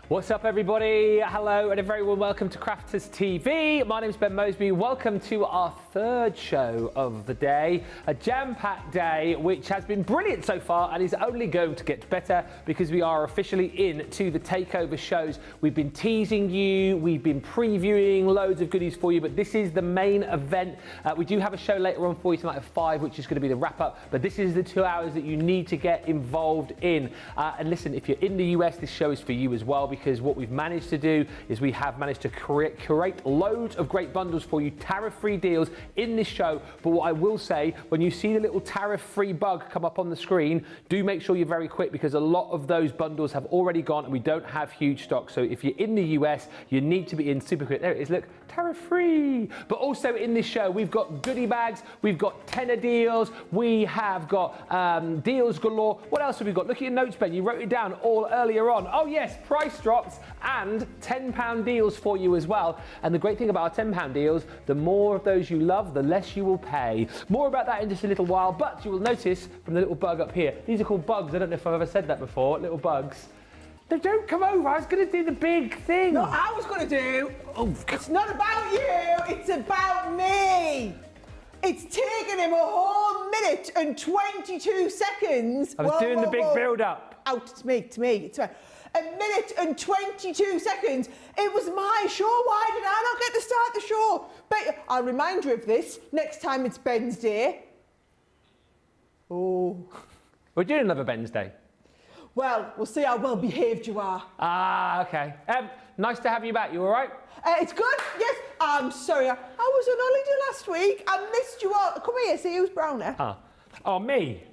What's up, everybody? Hello and a very warm welcome to Crafters TV. My name's Ben Moseby. Welcome to our third show of the day, a jam-packed day which has been brilliant so far and is only going to get better because we are officially into the Takeover shows. We've been teasing you, we've been previewing loads of goodies for you, but this is the main event. We do have a show later on for you tonight at 5, which is going to be the wrap-up, but this is the 2 hours that you need to get involved in. And listen, if you're in the US, this show is for you as well, because what we've managed to do is we have managed to curate loads of great bundles for you, tariff-free deals in this show. But what I will say, when you see the little tariff-free bug come up on the screen, do make sure you're very quick, because a lot of those bundles have already gone and we don't have huge stock. So if you're in the US, you need to be in super quick. There it is, look, tariff-free. But also in this show, we've got goodie bags, we've got tenner deals, we have got deals galore. What else have we got? Look at your notes, Ben, you wrote it down all earlier on. Oh yes, price drops and £10 deals for you as well. And the great thing about our £10 deals, the more of those you love, the less you will pay. More about that in just a little while, but you will notice from the little bug up here, these are called bugs. I don't know if I've ever said that before, little bugs. No, don't come over, I was going to do the big thing. No, I was going to do, it's not about you, it's about me. It's taken him a whole minute and 22 seconds. I was doing the big build-up. Out, it's me. It's a minute and 22 seconds. It was my show. Why did I not get to start the show? But I'll remind you of this next time it's Ben's Day. Oh. We're doing another Ben's Day. Well, we'll see how well behaved you are. Ah, okay. Nice to have you back. You all right? It's good. Yes. I'm sorry. I was on holiday last week. I missed you all. Come here. See who's browner. Oh, me.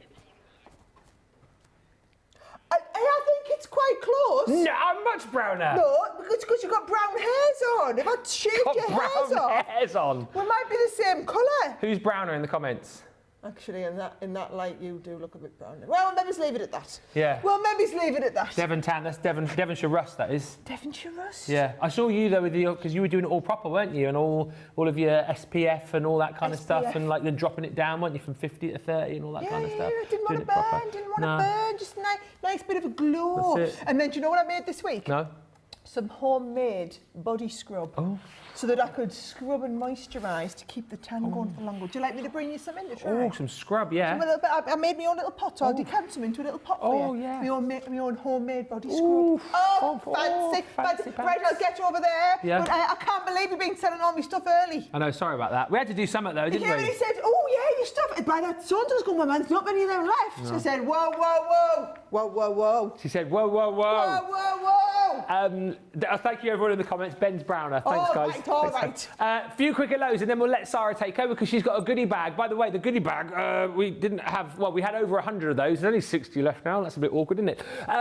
I think it's quite close. No, I'm much browner. No, because you've got brown hairs on. If I'd shaved your hairs on. We might be the same colour. Who's browner in the comments? Actually, in that light, you do look a bit browner. Well, maybe leave it at that. Yeah. Well, maybe leave it at that. Devon tan, that's Devonshire rust, that is. Devonshire rust? Yeah. I saw you, though, with because you were doing it all proper, weren't you? And all of your SPF and all that kind of stuff, and like then dropping it down, weren't you, from 50 to 30 and all that kind of stuff? Yeah, didn't want to burn, just a nice bit of a glow. That's it. And then, do you know what I made this week? No. Some homemade body scrub. Oh. So that I could scrub and moisturise to keep the tan going for longer. Would you like me to bring you some in to try? Oh, some scrub, yeah. I made my own little pot. I'll decant some into a little pot for you. Oh, yeah. My own homemade body scrub. Ooh. Fancy. Right, I'll get you over there. Yeah. But I can't believe you've been selling all my stuff early. I know, sorry about that. We had to do something, though, didn't we? He said, oh, yeah, your stuff. By that so-and-so's gone, my man, there's not many of them left. No. She said, whoa, whoa, whoa. Whoa, whoa, whoa. She said, whoa, whoa, whoa. Whoa, whoa, whoa. Thank you, everyone in the comments. Ben's browner. Thanks, guys. All right. Few quick hellos, and then we'll let Sara take over because she's got a goodie bag. By the way, the goodie bag, we didn't have, well, we had over 100 of those. There's only 60 left now. That's a bit awkward, isn't it? Who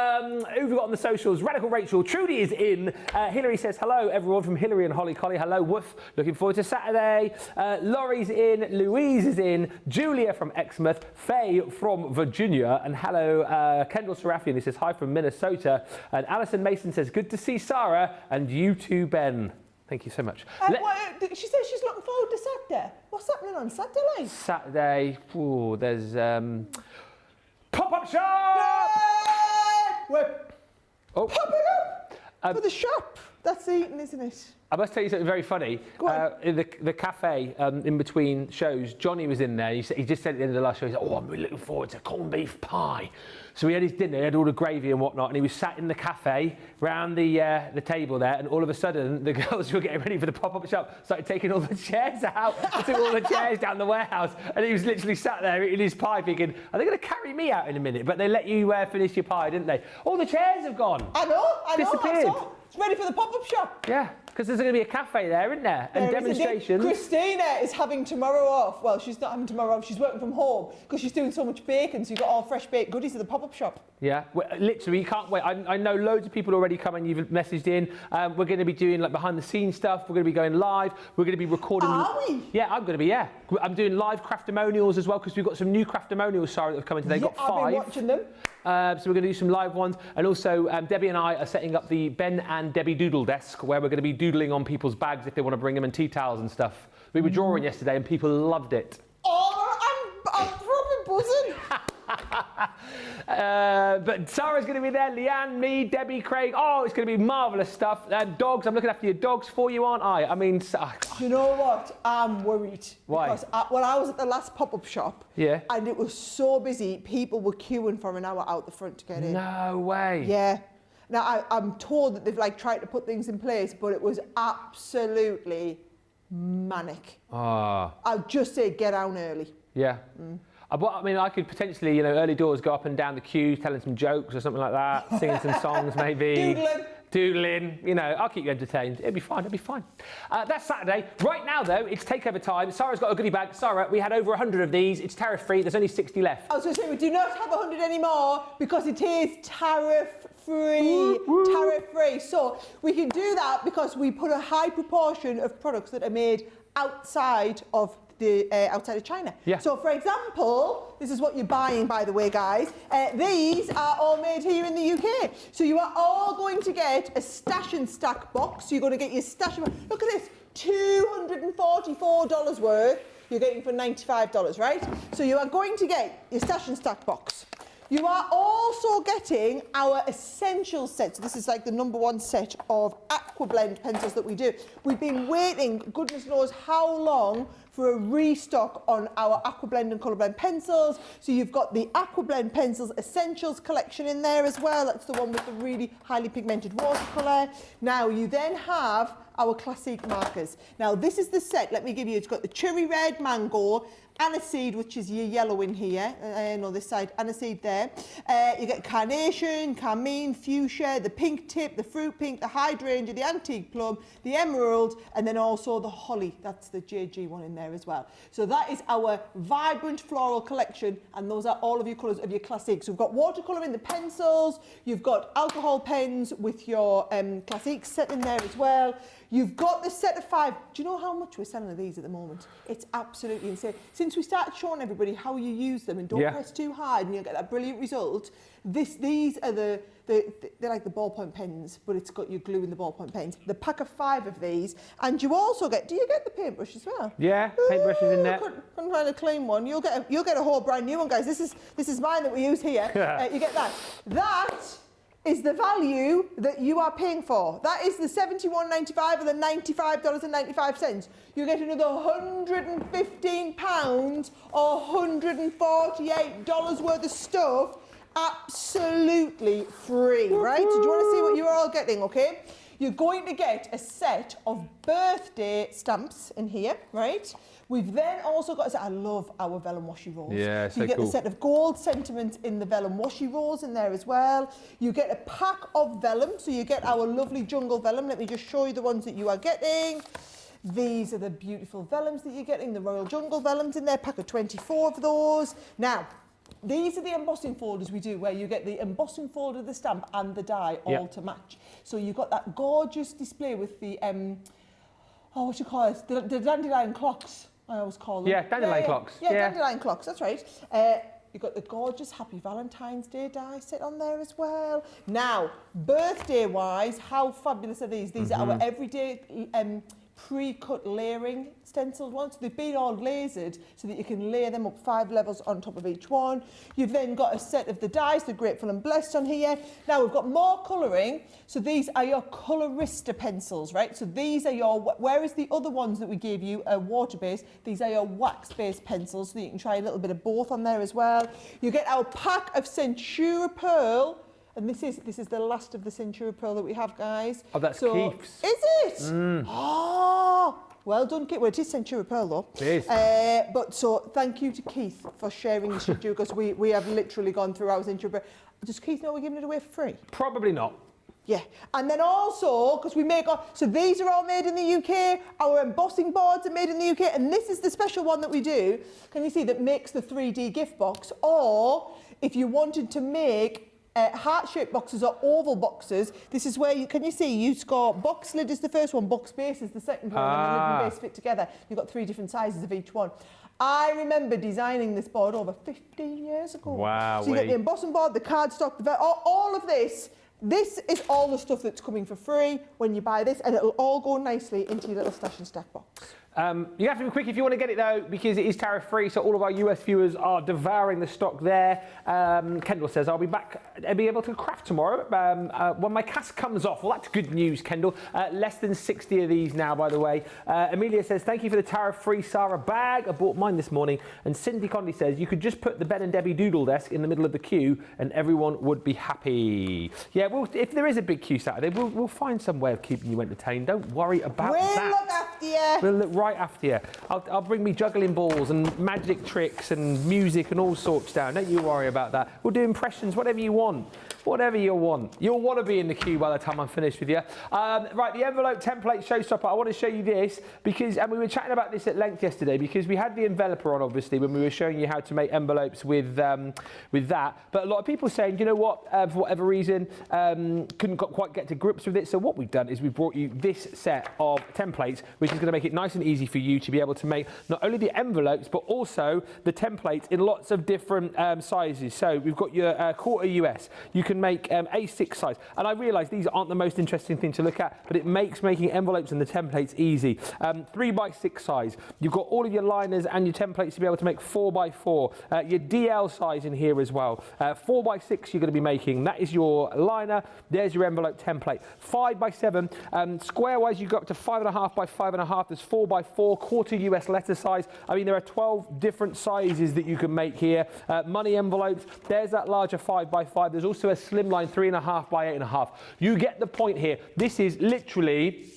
have we got on the socials? Radical Rachel. Trudy is in. Hillary says, hello, everyone from Hillary and Holly Collie. Hello, woof. Looking forward to Saturday. Laurie's in. Louise is in. Julia from Exmouth. Faye from Virginia. And hello, Kendall Serafian. He says, hi from Minnesota. And Alison Mason says, good to see Sara and you too, Ben. Thank you so much. She says she's looking forward to Saturday. What's happening on Saturday, like? Saturday, there's pop-up shop! We're popping up for the shop. That's eating, isn't it? I must tell you something very funny. Go on. In the cafe, in between shows, Johnny was in there. He just said at the end of the last show, he said, oh, I'm really looking forward to corned beef pie. So he had his dinner, he had all the gravy and whatnot, and he was sat in the cafe, round the table there, and all of a sudden, the girls who were getting ready for the pop-up shop started taking all the chairs out, took all the chairs down the warehouse, and he was literally sat there eating his pie thinking, are they going to carry me out in a minute? But they let you finish your pie, didn't they? All the chairs have gone. I know. Disappeared. It's ready for the pop-up shop. Yeah. Because there's going to be a cafe there, isn't there? And demonstrations. Christina is having tomorrow off. Well, she's not having tomorrow off. She's working from home because she's doing so much baking. So you've got all fresh baked goodies at the pop-up shop. Yeah, literally, you can't wait. I know loads of people already coming. You've messaged in. We're going to be doing like behind-the-scenes stuff. We're going to be going live. We're going to be recording. Are we? Yeah, I'm going to be. Yeah, I'm doing live craftimonials as well because we've got some new craftimonials, Sara, that have come in today. Got 5. I've been watching them. So we're going to do some live ones, and also Debbie and I are setting up the Ben and Debbie Doodle desk, where we're going to be doodling on people's bags if they want to bring them, and tea towels and stuff. We were drawing yesterday, and people loved it. Oh, I'm probably buzzing. But Sara's going to be there, Leanne, me, Debbie, Craig. Oh, it's going to be marvellous stuff. Dogs, I'm looking after your dogs for you, aren't I? I mean... You know what? I'm worried. Why? Because I was at the last pop-up shop, and it was so busy, people were queuing for an hour out the front to get in. No way. Yeah. Now, I'm told that they've tried to put things in place, but it was absolutely manic. I'd just say get down early. Yeah. I mean, I could potentially, early doors, go up and down the queue, telling some jokes or something like that, singing some songs maybe. Doodling, I'll keep you entertained. It'll be fine, That's Saturday. Right now, though, it's takeover time. Sara's got a goodie bag. Sara, we had over 100 of these. It's tariff-free. There's only 60 left. I was going to say, we do not have 100 anymore because it is tariff-free. Tariff-free. So we can do that because we put a high proportion of products that are made outside of China. Yeah. So, for example, this is what you're buying, by the way, guys. These are all made here in the UK. So you are all going to get a stash and stack box. So you're going to get your stash and... Look at this, $244 worth. You're getting for $95, right? So you are going to get your stash and stack box. You are also getting our essential set. So this is like the #1 set of AquaBlend pencils that we do. We've been waiting, goodness knows how long, for a restock on our AquaBlend and Colourblend pencils. So you've got the AquaBlend Pencils Essentials collection in there as well. That's the one with the really highly pigmented watercolour. Now you then have our classic markers. Now this is the set, let me give you, it's got the cherry red, mango, aniseed, which is your yellow in here, no, this side, aniseed there. You get carnation, carmine, fuchsia, the pink tip, the fruit pink, the hydrangea, the antique plum, the emerald, and then also the holly. That's the JG one in there as well. So that is our vibrant floral collection, and those are all of your colours of your classics. So we've got watercolour in the pencils, you've got alcohol pens with your classics set in there as well. You've got the set of 5. Do you know how much we're selling of these at the moment? It's absolutely insane. Since we started showing everybody how you use them and don't press too hard and you'll get that brilliant result, these are they're like the ballpoint pens, but it's got your glue in the ballpoint pens. The pack of 5 of these, and you also get, do you get the paintbrush as well? Yeah, paintbrushes in there. Couldn't find a clean one. You'll get a whole brand new one, guys. This is mine that we use here. You get that. That is the value that you are paying for. That is the $71.95 or the $95.95. You get another £115 or $148 worth of stuff absolutely free, right? So do you want to see what you're all getting, okay? You're going to get a set of birthday stamps in here, right? We've then also got, I love our vellum washi rolls. Yeah, so you get the set of gold sentiments in the vellum washi rolls in there as well. You get a pack of vellum, so you get our lovely jungle vellum. Let me just show you the ones that you are getting. These are the beautiful vellums that you're getting, the Royal Jungle vellums in there, pack of 24 of those. Now, these are the embossing folders we do, where you get the embossing folder, the stamp and the die all to match. So you've got that gorgeous display with the, what you call it, the dandelion clocks. I always call them. Yeah, dandelion clocks. Yeah, dandelion clocks, that's right. You've got the gorgeous Happy Valentine's Day die set on there as well. Now, birthday-wise, how fabulous are these? These are our everyday pre-cut layering stenciled ones. So they've been all lasered so that you can layer them up 5 levels on top of each one. You've then got a set of the dies, the Grateful and Blessed on here. Now we've got more colouring. So these are your Colorista pencils, right? So these are your, whereas the other ones that we gave you are water-based, these are your wax-based pencils, so you can try a little bit of both on there as well. You get our pack of Centura Pearl. And this is the last of the Centura Pearl that we have, guys. Oh, that's Keith's. Is it? Oh, well done, Keith. Well, it is Centura Pearl, though. It is. But so thank you to Keith for sharing this with you, because we have literally gone through our Centura Pearl. Does Keith know we're giving it away for free? Probably not. Yeah, and then also, because we make, so these are all made in the UK, our embossing boards are made in the UK, and this is the special one that we do, can you see, that makes the 3D gift box, or if you wanted to make heart-shaped boxes or oval boxes, this is where can you see, you score box lid is the first one, box base is the second one, and the lid and base fit together. You've got 3 different sizes of each one. I remember designing this board over 15 years ago. Wow. So you get the embossing board, the cardstock, all of this. This is all the stuff that's coming for free when you buy this, and it'll all go nicely into your little stash and stack box. You have to be quick if you want to get it though, because it is tariff free, so all of our US viewers are devouring the stock there. Kendall says, I'll be back and be able to craft tomorrow when my cast comes off. Well, that's good news, Kendall. Less than 60 of these now, by the way. Amelia says, thank you for the tariff free Sara bag. I bought mine this morning. And Cindy Condy says, you could just put the Ben and Debbie doodle desk in the middle of the queue and everyone would be happy. Yeah, well, if there is a big queue Saturday, we'll find some way of keeping you entertained. Don't worry about that. We'll look after you. We'll look right after you. I'll bring me juggling balls and magic tricks and music and all sorts down. Don't you worry about that. We'll do impressions, whatever you want. Whatever you want. You'll want to be in the queue by the time I'm finished with you. Right, the envelope template showstopper. I want to show you this because, and we were chatting about this at length yesterday because we had the enveloper on, obviously, when we were showing you how to make envelopes with that. But a lot of people saying, you know what, for whatever reason, couldn't quite get to grips with it. So what we've done is we've brought you this set of templates, which is going to make it nice and easy for you to be able to make not only the envelopes, but also the templates in lots of different sizes. So we've got your quarter US. You can make A6 size. And I realise these aren't the most interesting thing to look at, but it makes making envelopes and the templates easy. 3x6 size. You've got all of your liners and your templates to be able to make 4x4. Your DL size in here as well. 4x6 you're going to be making. That is your liner. There's your envelope template. 5x7. Square-wise, you go up to 5.5 by 5.5. There's 4x4, quarter US letter size. I mean, there are 12 different sizes that you can make here. Money envelopes. There's that larger 5x5. There's also a slimline 3.5 by 8.5. You get the point here. This is literally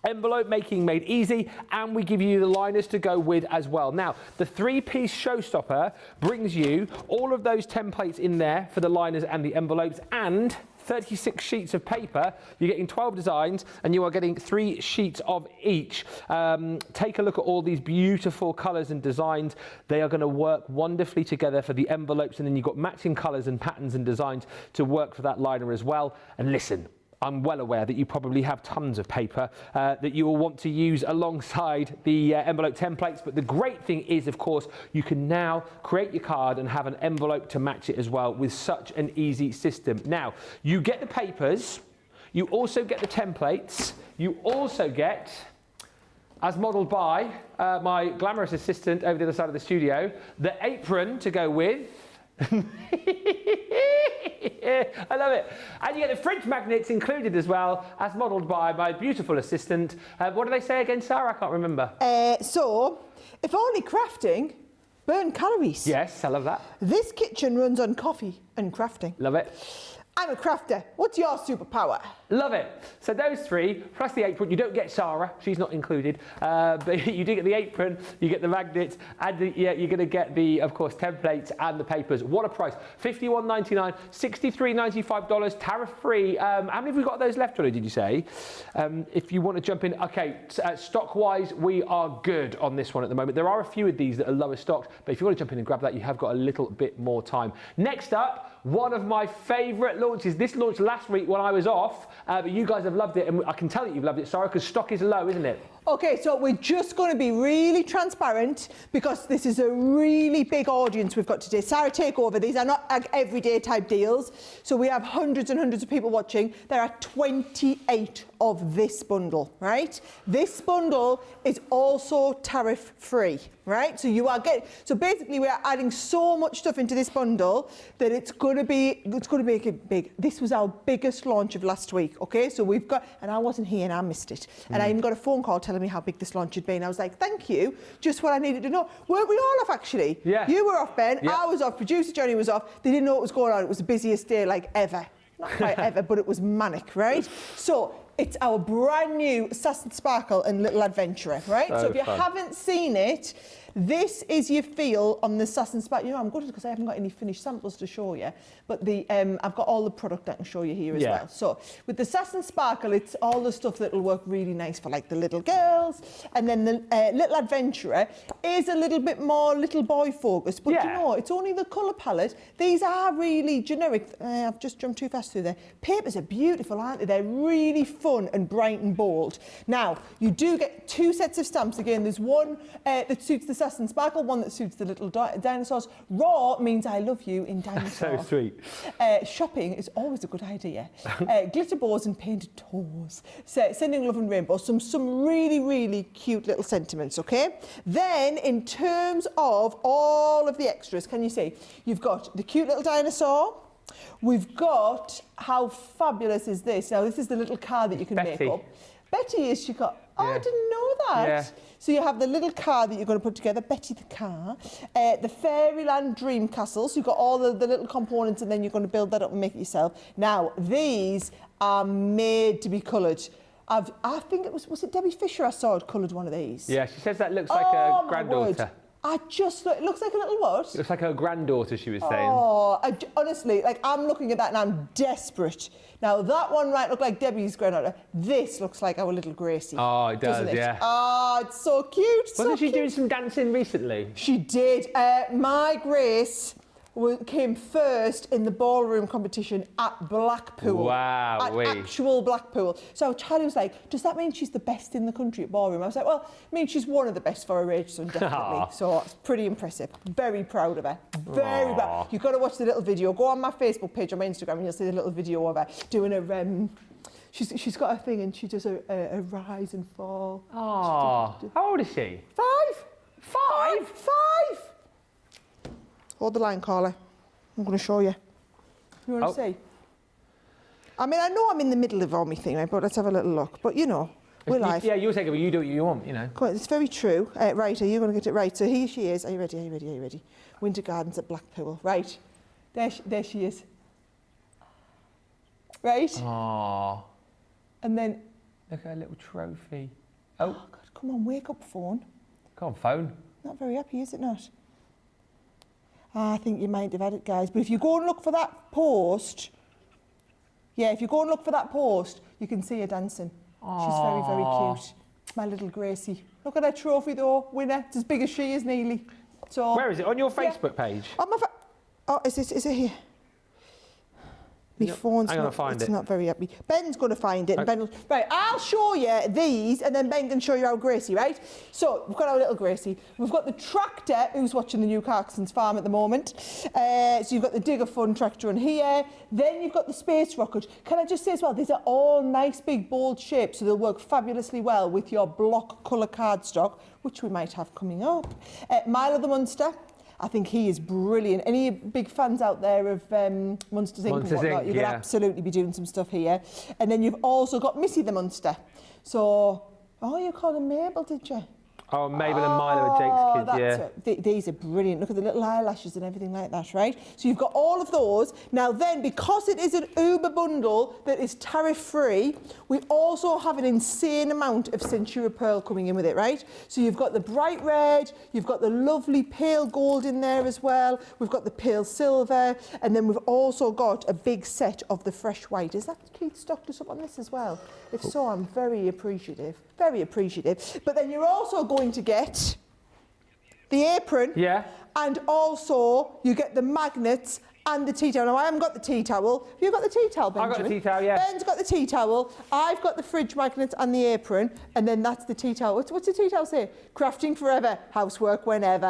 envelope making made easy, and we give you the liners to go with as well. Now, the 3-piece showstopper brings you all of those templates in there for the liners and the envelopes, and 36 sheets of paper. You're getting 12 designs and you are getting 3 sheets of each. Take a look at all these beautiful colours and designs. They are going to work wonderfully together for the envelopes, and then you've got matching colours and patterns and designs to work for that liner as well. And listen, I'm well aware that you probably have tons of paper that you will want to use alongside the envelope templates. But the great thing is, of course, you can now create your card and have an envelope to match it as well with such an easy system. Now, you get the papers, you also get the templates, you also get, as modelled by my glamorous assistant over the other side of the studio, the apron to go with. I love it. And you get the fridge magnets included as well, as modelled by my beautiful assistant. What do they say again, Sarah? I can't remember. So, if only crafting burn calories. Yes, I love that. This kitchen runs on coffee and crafting. Love it. I'm a crafter. What's your superpower? Love it. So those 3, plus the apron. You don't get Sara, she's not included, but you do get the apron, you get the magnets, and you're going to get the, of course, templates and the papers. What a price. $51.99, $63.95, tariff-free. How many have we got of those left, Johnny, did you say? If you want to jump in. Okay, stock-wise, we are good on this one at the moment. There are a few of these that are lower stocked, but if you want to jump in and grab that, you have got a little bit more time. Next up, one of my favourite launches. This launched last week when I was off, but you guys have loved it, and I can tell that you've loved it, Sarah, because stock is low, isn't it? Okay, so we're just going to be really transparent because this is a really big audience we've got today. Sara Takeover, these are not like everyday type deals. So we have hundreds and hundreds of people watching. There are 28 of this bundle, right? This bundle is also tariff free, right? So you are so basically we are adding so much stuff into this bundle that it's going to make it big. This was our biggest launch of last week, okay? So we've got, and I wasn't here and I missed it. And I even got a phone call telling me how big this launch had been. I was like, thank you, just what I needed to know. Weren't we all off actually? Yeah. You were off, Ben, yeah. I was off, producer Johnny was off. They didn't know what was going on. It was the busiest day like ever. Not quite ever, but it was manic, right? So it's our brand new Sass and Sparkle and Little Adventurer, right? So if you haven't seen it, this is your feel on the Sass and Sparkle. You know, I'm good because I haven't got any finished samples to show you, but I've got all the product I can show you here as well. So with the Sass and Sparkle, it's all the stuff that will work really nice for like the little girls, and then the Little Adventurer is a little bit more little boy focused, but you know, it's only the colour palette. These are really generic. I've just jumped too fast through there. Papers are beautiful, aren't they? They're really fun. fun and bright and bold. Now, you do get 2 sets of stamps. Again, there's one that suits the Sass and Sparkle, one that suits the little dinosaurs. Raw means I love you in dinosaur. So sweet. Shopping is always a good idea. Glitter bows and painted toes. So, sending love and rainbows. Some really, really cute little sentiments, okay? Then, in terms of all of the extras, can you see? You've got the cute little dinosaur. We've got, how fabulous is this? Now, this is the little car that you can make up. Betty is, she got, oh, I didn't know that. Yeah. So you have the little car that you're going to put together, Betty the car, the Fairyland Dream Castle, so you've got all the little components and then you're going to build that up and make it yourself. Now, these are made to be coloured. I think was it Debbie Fisher I saw had coloured one of these? Yeah, she says that looks like a granddaughter. It looks like a little what? It looks like her granddaughter, she was saying. Oh, honestly, like I'm looking at that and I'm desperate. Now that one might look like Debbie's granddaughter. This looks like our little Gracie. Oh, it does, doesn't it? yeah. Oh, it's so cute. Wasn't she doing some dancing recently? She did. My Grace came first in the ballroom competition at Blackpool. Wow. At actual Blackpool. So Charlie was like, does that mean she's the best in the country at ballroom? I was like, well, it means she's one of the best for her age, son, definitely. So it's pretty impressive. Very proud of her. Very proud. You've got to watch the little video. Go on my Facebook page or my Instagram and you'll see the little video of her doing a... She's got a thing and she does a rise and fall. Oh, how old is she? 5. 5? Hold the line, Carla. I'm going to show you. You want to see? I mean, I know I'm in the middle of all my thing, right? But let's have a little look. But, you know, we're live. Yeah, you'll take it, but you do what you want, you know. It's very true. Right, are you going to get it right? So here she is. Are you ready? Are you ready? Are you ready? Winter Gardens at Blackpool. Right. There she is. Right? Aww. And then... Look at her little trophy. Oh, God, come on, wake up, phone. Come on, phone. Not very happy, is it not? I think you might have had it, guys. But if you go and look for that post, if you go and look for that post, you can see her dancing. Aww. She's very, very cute. My little Gracie. Look at her trophy, though, winner. It's as big as she is, nearly. So. Where is it? On your Facebook page? On my is it here? My phone's not very happy. Ben's going to find it. And right, I'll show you these and then Ben can show you our Gracie, right? So we've got our little Gracie. We've got the tractor who's watching the New Carcassonne's farm at the moment. So you've got the Digger Fun tractor on here. Then you've got the space rocket. Can I just say as well, these are all nice big bold shapes, so they'll work fabulously well with your block colour cardstock, which we might have coming up. Milo the Munster. I think he is brilliant. Any big fans out there of Munsters Inc. and whatnot, you could absolutely be doing some stuff here. And then you've also got Missy the Munster. So, you called her Mabel, did you? Oh, Mabel and Milo are Jake's kids, yeah. These are brilliant. Look at the little eyelashes and everything like that, right? So you've got all of those. Now then, because it is an Uber bundle that is tariff-free, we also have an insane amount of Centura Pearl coming in with it, right? So you've got the bright red, you've got the lovely pale gold in there as well, we've got the pale silver, and then we've also got a big set of the fresh white. Is that Keith stocked us up on this as well? If so, I'm very appreciative. Very appreciative. But then you're also going to get the apron. Yeah. And also you get the magnets and the tea towel. Now, I haven't got the tea towel. Have you got the tea towel, Benjamin? I've got the tea towel, yeah. Ben's got the tea towel. I've got the fridge magnets and the apron. And then that's the tea towel. What's the tea towel say? Crafting forever, housework whenever.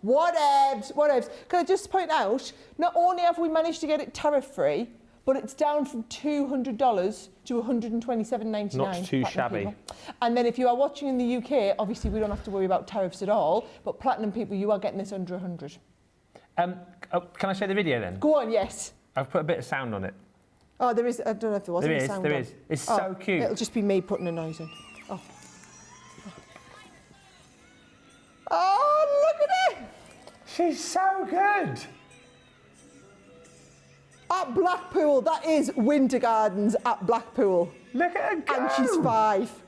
Whatevs. Can I just point out, not only have we managed to get it tariff-free, but it's down from $200 to $127.99. Not too shabby. People. And then if you are watching in the UK, obviously we don't have to worry about tariffs at all, but Platinum people, you are getting this under 100. Can I show the video then? Go on, yes. I've put a bit of sound on it. Oh, there is, I don't know if there was any sound on. There is. It's so cute. It'll just be me putting a noise in. Oh, look at it! She's so good. At Blackpool, that is Winter Gardens at Blackpool. Look at her go. And she's 5.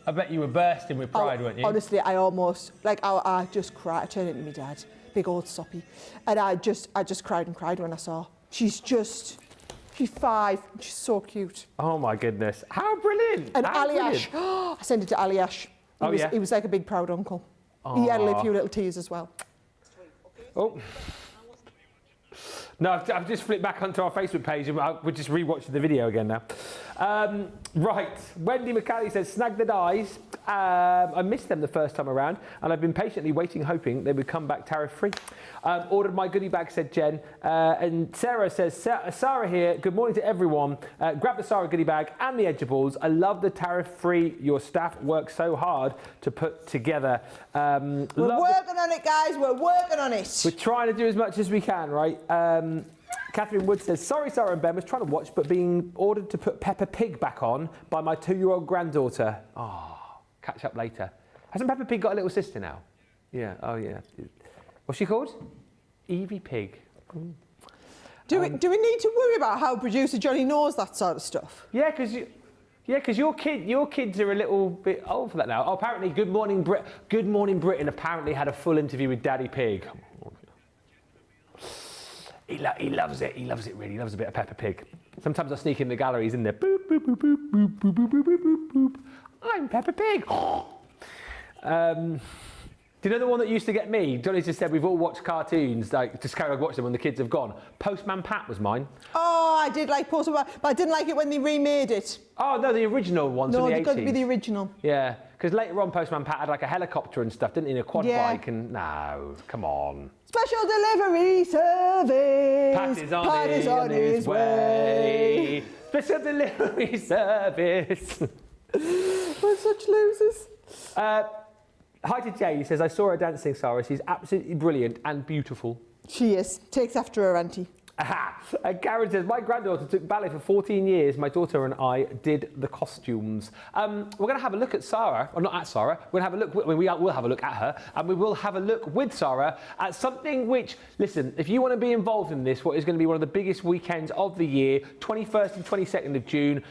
I bet you were bursting with pride, weren't you? Honestly, I almost, I just cried. I turned into my dad, big old soppy. And I just cried and cried when I saw. She's 5, and she's so cute. Oh my goodness, how brilliant. And Aliash, I sent it to Aliash. He was like a big proud uncle. Aww. He had a few little tears as well. Oh. No, I've just flipped back onto our Facebook page and we're just rewatching the video again now. Right, Wendy McCallie says, snag the dies. I missed them the first time around, and I've been patiently waiting, hoping they would come back tariff-free. Ordered my goodie bag, said Jen. And Sarah says, Sara here, good morning to everyone. Grab the Sara goodie bag and the edgeables. I love the tariff-free. Your staff work so hard to put together. We're working on it, guys. We're working on it. We're trying to do as much as we can, right? Catherine Wood says, sorry, Sara and Ben, was trying to watch, but being ordered to put Peppa Pig back on by my 2-year-old granddaughter. Oh, catch up later. Hasn't Peppa Pig got a little sister now? Yeah, oh yeah. What's she called? Evie Pig. Mm. Do we need to worry about how producer Johnny knows that sort of stuff? Yeah, because your kids are a little bit old for that now. Oh, apparently Good Morning Britain apparently had a full interview with Daddy Pig. He loves it. He loves it really. He loves a bit of Peppa Pig. Sometimes I sneak in the galleries in there. Boop, boop, boop, boop, boop, boop, boop, boop, boop, boop. I'm Peppa Pig. Do you know the one that used to get me? Johnny just said we've all watched cartoons, like just carry on watching them when the kids have gone. Postman Pat was mine. Oh, I did like Postman Pat, but I didn't like it when they remade it. Oh no, the original ones from the 80s. No, it's got to be the original. Yeah, because later on Postman Pat had like a helicopter and stuff, didn't he? And a quad bike and no, come on. Special delivery service. Pat is on his way. Special delivery service. We're such losers. Hi to Jay, he says, I saw her dancing, Sara. She's absolutely brilliant and beautiful. She is. Takes after her auntie. Aha! Karen says, my granddaughter took ballet for 14 years. My daughter and I did the costumes. We're going to have a look at Sara, or not at Sara. We're going to have a look, we'll have a look at her, and we will have a look with Sara at something which, listen, if you want to be involved in this, what is going to be one of the biggest weekends of the year, 21st and 22nd of June,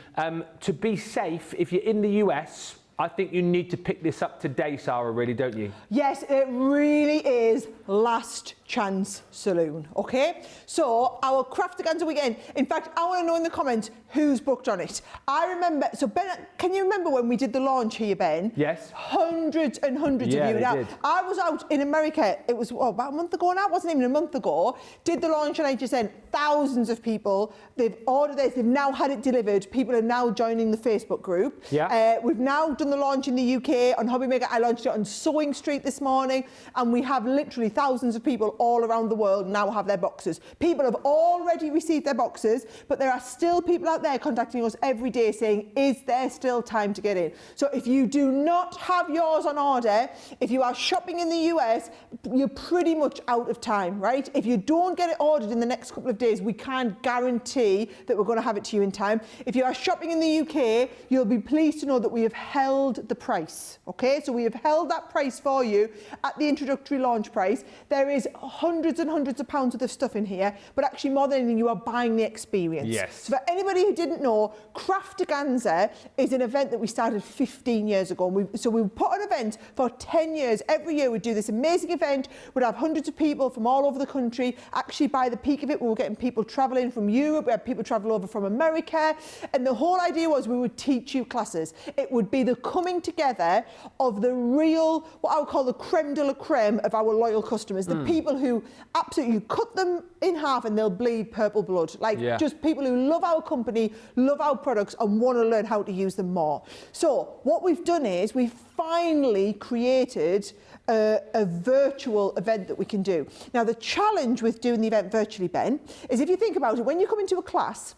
to be safe, if you're in the US, I think you need to pick this up today, Sara, really, don't you? Yes, it really is last chance saloon, okay? So, our Craftaganza weekend, in fact, I want to know in the comments who's booked on it. I remember, so Ben, can you remember when we did the launch here, Ben? Yes. Hundreds and hundreds of you. Now, did. I was out in America, it was about a month ago now, it wasn't even a month ago, did the launch on HSN, thousands of people, they've ordered this, they've now had it delivered, people are now joining the Facebook group. Yeah. We've now done the launch in the UK on Hobbymaker. I launched it on Sewing Street this morning, and we have literally thousands of people all around the world now have their boxes. People have already received their boxes, but there are still people out there contacting us every day saying, is there still time to get in? So if you do not have yours on order, if you are shopping in the US, you're pretty much out of time, right? If you don't get it ordered in the next couple of days, we can't guarantee that we're going to have it to you in time. If you are shopping in the UK, you'll be pleased to know that we have held the price, okay? So we have held that price for you at the introductory launch price. There is hundreds and hundreds of pounds worth of stuff in here, but actually more than anything, you are buying the experience. Yes. So for anybody who didn't know, Craftaganza is an event that we started 15 years ago. So we put an event for 10 years. Every year we'd do this amazing event. We'd have hundreds of people from all over the country. Actually, by the peak of it, we were getting people travelling from Europe. We had people travel over from America. And the whole idea was we would teach you classes. It would be the coming together of the real, what I would call the creme de la creme of our loyal customers. The people who absolutely cut them in half and they'll bleed purple blood. Like just people who love our company, love our products and want to learn how to use them more. So what we've done is we've finally created a virtual event that we can do. Now the challenge with doing the event virtually, Ben, is if you think about it, when you come into a class,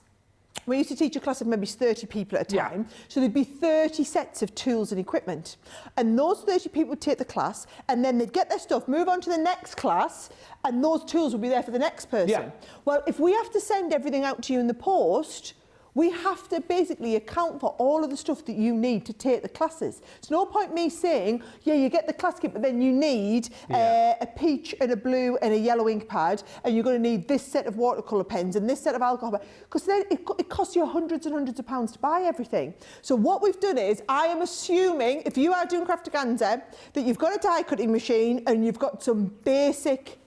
we used to teach a class of maybe 30 people at a time, so there'd be 30 sets of tools and equipment. And those 30 people would take the class, and then they'd get their stuff, move on to the next class, and those tools would be there for the next person. Yeah. Well, if we have to send everything out to you in the post, we have to basically account for all of the stuff that you need to take the classes. It's no point me saying, yeah, you get the class kit, but then you need a peach and a blue and a yellow ink pad, and you're going to need this set of watercolour pens and this set of alcohol, because then it costs you hundreds and hundreds of pounds to buy everything. So what we've done is, I am assuming, if you are doing Craftaganza, that you've got a die cutting machine and you've got some basic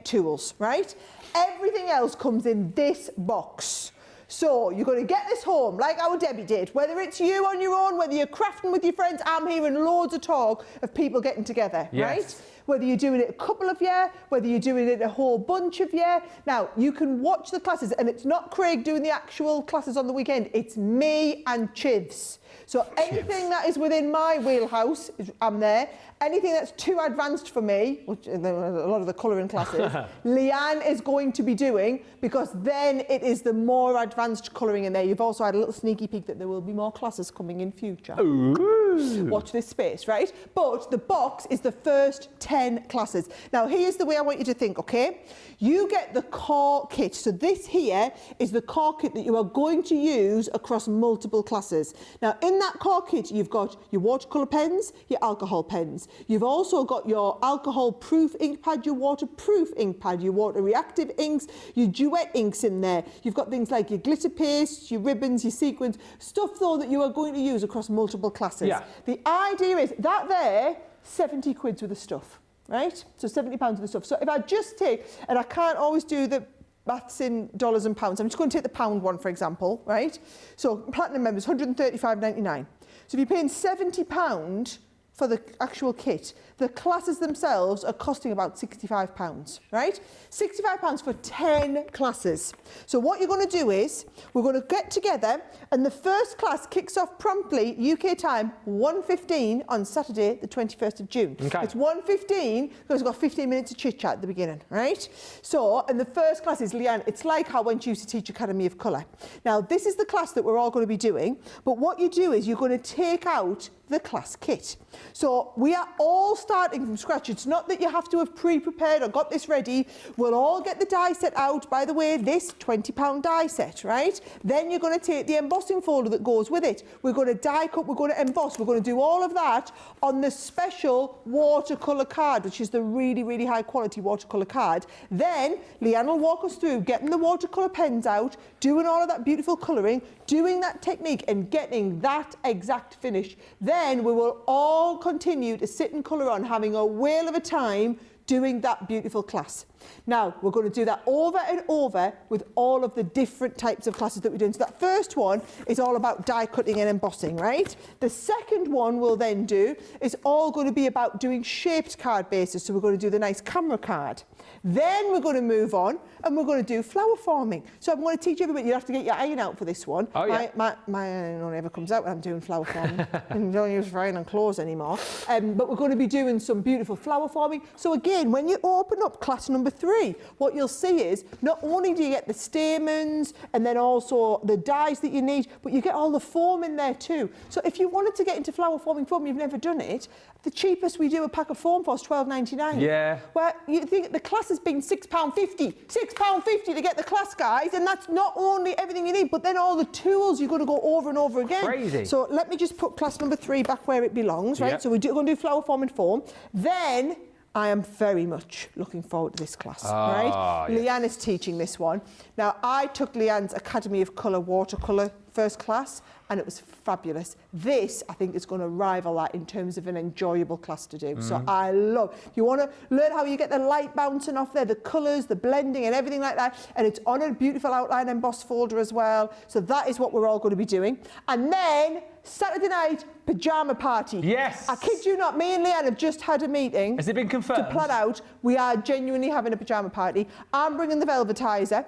tools, right? Everything else comes in this box. So you're going to get this home like our Debbie did. Whether it's you on your own, whether you're crafting with your friends, I'm hearing loads of talk of people getting together, right? whether you're doing it a couple of you, whether you're doing it a whole bunch of you. Now, you can watch the classes, and it's not Craig doing the actual classes on the weekend, it's me and Chivs. So anything that is within my wheelhouse, I'm there. Anything that's too advanced for me, which a lot of the colouring classes, Leanne is going to be doing, because then it is the more advanced colouring in there. You've also had a little sneaky peek that there will be more classes coming in future. Ooh. Watch this space, right? But the box is the first 10 classes. Now, here's the way I want you to think, okay? You get the core kit. So this here is the core kit that you are going to use across multiple classes. Now, in that core kit, you've got your watercolour pens, your alcohol pens. You've also got your alcohol-proof ink pad, your waterproof ink pad, your water-reactive inks, your duet inks in there. You've got things like your glitter pastes, your ribbons, your sequins, stuff though that you are going to use across multiple classes. Yeah. The idea is that there, 70 quid worth of stuff, right? So £70 worth of stuff. So if I just take, and I can't always do the maths in dollars and pounds, I'm just going to take the pound one, for example, right? So platinum members, £135.99. So if you're paying £70 for the actual kit, the classes themselves are costing about £65, right? £65 for 10 classes. So what you're going to do is, we're going to get together, and the first class kicks off promptly, UK time, 1:15 on Saturday, the 21st of June. Okay. It's 1:15 because we've got 15 minutes of chit-chat at the beginning, right? So, and the first class is Leanne. It's like how when she used to teach Academy of Colour. Now, this is the class that we're all going to be doing, but what you do is you're going to take out the class kit. So we are all starting from scratch. It's not that you have to have pre-prepared or got this ready. We'll all get the die set out. By the way, this £20 die set, right? Then you're going to take the embossing folder that goes with it. We're going to die cut, we're going to emboss, we're going to do all of that on the special watercolour card, which is the really, really high quality watercolour card. Then Leanne will walk us through getting the watercolour pens out, doing all of that beautiful colouring, doing that technique and getting that exact finish. Then we will all continue to sit and colour on, having a whale of a time doing that beautiful class. Now, we're going to do that over and over with all of the different types of classes that we're doing. So that first one is all about die cutting and embossing, right? The second one we'll then do is all going to be about doing shaped card bases. So we're going to do the nice camera card. Then we're going to move on and we're going to do flower forming. So I'm going to teach everybody, you have to get your iron out for this one. Oh, yeah. My iron only ever comes out when I'm doing flower forming. I don't use for iron on clothes anymore. But we're going to be doing some beautiful flower forming. So again, when you open up class number 3, what you'll see is not only do you get the stamens and then also the dies that you need, but you get all the foam in there too. So if you wanted to get into flower forming foam, you've never done it, the cheapest we do a pack of foam for is £12.99. Yeah. Well, you think the class has been £6.50. £6.50 to get the class, guys, and that's not only everything you need, but then all the tools you're going to go over and over again. Crazy. So let me just put class number 3 back where it belongs, right? Yep. So we're going to do flower form and foam. Then I am very much looking forward to this class, right? Yeah. Leanne is teaching this one. Now, I took Leanne's Academy of Colour watercolour first class, and it was fabulous. This, I think, is going to rival that in terms of an enjoyable class to do. So I love, you want to learn how you get the light bouncing off there, the colours, the blending and everything like that. And it's on a beautiful outline embossed folder as well. So that is what we're all going to be doing. And then Saturday night, pyjama party. Yes. I kid you not, me and Leanne have just had a meeting. Has it been confirmed? To plan out. We are genuinely having a pyjama party. I'm bringing the velvetizer.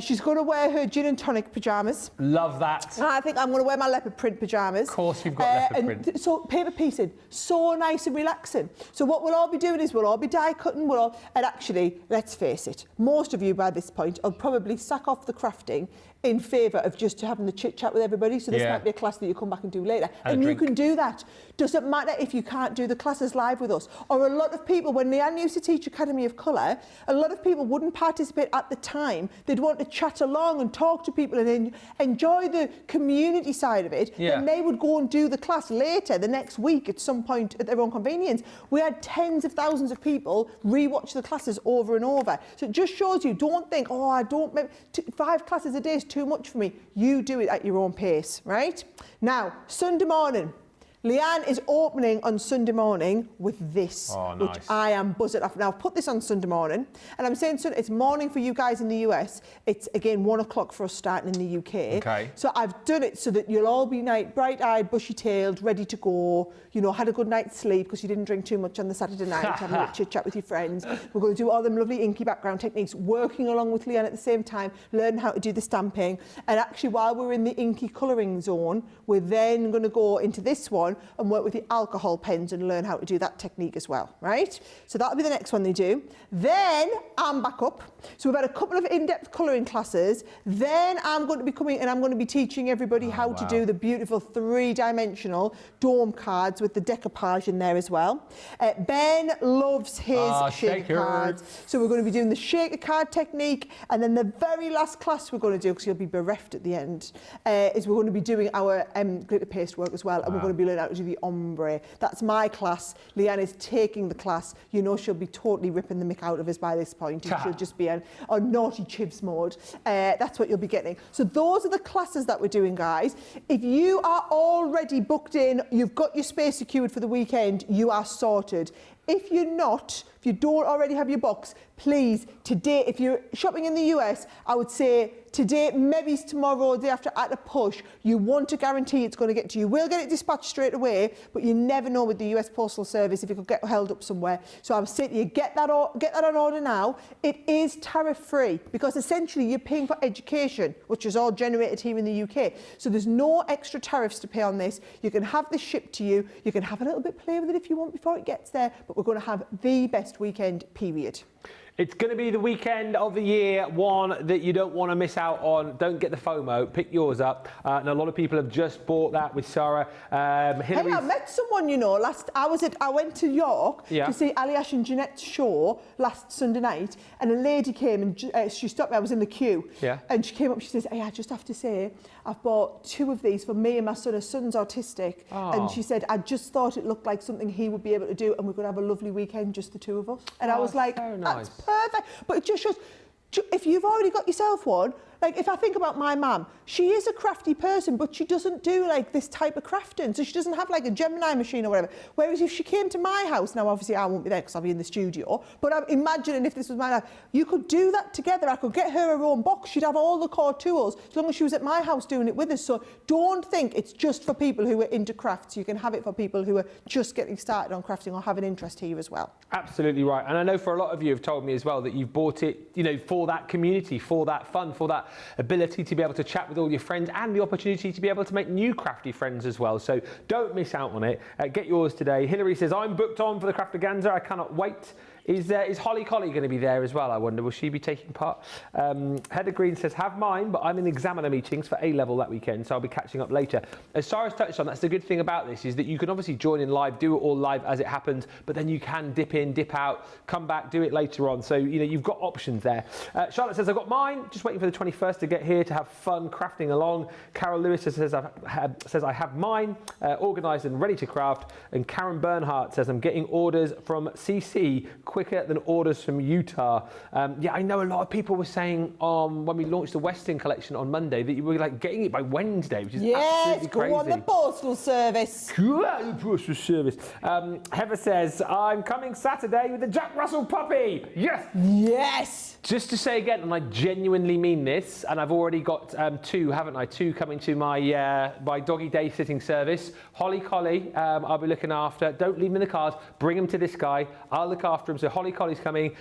She's going to wear her gin and tonic pyjamas. Love that. I think I'm going to wear my leopard print pyjamas. Of course you've got leopard print. So paper piecing, so nice and relaxing. So what we'll all be doing is we'll all be die cutting, and actually, let's face it, most of you by this point will probably sack off the crafting in favour of just having the chit chat with everybody. So this might be a class that you come back and do later. And you can do that. Doesn't matter if you can't do the classes live with us. Or a lot of people, when Leanne used to teach Academy of Colour, a lot of people wouldn't participate at the time. They'd want to chat along and talk to people and enjoy the community side of it. Yeah. Then they would go and do the class later, the next week at some point at their own convenience. We had tens of thousands of people rewatch the classes over and over. So it just shows you, don't think, oh, I don't, 5 classes a day is too much for me. You do it at your own pace, right? Now, Sunday morning, Leanne is opening on Sunday morning with this, which nice. I am buzzing off. Now, I've put this on Sunday morning, and I'm saying it's morning for you guys in the US. It's, again, 1 o'clock for us starting in the UK. Okay. So I've done it so that you'll all be bright-eyed, bushy-tailed, ready to go, you know, had a good night's sleep because you didn't drink too much on the Saturday night, having a chit-chat with your friends. We're going to do all them lovely inky background techniques, working along with Leanne at the same time, learning how to do the stamping. And actually, while we're in the inky colouring zone, we're then going to go into this one and work with the alcohol pens and learn how to do that technique as well, right? So that'll be the next one they do. Then I'm back up. So we've had a couple of in-depth colouring classes. Then I'm going to be coming and I'm going to be teaching everybody how to do the beautiful 3-dimensional dome cards with the decoupage in there as well. Ben loves his shaker cards. So we're going to be doing the shaker card technique, and then the very last class we're going to do, because you'll be bereft at the end, is we're going to be doing our glitter paste work as well, and we're going to be learning how to do the ombre. That's my class. Leanne is taking the class. You know she'll be totally ripping the mick out of us by this point, and she'll just be on naughty chibs mode. That's what you'll be getting. So those are the classes that we're doing, guys. If you are already booked in, you've got your space secured for the weekend, you are sorted. If you're not, if you don't already have your box, please, today, if you're shopping in the US, I would say today, maybe tomorrow, the day after, at a push, you want to guarantee it's going to get to you. We'll get it dispatched straight away, but you never know with the US Postal Service if it could get held up somewhere. So I would say to you, get that on order now. It is tariff-free because essentially you're paying for education, which is all generated here in the UK. So there's no extra tariffs to pay on this. You can have this shipped to you. You can have a little bit play with it if you want before it gets there, but we're going to have the best weekend, period. It's going to be the weekend of the year, one that you don't want to miss out on. Don't get the FOMO. Pick yours up. And a lot of people have just bought that with Sara. Hey, I met someone, you know, I went to York to see Ali Ash and Jeanette's show last Sunday night, and a lady came and she stopped me. I was in the queue. Yeah. And she came up, she says, hey, I just have to say, I've bought 2 of these for me and my son. His son's autistic. Oh. And she said, I just thought it looked like something he would be able to do, and we're going to have a lovely weekend, just the 2 of us. And I was like, so nice. That's perfect. But it just shows, if you've already got yourself one, like if I think about my mum, she is a crafty person, but she doesn't do like this type of crafting. So she doesn't have like a Gemini machine or whatever. Whereas if she came to my house, now obviously I won't be there because I'll be in the studio, but I'm imagining if this was my house, you could do that together. I could get her own box. She'd have all the core tools as long as she was at my house doing it with us. So don't think it's just for people who are into crafts. You can have it for people who are just getting started on crafting or have an interest here as well. Absolutely right. And I know for a lot of you have told me as well that you've bought it, you know, for that community, for that fun, for that ability to be able to chat with all your friends and the opportunity to be able to make new crafty friends as well. So don't miss out on it. Get yours today. Hillary says, I'm booked on for the Craftaganza. I cannot wait. Is Holly Collie going to be there as well? I wonder, will she be taking part? Heather Green says, have mine, but I'm in examiner meetings for A-level that weekend, so I'll be catching up later. As Sara's touched on, that's the good thing about this, is that you can obviously join in live, do it all live as it happens, but then you can dip in, dip out, come back, do it later on. So, you know, you've got options there. Charlotte says, I've got mine, just waiting for the 21st to get here to have fun crafting along. Carol Lewis says, I have mine, organised and ready to craft. And Karen Bernhardt says, I'm getting orders from CC quicker than orders from Utah. Yeah, I know a lot of people were saying when we launched the Western collection on Monday that you were like getting it by Wednesday, which is absolutely crazy. Go on the postal service. Go on the postal service. Heather says, I'm coming Saturday with the Jack Russell puppy. Yes. Yes. Just to say again, and I genuinely mean this, and I've already got 2, haven't I? 2 coming to my my doggy day sitting service. Holly Collie, I'll be looking after. Don't leave them in the cars. Bring them to this guy. I'll look after him. So Holly Collie's coming.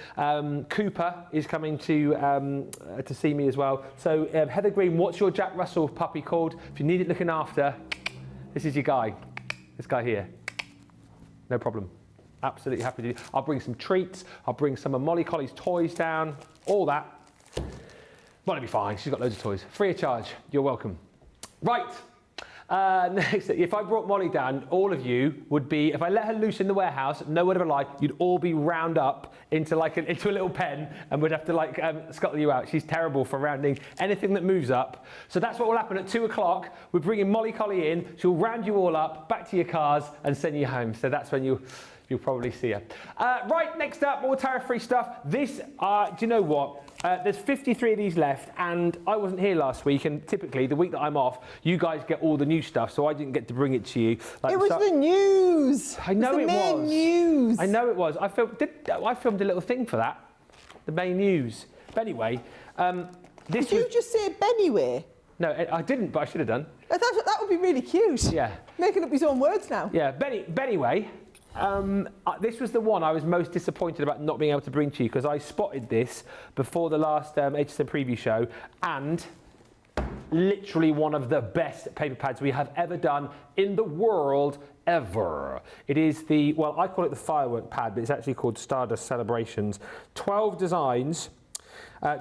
Cooper is coming to see me as well. So Heather Green, what's your Jack Russell puppy called? If you need it looking after, this is your guy. This guy here. No problem. Absolutely happy to do. I'll bring some treats. I'll bring some of Molly Collie's toys down. All that. Molly will be fine. She's got loads of toys. Free of charge. You're welcome. Right. Next, if I brought Molly down, all of you would be, if I let her loose in the warehouse, no word of a lie, you'd all be round up into into a little pen, and we'd have to scuttle you out. She's terrible for rounding anything that moves up. So that's what will happen at 2 o'clock. We're bringing Molly Collie in. She'll round you all up, back to your cars, and send you home. So that's when you'll probably see her. Right, next up, more tariff-free stuff. This, do you know what? There's 53 of these left, and I wasn't here last week, and typically the week that I'm off, you guys get all the new stuff, so I didn't get to bring it to you. Like it was the news. I know it was. The main news. I know it was. I filmed a little thing for that. The main news. But anyway, Did you just say Bennyway? No, I didn't, but I should have done. That would be really cute. Yeah. Making up his own words now. Yeah, Bennyway. This was the one I was most disappointed about not being able to bring to you, because I spotted this before the last HSN preview show, and literally one of the best paper pads we have ever done in the world ever. It is the, well, I call it the firework pad, but it's actually called Stardust Celebrations. 12 designs,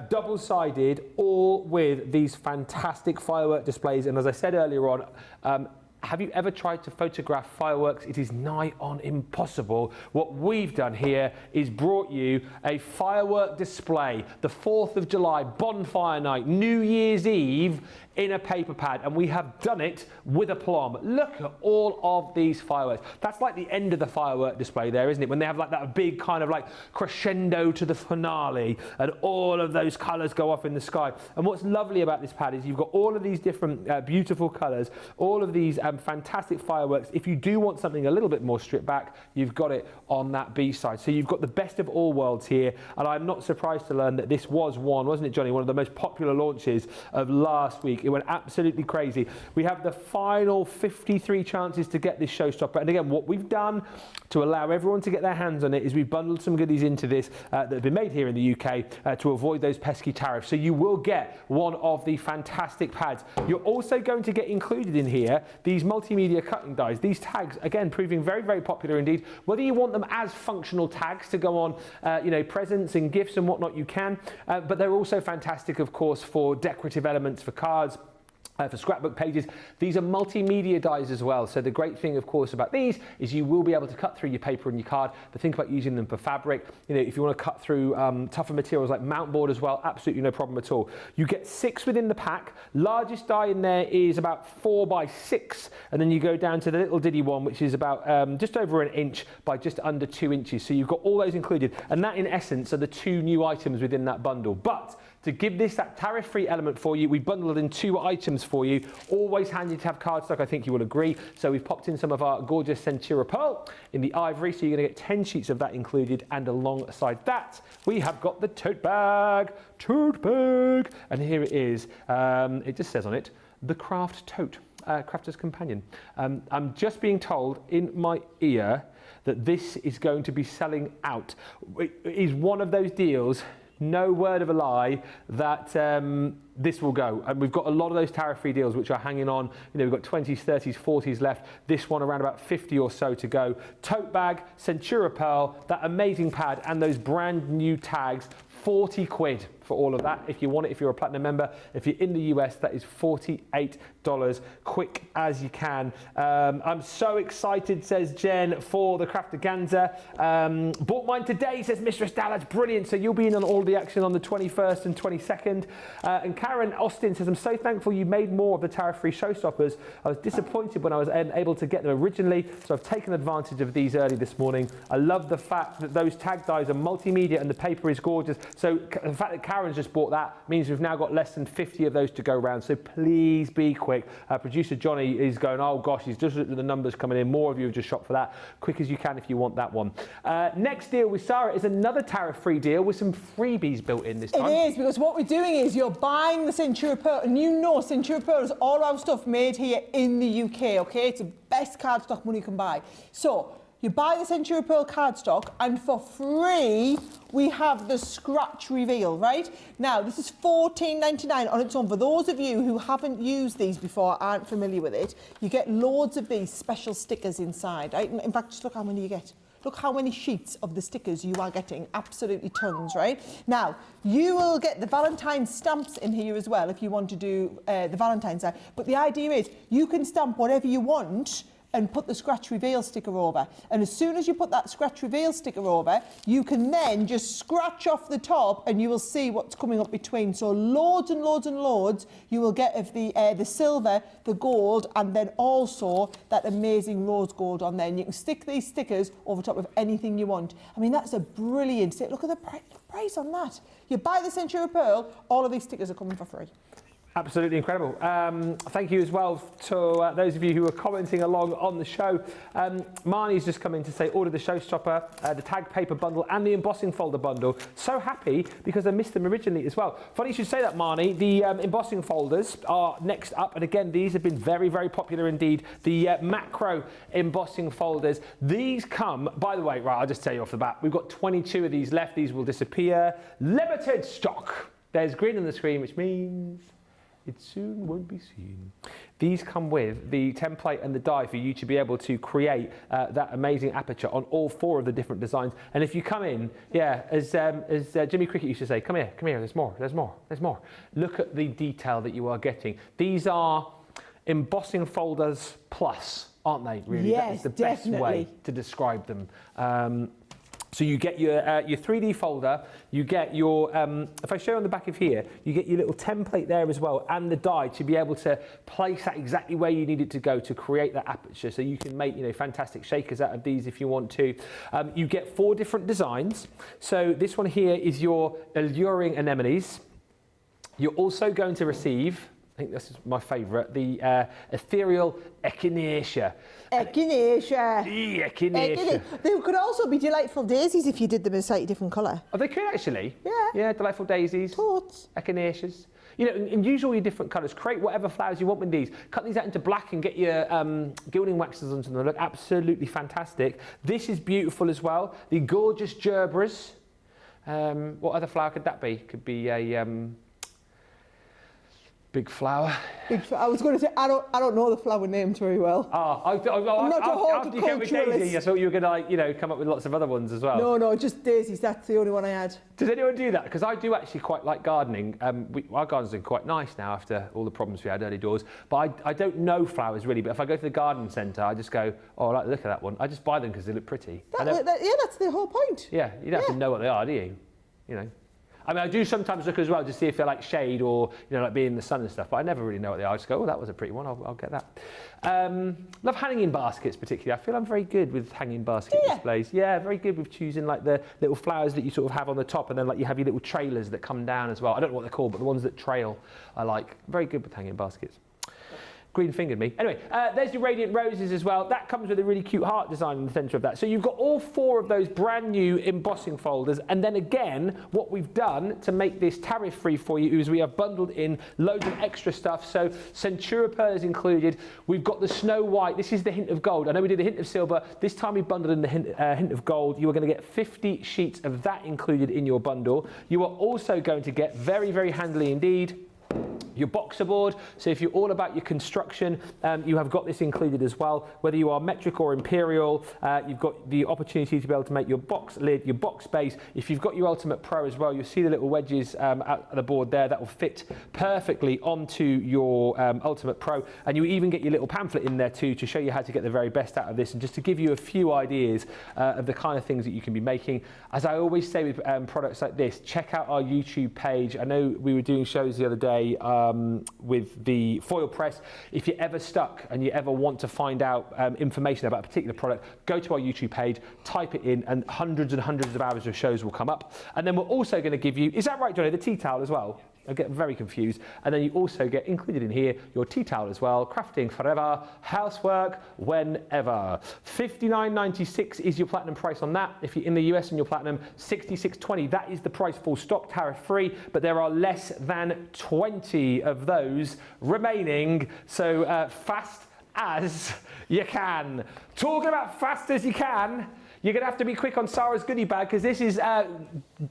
double-sided, all with these fantastic firework displays. And as I said earlier on, have you ever tried to photograph fireworks? It is nigh on impossible. What we've done here is brought you a firework display, the 4th of July, bonfire night, New Year's Eve, in a paper pad, and we have done it with aplomb. Look at all of these fireworks. That's like the end of the firework display there, isn't it? When they have like that big kind of like crescendo to the finale, and all of those colours go off in the sky. And what's lovely about this pad is you've got all of these different beautiful colours, all of these fantastic fireworks. If you do want something a little bit more stripped back, you've got it on that B side. So you've got the best of all worlds here, and I'm not surprised to learn that this was wasn't it, Johnny, one of the most popular launches of last week. It went absolutely crazy. We have the final 53 chances to get this showstopper. And again, what we've done to allow everyone to get their hands on it is we've bundled some goodies into this that have been made here in the UK to avoid those pesky tariffs. So you will get one of the fantastic pads. You're also going to get included in here these multimedia cutting dies. These tags, again, proving very, very popular indeed. Whether you want them as functional tags to go on, you know, presents and gifts and whatnot, you can. But they're also fantastic, of course, for decorative elements, for cards, for scrapbook pages. These are multimedia dies as well. So the great thing, of course, about these is you will be able to cut through your paper and your card, but think about using them for fabric. You know, if you want to cut through tougher materials like mount board as well, absolutely no problem at all. You get 6 within the pack. Largest die in there is about 4 by 6, and then you go down to the little diddy one, which is about just over an inch by just under 2 inches. So you've got all those included, and that in essence are the 2 new items within that bundle. But to give this that tariff-free element for you, we bundled in 2 items for you. Always handy to have cardstock, I think you will agree. So we've popped in some of our gorgeous Centura Pearl in the ivory, so you're going to get 10 sheets of that included, and alongside that, we have got the tote bag, and here it is. It just says on it, the craft tote, crafter's companion. I'm just being told in my ear that this is going to be selling out. It is one of those deals, no word of a lie, that this will go. And we've got a lot of those tariff-free deals which are hanging on. You know, we've got 20s, 30s, 40s left. This one around about 50 or so to go. Tote bag, Centura Pearl, that amazing pad, and those brand new tags. 40 quid for all of that. If you want it, if you're a platinum member, if you're in the US, that is $48. Quick as you can. I'm so excited, says Jen, for the Craftaganza. Bought mine today, says Mistress Dal. That's brilliant. So you'll be in on all the action on the 21st and 22nd. And Karen Austin says, I'm so thankful you made more of the tariff-free showstoppers. I was disappointed when I was unable to get them originally, so I've taken advantage of these early this morning. I love the fact that those tag dies are multimedia and the paper is gorgeous. So the fact that Karen's just bought that means we've now got less than 50 of those to go around. So please be quick. Producer Johnny is going, oh gosh, he's just looked at the numbers coming in. More of you have just shopped for that. Quick as you can if you want that one. Next deal with Sara is another tariff-free deal with some freebies built in this time. It is, because what we're doing is you're buying the Centura Pearl, and you know Centura Pearl is all our stuff made here in the UK, okay? It's the best cardstock money you can buy. So you buy the Centura Pearl cardstock, and for free, we have the scratch reveal, right? Now, this is $14.99 on its own. For those of you who haven't used these before, aren't familiar with it, you get loads of these special stickers inside, right? In fact, just look how many you get. Look how many sheets of the stickers you are getting, absolutely tons, right? Now, you will get the Valentine's stamps in here as well if you want to do the Valentine's side. But the idea is you can stamp whatever you want and put the scratch reveal sticker over. And as soon as you put that scratch reveal sticker over, you can then just scratch off the top and you will see what's coming up between. So loads and loads and loads you will get of the silver, the gold, and then also that amazing rose gold on there. And you can stick these stickers over top of anything you want. I mean, that's a brilliant stick. Look at the price on that. You buy the Centura Pearl, all of these stickers are coming for free. Absolutely incredible. Thank you as well to those of you who are commenting along on the show. Marnie's just come in to say order the showstopper, the tag paper bundle and the embossing folder bundle. So happy because I missed them originally as well. Funny you should say that, Marnie. The embossing folders are next up. And again, these have been very, very popular indeed. The macro embossing folders. These come, by the way, right, I'll just tell you off the bat. We've got 22 of these left. These will disappear. Limited stock. There's green on the screen, which means it soon won't be seen. These come with the template and the die for you to be able to create that amazing aperture on all 4 of the different designs. And if you come in, yeah, as Jimmy Cricket used to say, come here, there's more, there's more, there's more. Look at the detail that you are getting. These are embossing folders plus, aren't they, really? Yes, that is the definitely. best way to describe them. So you get your 3D folder, you get your, if I show you on the back of here, you get your little template there as well and the die to be able to place that exactly where you need it to go to create that aperture. So you can make, fantastic shakers out of these if you want to. You get 4 different designs. So this one here is your alluring anemones. You're also going to receive, I think this is my favourite, the ethereal echinacea. Echinacea. Echinacea. They could also be delightful daisies if you did them in a slightly different colour. Oh, they could actually. Yeah. Yeah, delightful daisies. Totes. Echinaceas. And use all your different colours. Create whatever flowers you want with these. Cut these out into black and get your gilding waxes onto them. They look absolutely fantastic. This is beautiful as well. The gorgeous gerbras. What other flower could that be? Could be a big flower. I was going to say, I don't know the flower names very well. I'm not a after you came with daisy, I thought you were going to come up with lots of other ones as well. No, just daisies. That's the only one I had. Does anyone do that? Because I do actually quite like gardening. Our garden's been quite nice now after all the problems we had early doors. But I don't know flowers really. But if I go to the garden centre, I just go, oh, I like the look of that one. I just buy them because they look pretty. Yeah, that's the whole point. Yeah, you don't have to know what they are, do you? I mean, I do sometimes look as well to see if they're like shade or, like being in the sun and stuff, but I never really know what they are. I just go, oh, that was a pretty one, I'll get that. Love hanging baskets particularly. I feel I'm very good with hanging basket displays. Yeah, very good with choosing like the little flowers that you sort of have on the top and then like you have your little trailers that come down as well. I don't know what they're called, but the ones that trail I like. Very good with hanging baskets. Green fingered me. Anyway, there's your Radiant Roses as well. That comes with a really cute heart design in the centre of that. So you've got all 4 of those brand new embossing folders. And then again, what we've done to make this tariff free for you is we have bundled in loads of extra stuff. So Centura Pearl is included. We've got the Snow White. This is the hint of gold. I know we did the hint of silver. This time we bundled in the hint of gold. You are going to get 50 sheets of that included in your bundle. You are also going to get very, very handily indeed your boxer board. So if you're all about your construction, you have got this included as well. Whether you are metric or imperial, you've got the opportunity to be able to make your box lid, your box base. If you've got your Ultimate Pro as well, you'll see the little wedges at the board there that will fit perfectly onto your Ultimate Pro. And you even get your little pamphlet in there too to show you how to get the very best out of this and just to give you a few ideas of the kind of things that you can be making. As I always say with products like this, check out our YouTube page. I know we were doing shows the other day with the foil press. If you're ever stuck and you ever want to find out information about a particular product, go to our YouTube page, type it in, and hundreds of hours of shows will come up. And then we're also going to give you, is that right, Johnny, the tea towel as well? I get very confused. And then you also get included in here your tea towel as well. Crafting forever, housework whenever. $59.96 is your platinum price on that. If you're in the US and you're platinum, $66.20. That is the price, full stop, tariff free. But there are less than 20 of those remaining. So fast as you can. Talking about fast as you can, You're going to have to be quick on Sara's goodie bag because this is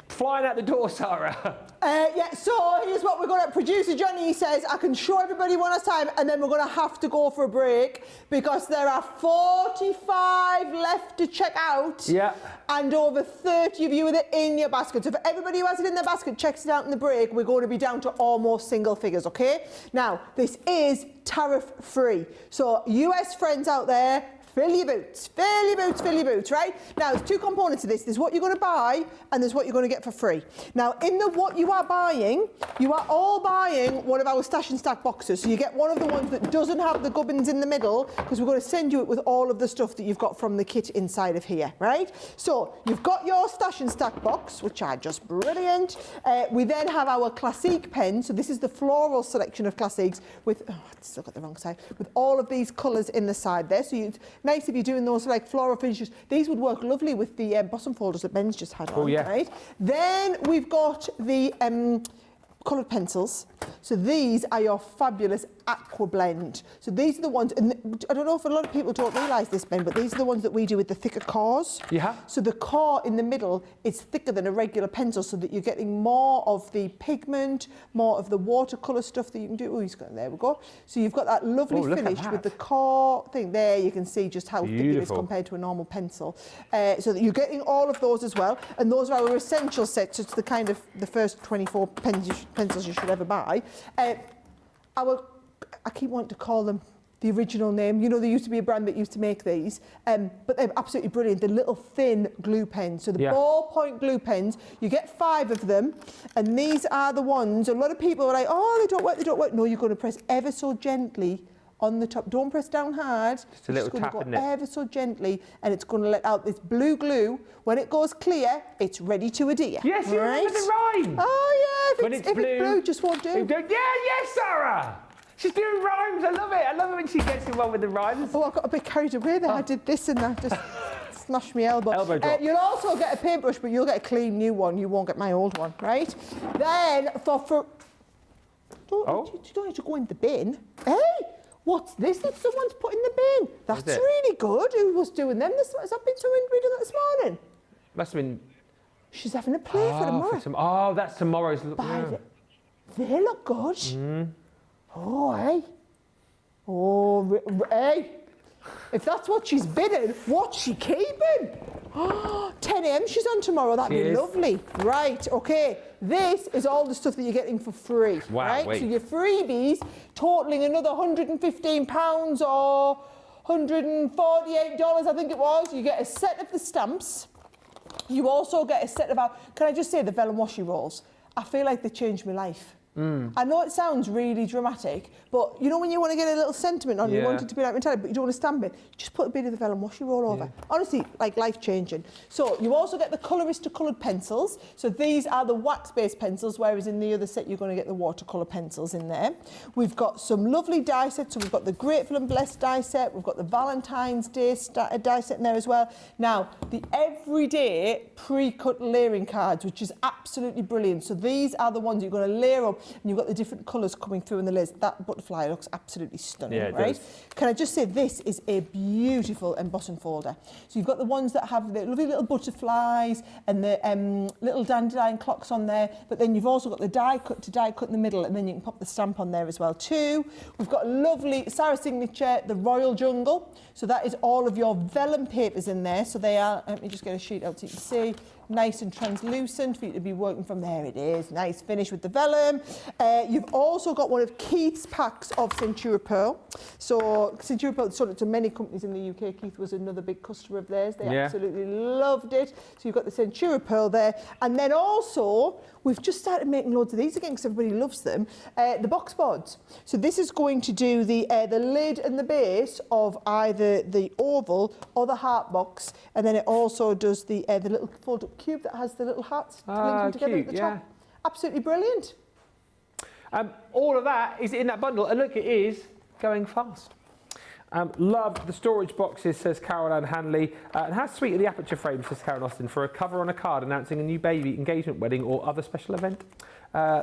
flying out the door, Sara. Yeah, so here's what we're going to... Producer Johnny says, I can show everybody one at a time, and then we're going to have to go for a break because there are 45 left to check out. Yeah. And over 30 of you with it in your basket. So for everybody who has it in their basket, checks it out in the break, we're going to be down to almost single figures, okay? Now, this is tariff-free. So US friends out there, fill your boots, fill your boots, fill your boots, right? Now, there's two components to this. There's what you're going to buy and there's what you're going to get for free. Now, in the what you are buying, you are all buying one of our Stash and Stack boxes. So you get one of the ones that doesn't have the gubbins in the middle because we're going to send you it with all of the stuff that you've got from the kit inside of here, right? So you've got your Stash and Stack box, which are just brilliant. We then have our Classique pen. So this is the floral selection of Classiques with, oh, I still got the wrong side, with all of these colours in the side there. So nice if you're doing those like floral finishes. These would work lovely with the bottom folders that Ben's just had on, oh, yeah. right? Then we've got the coloured pencils. So these are your fabulous aqua blend. So these are the ones, and I don't know if a lot of people don't realise this, Ben, but these are the ones that we do with the thicker cores. Yeah. So the core in the middle is thicker than a regular pencil so that you're getting more of the pigment, more of the watercolour stuff that you can do. Oh, he's got, there we go. So you've got that lovely finish with the core thing there. You can see just how thick it is compared to a normal pencil. So that you're getting all of those as well. And those are our essential sets. It's the kind of the first 24 pencils you should ever buy. I keep wanting to call them the original name. You know, there used to be a brand that used to make these, but they're absolutely brilliant. The little thin glue pens. So the ballpoint glue pens, you get 5 of them, and these are the ones, a lot of people are like, oh, they don't work, they don't work. No, you're going to press ever so gently on the top. Don't press down hard. Just a little tap, isn't it? Ever so gently, and it's going to let out this blue glue. When it goes clear, it's ready to adhere. Yes, you remember the rhyme. Oh, yeah, if it's blue, just won't do. Yeah, yes, Sara. She's doing rhymes. I love it. I love it when she gets involved with the rhymes. Oh, I got a bit carried away there. I did this and that. Just smashed my elbow. Elbow drop. You'll also get a paintbrush, but you'll get a clean new one. You won't get my old one, right? Then you don't need to go in the bin. Hey, what's this that someone's put in the bin? That's really good. Who was doing them? Has that been someone reading that this morning? Must have been. She's having a play for tomorrow. That's tomorrow's. They look good. Mm. Oh, hey. Oh, hey. If that's what she's bidding, what's she keeping? 10 a.m. she's on tomorrow. That'd be lovely. Right, okay. This is all the stuff that you're getting for free. Wow, right? So your freebies totaling another £115 or $148, I think it was. You get a set of the stamps. You also get a set of our, can I just say, the vellum washi rolls. I feel like they changed my life. I know it sounds really dramatic, but you know when you want to get a little sentiment on, you want it to be like metallic, but you don't want to stamp it, just put a bit of the vellum washi roll over. Honestly, like life-changing. So you also get the colorista coloured pencils. So these are the wax-based pencils, whereas in the other set you're going to get the watercolour pencils in there. We've got some lovely die sets. So we've got the Grateful and Blessed die set. We've got the Valentine's Day die set in there as well. Now, the everyday pre-cut layering cards, which is absolutely brilliant. So these are the ones you're going to layer up, and you've got the different colours coming through in the layers. That butterfly looks absolutely stunning, right? Can I just say this is a beautiful embossing folder. So you've got the ones that have the lovely little butterflies and the little dandelion clocks on there, but then you've also got the die cut in the middle, and then you can pop the stamp on there as well too. We've got a lovely Sara signature, the Royal Jungle. So that is all of your vellum papers in there. So they are, let me just get a sheet out so you can see. Nice and translucent for you to be working from. There it is. Nice finish with the vellum. You've also got one of Keith's packs of Centura Pearl. So Centura Pearl sold it to many companies in the UK. Keith was another big customer of theirs. They absolutely loved it. So you've got the Centura Pearl there. And then also, we've just started making loads of these again because everybody loves them. The box boards. So this is going to do the lid and the base of either the oval or the heart box. And then it also does the little fold-up cube that has the little hearts linking together at the top. Absolutely brilliant. All of that is in that bundle, and look, it is going fast. Love the storage boxes, says Caroline Hanley. And how sweet are the aperture frames, says Karen Austin, for a cover on a card announcing a new baby, engagement, wedding, or other special event.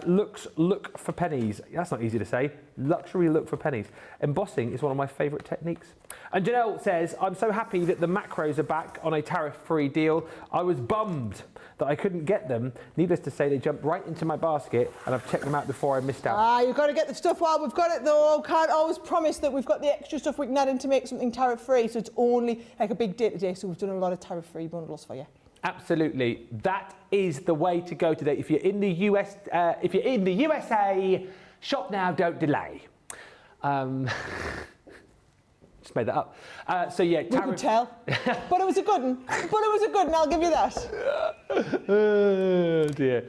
look for pennies. That's not easy to say. Luxury look for pennies. Embossing is one of my favourite techniques. And Janelle says, I'm so happy that the macros are back on a tariff-free deal. I was bummed that I couldn't get them. Needless to say, they jumped right into my basket and I've checked them out before I missed out. You've got to get the stuff while we've got it though. Can't always promise that we've got the extra stuff we can add in to make something tariff-free. So it's only like a big day today. So we've done a lot of tariff-free bundles for you. Absolutely, that is the way to go today. If you're in the USA, shop now, don't delay. Just made that up. So yeah, we could tell, but it was a good one. I'll give you that. Oh dear.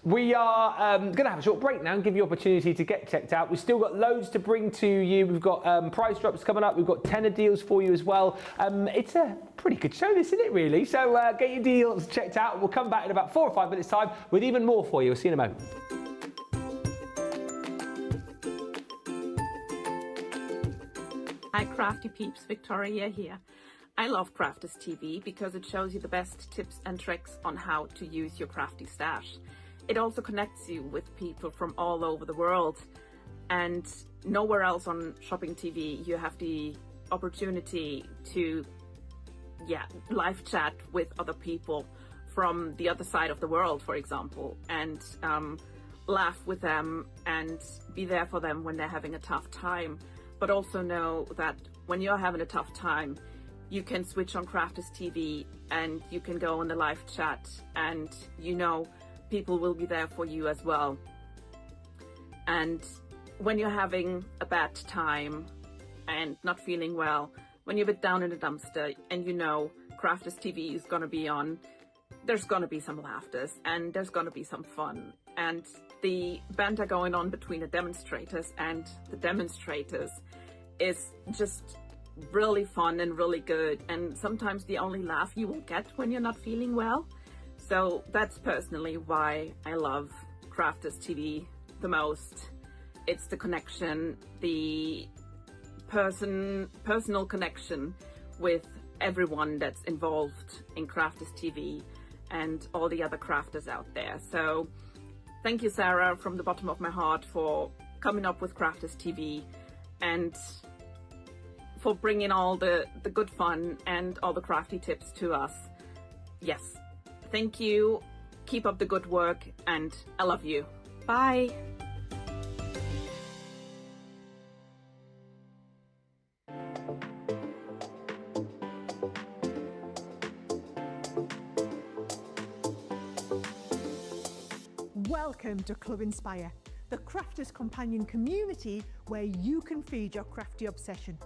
We are going to have a short break now and give you opportunity to get checked out. We've still got loads to bring to you. We've got price drops coming up. We've got tenner deals for you as well. It's a pretty good show, this, isn't it, really? So get your deals checked out. We'll come back in about 4 or 5 minutes' time with even more for you. We'll see you in a moment. Hi Crafty Peeps, Victoria here. I love Crafters TV because it shows you the best tips and tricks on how to use your crafty stash. It also connects you with people from all over the world, and nowhere else on Shopping TV you have the opportunity to live chat with other people from the other side of the world, for example, and laugh with them and be there for them when they're having a tough time. But also know that when you're having a tough time, you can switch on Crafters TV and you can go on the live chat, and you know people will be there for you as well. And when you're having a bad time and not feeling well, when you're a bit down in the dumpster and you know Crafters TV is going to be on, there's going to be some laughters and there's going to be some fun. And the banter going on between the demonstrators and the demonstrators is just really fun and really good, and sometimes the only laugh you will get when you're not feeling well. So that's personally why I love Crafters TV the most. It's the connection, the personal connection with everyone that's involved in Crafters TV and all the other crafters out there. So thank you, Sara, from the bottom of my heart for coming up with Crafters TV and for bringing all the good fun and all the crafty tips to us. Yes, thank you. Keep up the good work, and I love you. Bye. Welcome to Club Inspire, the Crafters Companion community where you can feed your crafty obsession.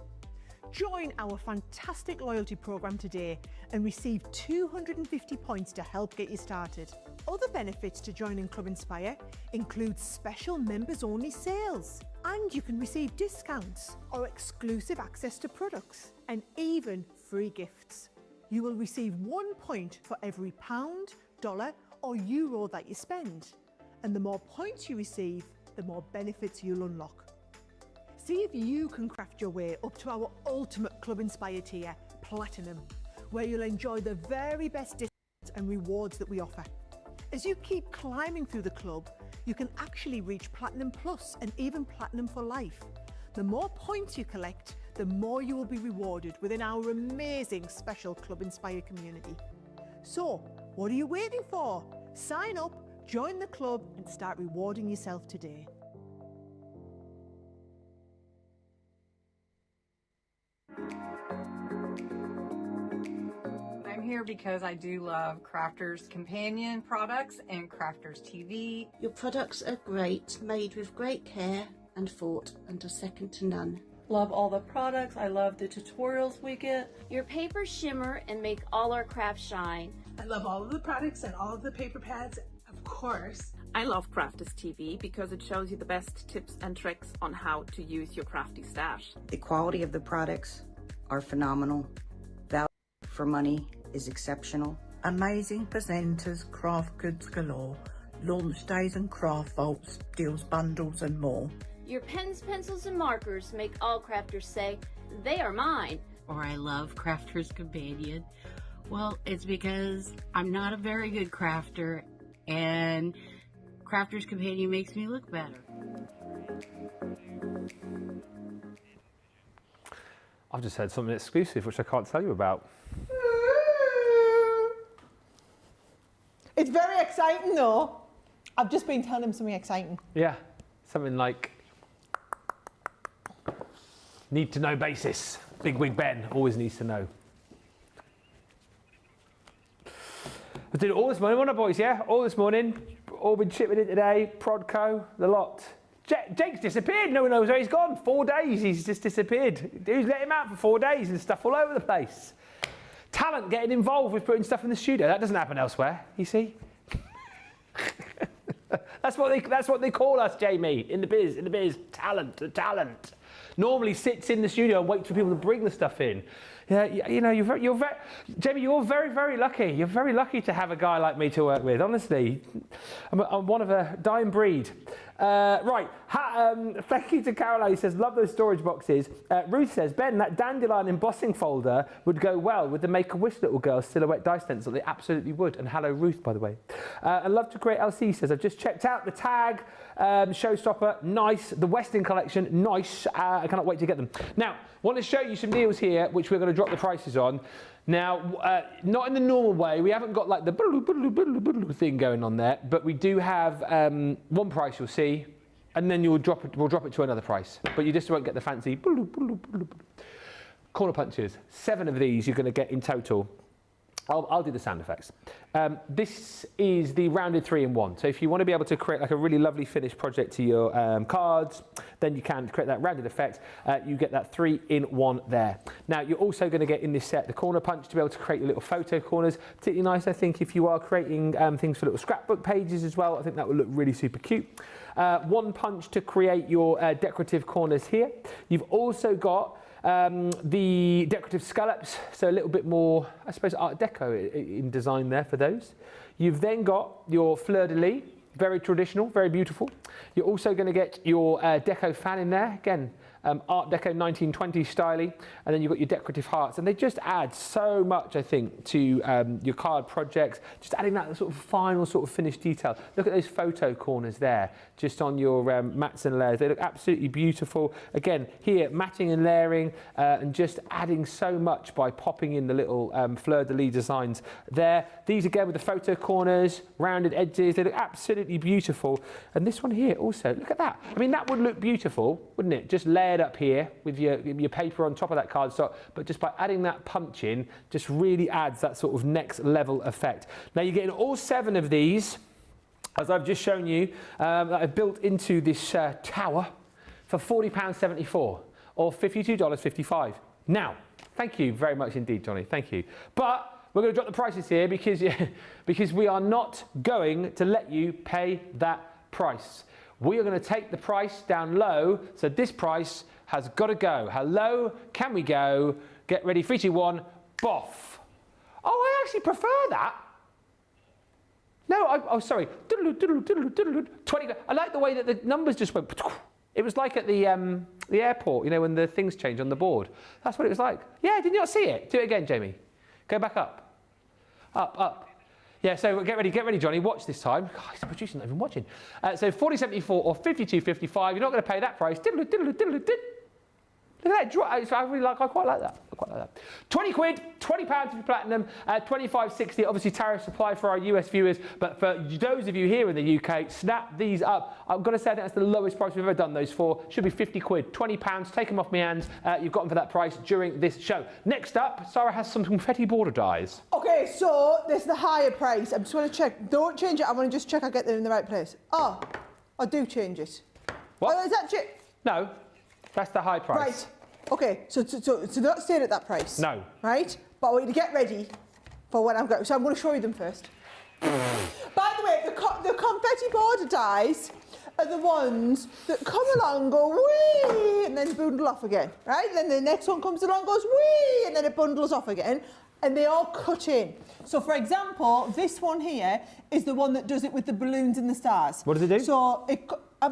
Join our fantastic loyalty program today and receive 250 points to help get you started. Other benefits to joining Club Inspire include special members-only sales, and you can receive discounts or exclusive access to products, and even free gifts. You will receive 1 point for every pound, dollar or euro that you spend, and the more points you receive, the more benefits you'll unlock. See if you can craft your way up to our ultimate Club Inspire tier, Platinum, where you'll enjoy the very best discounts and rewards that we offer. As you keep climbing through the club, you can actually reach Platinum Plus and even Platinum for life. The more points you collect, the more you will be rewarded within our amazing special Club Inspire community. So, what are you waiting for? Sign up, join the club and start rewarding yourself today. I'm here because I do love Crafters Companion products and Crafters TV. Your products are great, made with great care and thought, and are second to none. Love all the products. I love the tutorials we get. Your papers shimmer and make all our crafts shine. I love all of the products and all of the paper pads, of course. I love Crafters TV because it shows you the best tips and tricks on how to use your crafty stash. The quality of the products are phenomenal. Value for money is exceptional. Amazing presenters, craft goods galore, launch days and craft vaults, deals bundles and more. Your pens, pencils, and markers make all crafters say, they are mine. Or I love Crafters Companion. Well, it's because I'm not a very good crafter, and Crafter's Companion makes me look better. I've just heard something exclusive, which I can't tell you about. It's very exciting, though. I've just been telling him something exciting. Yeah, something like need to know basis. Big Wig Ben always needs to know. I did it all this morning, wasn't I, boys? Yeah, all this morning. All been chipping in today. Prodco, the lot. Jake's disappeared. No one knows where he's gone. 4 days, he's just disappeared. Who's let him out for 4 days and stuff all over the place? Talent getting involved with putting stuff in the studio. That doesn't happen elsewhere, you see. That's what they call us, Jamie, in the biz. Talent, the talent. Normally sits in the studio and waits for people to bring the stuff in. Yeah, you know, Jamie, you're very, very lucky. You're very lucky to have a guy like me to work with. Honestly, I'm one of a dying breed. Right, thank you to Caroline, who says, love those storage boxes. Ruth says, Ben, that dandelion embossing folder would go well with the Make-A-Wish little girl silhouette die stencil. They absolutely would. And hello, Ruth, by the way. And Love to Create LC says, I've just checked out the tag, showstopper, nice. The Westin collection, nice. I cannot wait to get them. Now, want to show you some deals here, which we're going to drop the prices on. Now, not in the normal way. We haven't got like the thing going on there, but we do have one price you'll see, and then we'll drop it to another price. But you just won't get the fancy corner punches. 7 of these you're going to get in total. I'll do the sound effects. This is the rounded 3-in-1. So if you want to be able to create like a really lovely finished project to your cards, then you can create that rounded effect. You get that 3-in-1 there. Now you're also going to get in this set the corner punch to be able to create your little photo corners. Particularly nice, I think, if you are creating things for little scrapbook pages as well. I think that would look really super cute. One punch to create your decorative corners here. You've also got the decorative scallops, so a little bit more, I suppose, Art Deco in design there for those. You've then got your fleur-de-lis, very traditional, very beautiful. You're also going to get your deco fan in there, again, Art Deco 1920 styly, and then you've got your decorative hearts, and they just add so much, I think, to your card projects, just adding that sort of final sort of finished detail. Look at those photo corners there, just on your mats and layers. They look absolutely beautiful. Again, here, matting and layering, and just adding so much by popping in the little fleur-de-lis designs there. These, again, with the photo corners, rounded edges, they look absolutely beautiful. And this one here also, look at that. I mean, that would look beautiful, wouldn't it? Just layered up here with your paper on top of that cardstock, but just by adding that punch in, just really adds that sort of next level effect. Now you're getting all 7 of these, as I've just shown you, that I've built into this tower for £40.74 or $52.55. Now, thank you very much indeed, Johnny, thank you. But we're going to drop the prices here because we are not going to let you pay that price. We are going to take the price down low, so this price has got to go. How low can we go? Get ready, 3, 2, 1, boff. Oh, I actually prefer that. No, sorry. 20. I like the way that the numbers just went. It was like at the airport, you know, when the things change on the board. That's what it was like. Yeah, did you not see it? Do it again, Jamie. Go back up. Up. Yeah, so get ready, Johnny. Watch this time. God, he's the producer, not even watching. So 40.74 or 52.55. You're not going to pay that price. Look at that. I quite like that. 20 quid, £20 for platinum, 25.60. Obviously, tariffs apply for our US viewers, but for those of you here in the UK, snap these up. I've got to say, I think that's the lowest price we've ever done those for. Should be 50 quid, £20. Take them off my hands. You've got them for that price during this show. Next up, Sara has some confetti border dies. Okay, so this is the higher price. I just want to check. Don't change it. I want to just check I get them in the right place. Oh, I do change it. What? Oh, is that it? No, that's the high price. Right. Okay, so they're not staying at that price. No. Right? But I want you to get ready for when I'm going. So I'm going to show you them first. By the way, the confetti border dies are the ones that come along, go wee, and then bundle off again. Right? Then the next one comes along, goes wee, and then it bundles off again. And they all cut in. So, for example, this one here is the one that does it with the balloons and the stars. What does it do? So,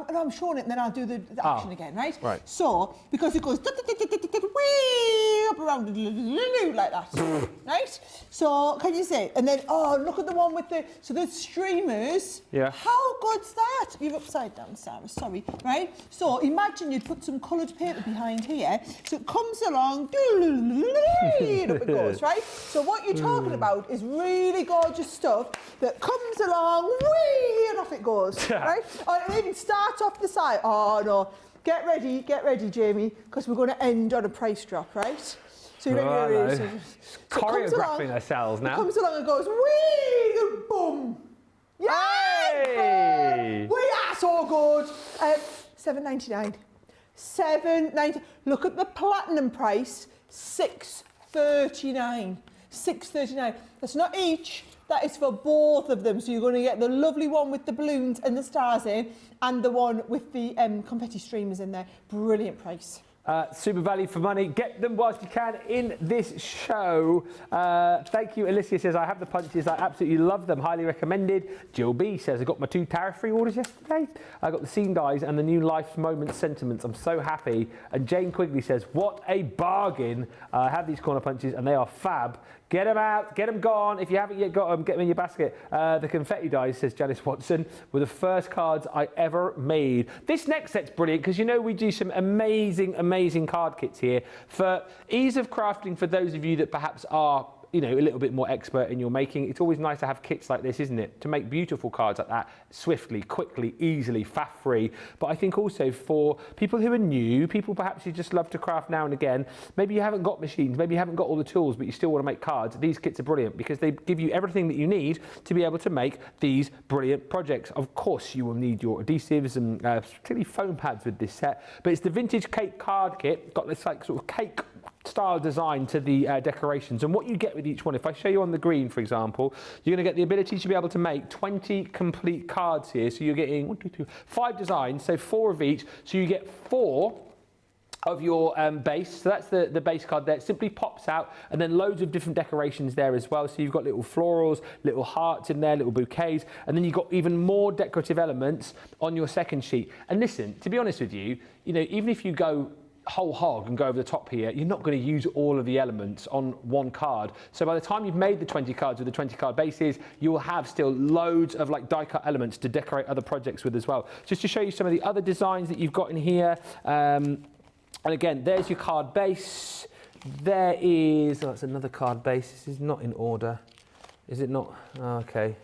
I'm showing it and then I'll do the action again, right? Right. So, because it goes way up around like that, right? So, can you see? And then, look at the one with the, so there's streamers. Yeah. How good's that? You're upside down, Sarah, sorry, right? So, imagine you'd put some coloured paper behind here, so it comes along, and up it goes, right? So, what you're talking about is really gorgeous stuff that comes along, and off it goes, right? Or it even starts off the side. Oh no, get ready, Jamie, because we're going to end on a price drop, right? So you're ready? So choreographing ourselves now. It comes along and goes, wee, and boom. Hey! We are so good. $7.99. $7.99. Look at the platinum price, $6.39. $6.39. That's not each. That is for both of them. So you're going to get the lovely one with the balloons and the stars in, and the one with the confetti streamers in there. Brilliant price. Super value for money. Get them whilst you can in this show. Thank you. Alicia says, I have the punches. I absolutely love them. Highly recommended. Jill B says, I got my 2 tariff-free orders yesterday. I got the scene dies and the new life moment sentiments. I'm so happy. And Jane Quigley says, what a bargain. I have these corner punches and they are fab. Get them out, get them gone. If you haven't yet got them, get them in your basket. The confetti dies, says Janice Watson, were the first cards I ever made. This next set's brilliant because you know we do some amazing card kits here. For ease of crafting, for those of you that perhaps are a little bit more expert in your making, it's always nice to have kits like this, isn't it? To make beautiful cards like that, swiftly, quickly, easily, faff-free. But I think also for people who are new, people perhaps who just love to craft now and again, maybe you haven't got machines, maybe you haven't got all the tools, but you still want to make cards, these kits are brilliant because they give you everything that you need to be able to make these brilliant projects. Of course, you will need your adhesives and particularly foam pads with this set, but it's the vintage cake card kit, got this like sort of cake style design to the decorations, and what you get with each one, if I show you on the green for example, you're going to get the ability to be able to make 20 complete cards here. So you're getting 1, 2, 3, 5 designs, so 4 of each, so you get 4 of your base. So that's the base card there. It simply pops out, and then loads of different decorations there as well. So you've got little florals, little hearts in there, little bouquets, and then you've got even more decorative elements on your second sheet. And listen, to be honest with you, even if you go whole hog and go over the top here, you're not going to use all of the elements on one card. So by the time you've made the 20 cards with the 20 card bases, you will have still loads of like die cut elements to decorate other projects with as well. Just to show you some of the other designs that you've got in here. And again, there's your card base. There is, that's another card base. This is not in order. Is it not? Oh, okay.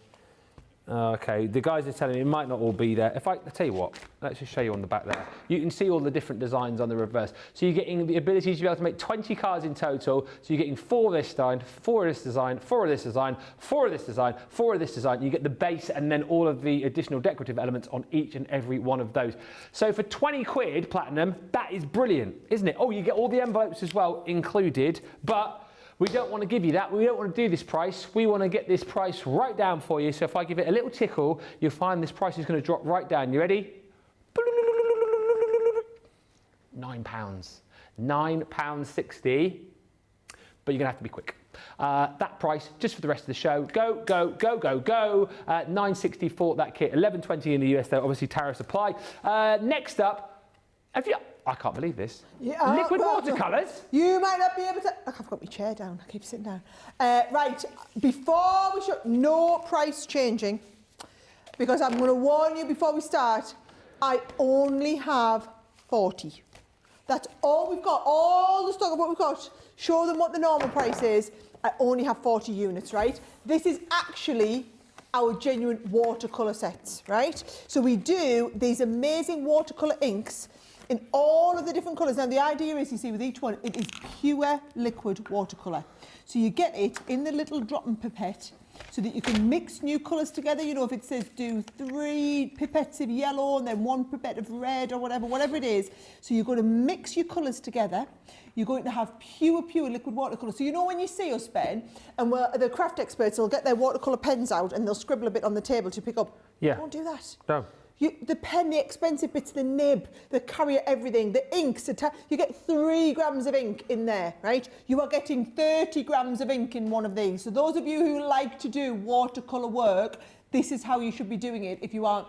Okay, the guys are telling me it might not all be there. I'll tell you what, let's just show you on the back there. You can see all the different designs on the reverse. So you're getting the ability to be able to make 20 cards in total. So you're getting 4 of this design, 4 of this design, 4 of this design, 4 of this design, 4 of this design. You get the base and then all of the additional decorative elements on each and every one of those. So for 20 quid platinum, that is brilliant, isn't it? Oh, you get all the envelopes as well included, but we don't want to give you that. We don't want to do this price. We want to get this price right down for you. So if I give it a little tickle, you'll find this price is going to drop right down. You ready? £9. £9.60. But you're going to have to be quick. That price, just for the rest of the show, go, go, go, go, go. $9.60 for that kit, $11.20 in the US, though, obviously tariffs apply. Next up, I can't believe this. Yeah, liquid watercolours? You might not be able to... Look, I've got my chair down. I keep sitting down. Right, before we show... No price changing. Because I'm going to warn you before we start, I only have 40. That's all we've got. All the stock of what we've got. Show them what the normal price is. I only have 40 units, right? This is actually our genuine watercolour sets, right? So we do these amazing watercolour inks in all of the different colours. Now, the idea is, you see, with each one, it is pure liquid watercolour. So you get it in the little drop-in pipette so that you can mix new colours together. You know, if it says do 3 pipettes of yellow and then 1 pipette of red or whatever it is. So you're going to mix your colours together. You're going to have pure liquid watercolour. So you know when you see us, Ben, and the craft experts will get their watercolour pens out and they'll scribble a bit on the table to pick up. Yeah. Don't do that. No. The pen, the expensive bits, the nib, the carrier, everything, the inks, you get 3 grams of ink in there, right? You are getting 30 grams of ink in one of these. So those of you who like to do watercolour work, this is how you should be doing it. If you're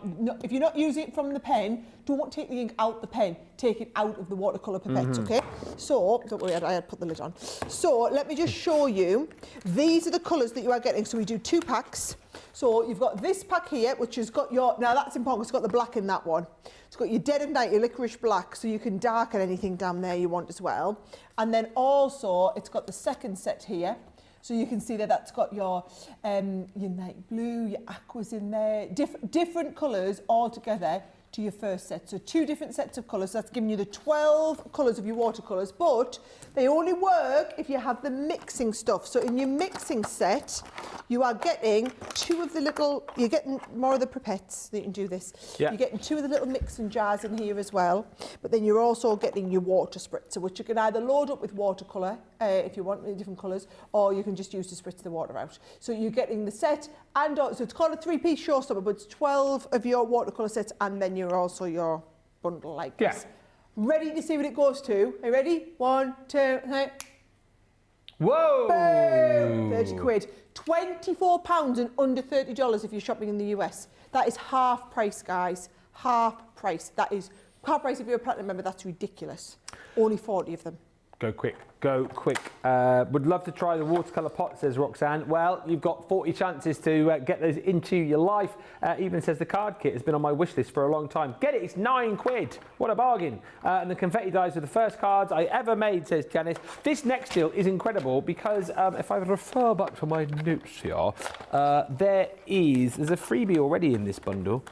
not using it from the pen, don't take the ink out the pen. Take it out of the watercolour pipettes, okay? So, don't worry, I had put the lid on. So, let me just show you. These are the colours that you are getting. So, we do 2 packs. So, you've got this pack here, which has got your... Now, that's important. It's got the black in that one. It's got your dead of night, your licorice black, so you can darken anything down there you want as well. And then also, it's got the second set here. So you can see that that's got your night blue, your aquas in there, different colours all together to your first set. So 2 different sets of colours. That's giving you the 12 colours of your watercolours, but they only work if you have the mixing stuff. So in your mixing set, you are getting 2 of the little, you're getting more of the pipettes that you can do this. Yeah. You're getting 2 of the little mixing jars in here as well, but then you're also getting your water spritzer, which you can either load up with watercolour if you want different colours, or you can just use to spritz the water out. So you're getting the set, and so it's called a 3-piece showstopper, but it's 12 of your watercolour sets, and then you're also your bundle like this. Ready to see what it goes to? Are you ready? 1, 2, 3. Whoa! Boom! 30 quid. £24 and under $30 if you're shopping in the US. That is half price, guys. Half price. That is half price if you're a platinum member. That's ridiculous. Only 40 of them. Go quick, go quick. Would love to try the watercolour pot, says Roxanne. Well, you've got 40 chances to get those into your life. Even says the card kit has been on my wish list for a long time. Get it, it's 9 quid. What a bargain. And the confetti dies are the first cards I ever made, says Janice. This next deal is incredible because if I refer back to my notes here, there's a freebie already in this bundle.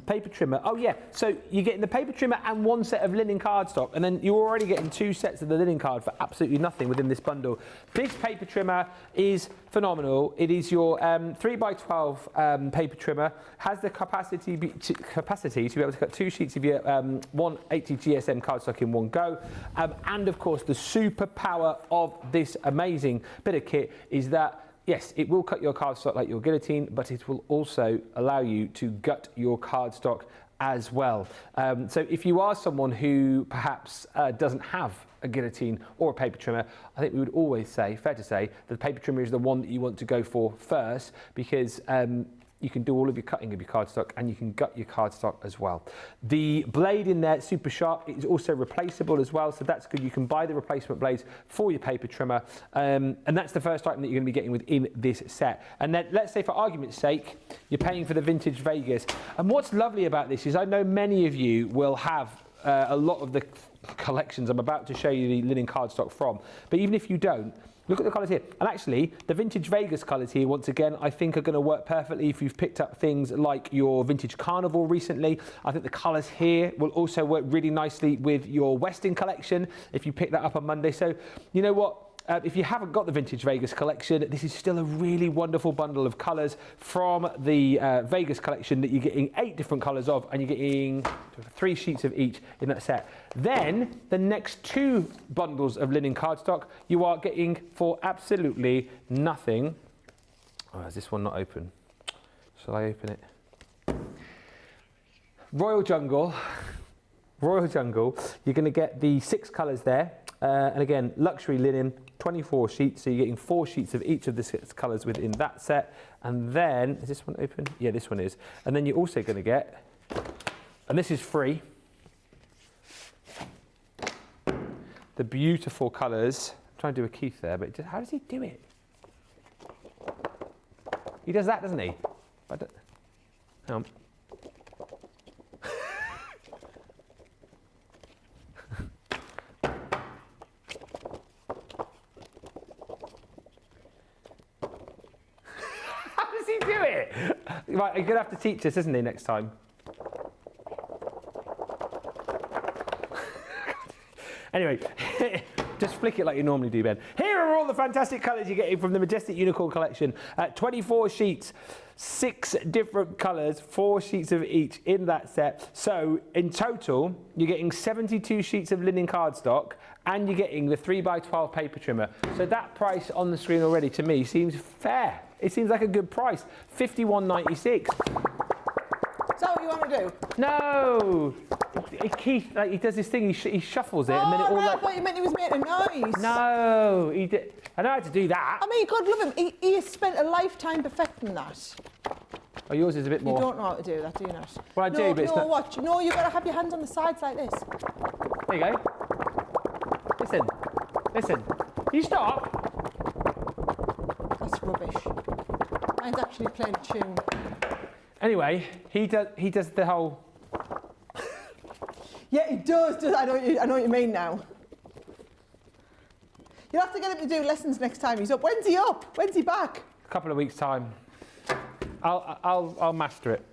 Paper trimmer. Oh yeah, so you're getting the paper trimmer and 1 set of linen cardstock, and then you're already getting 2 sets of the linen card for absolutely nothing within this bundle. This paper trimmer is phenomenal. It is your 3x12 paper trimmer, has the capacity to be able to cut 2 sheets of your 180 GSM cardstock in one go, and of course the superpower of this amazing bit of kit is that yes, it will cut your cardstock like your guillotine, but it will also allow you to gut your cardstock as well. So if you are someone who perhaps doesn't have a guillotine or a paper trimmer, I think we would always say, fair to say, that the paper trimmer is the one that you want to go for first because you can do all of your cutting of your cardstock and you can gut your cardstock as well. The blade in there, super sharp, it is also replaceable as well, so that's good. You can buy the replacement blades for your paper trimmer, and that's the first item that you're going to be getting within this set. And then let's say for argument's sake, you're paying for the vintage Vegas. And what's lovely about this is I know many of you will have a lot of the collections I'm about to show you the linen cardstock from, but even if you don't, look at the colours here. And actually, the vintage Vegas colours here, once again, I think are going to work perfectly if you've picked up things like your vintage Carnival recently. I think the colours here will also work really nicely with your Western collection if you pick that up on Monday. So, you know what? If you haven't got the vintage Vegas collection, this is still a really wonderful bundle of colours from the Vegas collection that you're getting 8 different colours of, and you're getting 3 sheets of each in that set. Then the next 2 bundles of linen cardstock you are getting for absolutely nothing. Oh, is this one not open? Shall I open it? Royal Jungle, you're going to get the 6 colours there. And again, luxury linen, 24 sheets, so you're getting 4 sheets of each of the 6 colours within that set. And then, is this one open? Yeah, this one is. And then you're also going to get, and this is free, the beautiful colours. I'm trying to do a Keith there, but how does he do it? He does that, doesn't he? Hang on. Do it. Right, you're going to have to teach us, isn't he, next time? Anyway, just flick it like you normally do, Ben. Here are all the fantastic colours you're getting from the Majestic Unicorn collection. 24 sheets, 6 different colours, 4 sheets of each in that set. So, in total, you're getting 72 sheets of linen cardstock and you're getting the 3x12 paper trimmer. So that price on the screen already, to me, seems fair. It seems like a good price, $51.96. Is that what you want to do? No! Keith, like, he does this thing, he shuffles it, and then it all right, like... I thought you meant he was making a noise. No, he did. I know how to do that. I mean, God love him. He has spent a lifetime perfecting that. Oh, yours is a bit more... You don't know how to do that, do you not? Well, I do, but it's not... Watch. No, you've got to have your hands on the sides like this. There you go. Listen. You stop. That's rubbish. Mine's actually playing a tune. Anyway, he does the whole... Yeah, he does. I know what you mean now. You'll have to get him to do lessons next time he's up. When's he up? When's he back? A couple of weeks' time. I'll master it.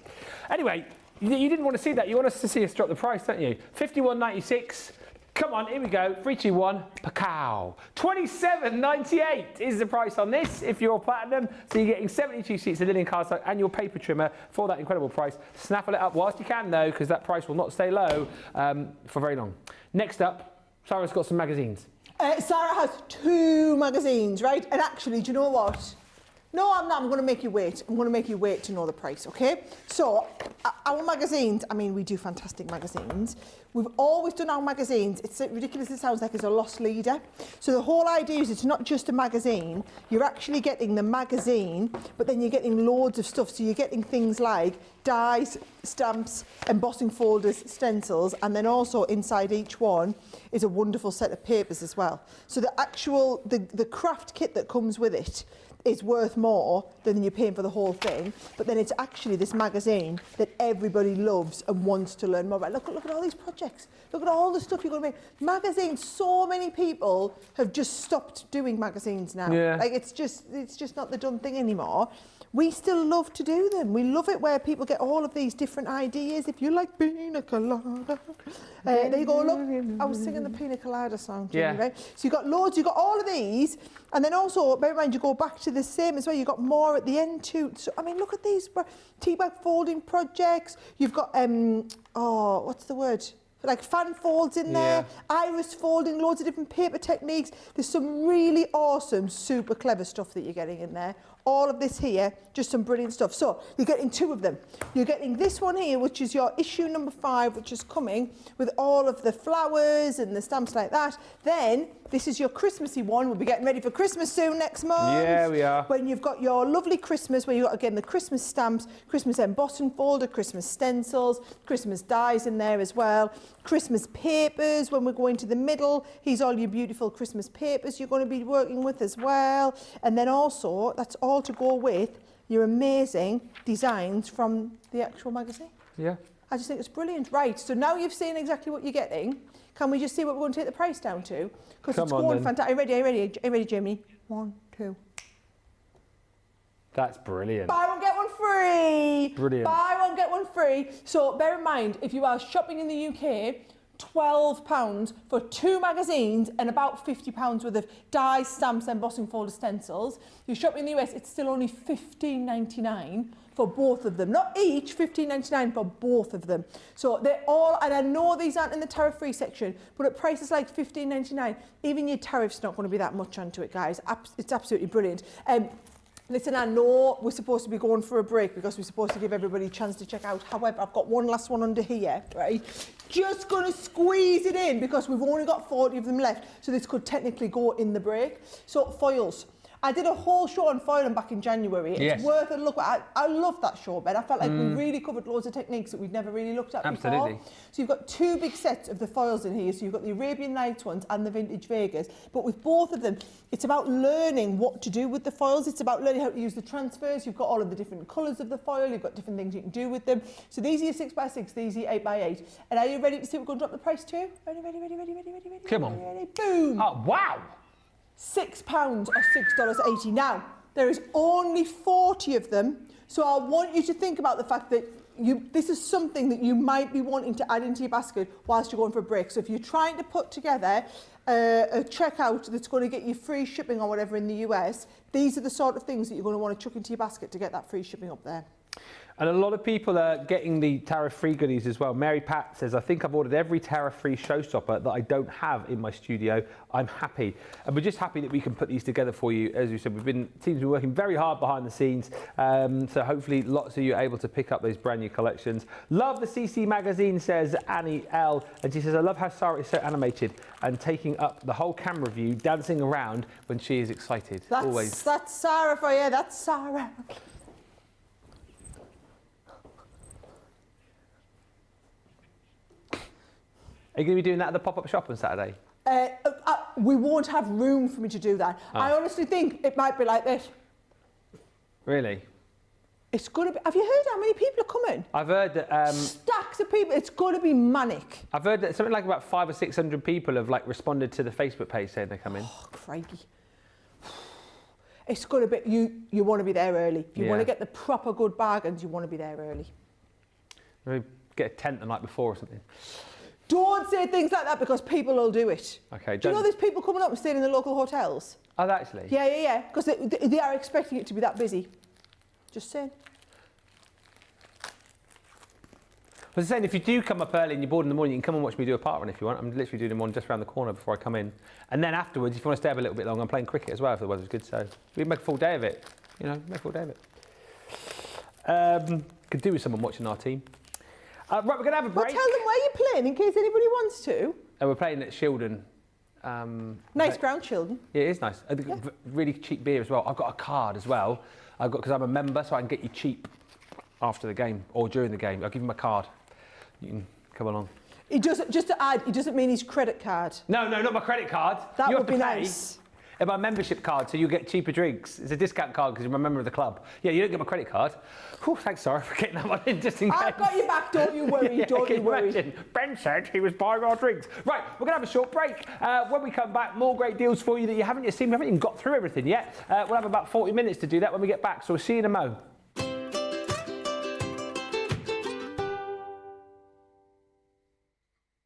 Anyway, you didn't want to see that. You want us to see us drop the price, don't you? $51.96. Come on, here we go. 3, 2, 1. Pacow. $27.98 is the price on this if you're platinum. So you're getting 72 sheets of linen cardstock and your paper trimmer for that incredible price. Snaffle it up whilst you can, though, because that price will not stay low for very long. Next up, Sara's got some magazines. Sara has 2 magazines, right? And actually, do you know what? No, I'm not. I'm going to make you wait. I'm going to make you wait to know the price, okay? So, our magazines, I mean, we do fantastic magazines. We've always done our magazines. It's ridiculous, it sounds like it's a lost leader. So the whole idea is it's not just a magazine. You're actually getting the magazine, but then you're getting loads of stuff. So you're getting things like dies, stamps, embossing folders, stencils, and then also inside each one is a wonderful set of papers as well. So the actual, the craft kit that comes with it is worth more than you're paying for the whole thing, but then it's actually this magazine that everybody loves and wants to learn more about. Look at all these projects. Look at all the stuff you're going to make. Magazines, so many people have just stopped doing magazines now. Yeah. Like it's just not the done thing anymore. We still love to do them. We love it where people get all of these different ideas. If you like pina colada, there you go. Look, I was singing the pina colada song, Jimmy, right? So you've got loads. You've got all of these, and then also bear in mind you go back to the same as well. You've got more at the end too. So I mean, look at these tea bag folding projects. You've got what's the word? Like fan folds in there, iris folding, loads of different paper techniques. There's some really awesome, super clever stuff that you're getting in there. All of this here, just some brilliant stuff. So you're getting 2 of them. You're getting this one here, which is your issue number 5, which is coming with all of the flowers and the stamps like that. Then this is your Christmassy one. We'll be getting ready for Christmas soon next month. Yeah, we are. When you've got your lovely Christmas, where you've got, again, the Christmas stamps, Christmas embossing folder, Christmas stencils, Christmas dies in there as well, Christmas papers. When we're going to the middle, here's all your beautiful Christmas papers you're going to be working with as well. And then also, that's all to go with your amazing designs from the actual magazine. Yeah. I just think it's brilliant. Right, so now you've seen exactly what you're getting. Can we just see what we're going to take the price down to? Because it's going fantastic. Are you ready, Jamie? 1, 2. That's brilliant. Buy one, get one free. Brilliant. Buy one, get one free. So bear in mind, if you are shopping in the UK, £12 for 2 magazines and about £50 worth of dies, stamps, embossing folder stencils. If you're shopping in the US, it's still only $15.99 for both of them. Not each, $15.99 for both of them. So they're all, and I know these aren't in the tariff-free section, but at prices like $15.99, even your tariff's not going to be that much onto it, guys. It's absolutely brilliant. Listen, I know we're supposed to be going for a break because we're supposed to give everybody a chance to check out. However, I've got one last one under here, right? Just going to squeeze it in because we've only got 40 of them left. So this could technically go in the break. So foils. I did a whole show on foiling back in January. It's worth a look. I love that show, Ben. I felt like we really covered loads of techniques that we'd never really looked at before. So you've got 2 big sets of the foils in here. So you've got the Arabian Nights ones and the Vintage Vegas. But with both of them, it's about learning what to do with the foils. It's about learning how to use the transfers. You've got all of the different colours of the foil. You've got different things you can do with them. So these are your 6x6, these are your 8x8. And are you ready to see what we're going to drop the price to? Ready? Come on. Ready? Boom. Oh, wow. £6 or $6.80. Now, there is only 40 of them, so I want you to think about the fact that this is something that you might be wanting to add into your basket whilst you're going for a break. So if you're trying to put together a checkout that's going to get you free shipping or whatever in the US, these are the sort of things that you're going to want to chuck into your basket to get that free shipping up there. And a lot of people are getting the tariff-free goodies as well. Mary Pat says, I think I've ordered every tariff-free showstopper that I don't have in my studio. I'm happy. And we're just happy that we can put these together for you. As we said, teams have been working very hard behind the scenes. So hopefully lots of you are able to pick up those brand new collections. Love the CC magazine, says Annie L. And she says, I love how Sara is so animated and taking up the whole camera view, dancing around when she is excited. Always. That's Sara for you. That's Sara. Are you going to be doing that at the pop-up shop on Saturday? We won't have room for me to do that. I honestly think it might be like this. Really? It's going to be... Have you heard how many people are coming? I've heard that... stacks of people. It's going to be manic. I've heard that something like about 500 or 600 people have like responded to the Facebook page saying they're coming. Oh, crikey. It's going to be... You want to be there early. If you want to get the proper good bargains, you want to be there early. Maybe get a tent the night before or something. Don't say things like that because people will do it. Okay. Do you know there's people coming up and staying in the local hotels? Oh, actually? Yeah. Because they are expecting it to be that busy. Just saying. I was saying, if you do come up early and you're bored in the morning, you can come and watch me do a part run if you want. I'm literally doing one just around the corner before I come in. And then afterwards, if you want to stay up a little bit longer, I'm playing cricket as well if the weather's good. So we can make a full day of it. You know, make a full day of it. Could do with someone watching our team. Right, we're going to have a break. Well, tell them where you're playing in case anybody wants to. We're playing at Shildon. Nice ground, Shildon. Yeah, it is nice. Really cheap beer as well. I've got a card as well. Because I'm a member, so I can get you cheap after the game or during the game. I'll give you my card. You can come along. Just to add, it doesn't mean his credit card. No, not my credit card. That you would have to be pay. nice. And my membership card, so you get cheaper drinks. It's a discount card because you're a member of the club. Yeah, you don't get my credit card. Whew, thanks, Sara, for getting that one in just in case. I've got you back, don't you worry, don't you worry. Imagine. Ben said he was buying our drinks. Right, we're going to have a short break. When we come back, more great deals for you that you haven't yet seen. We haven't even got through everything yet. We'll have about 40 minutes to do that when we get back, so we'll see you in a mo.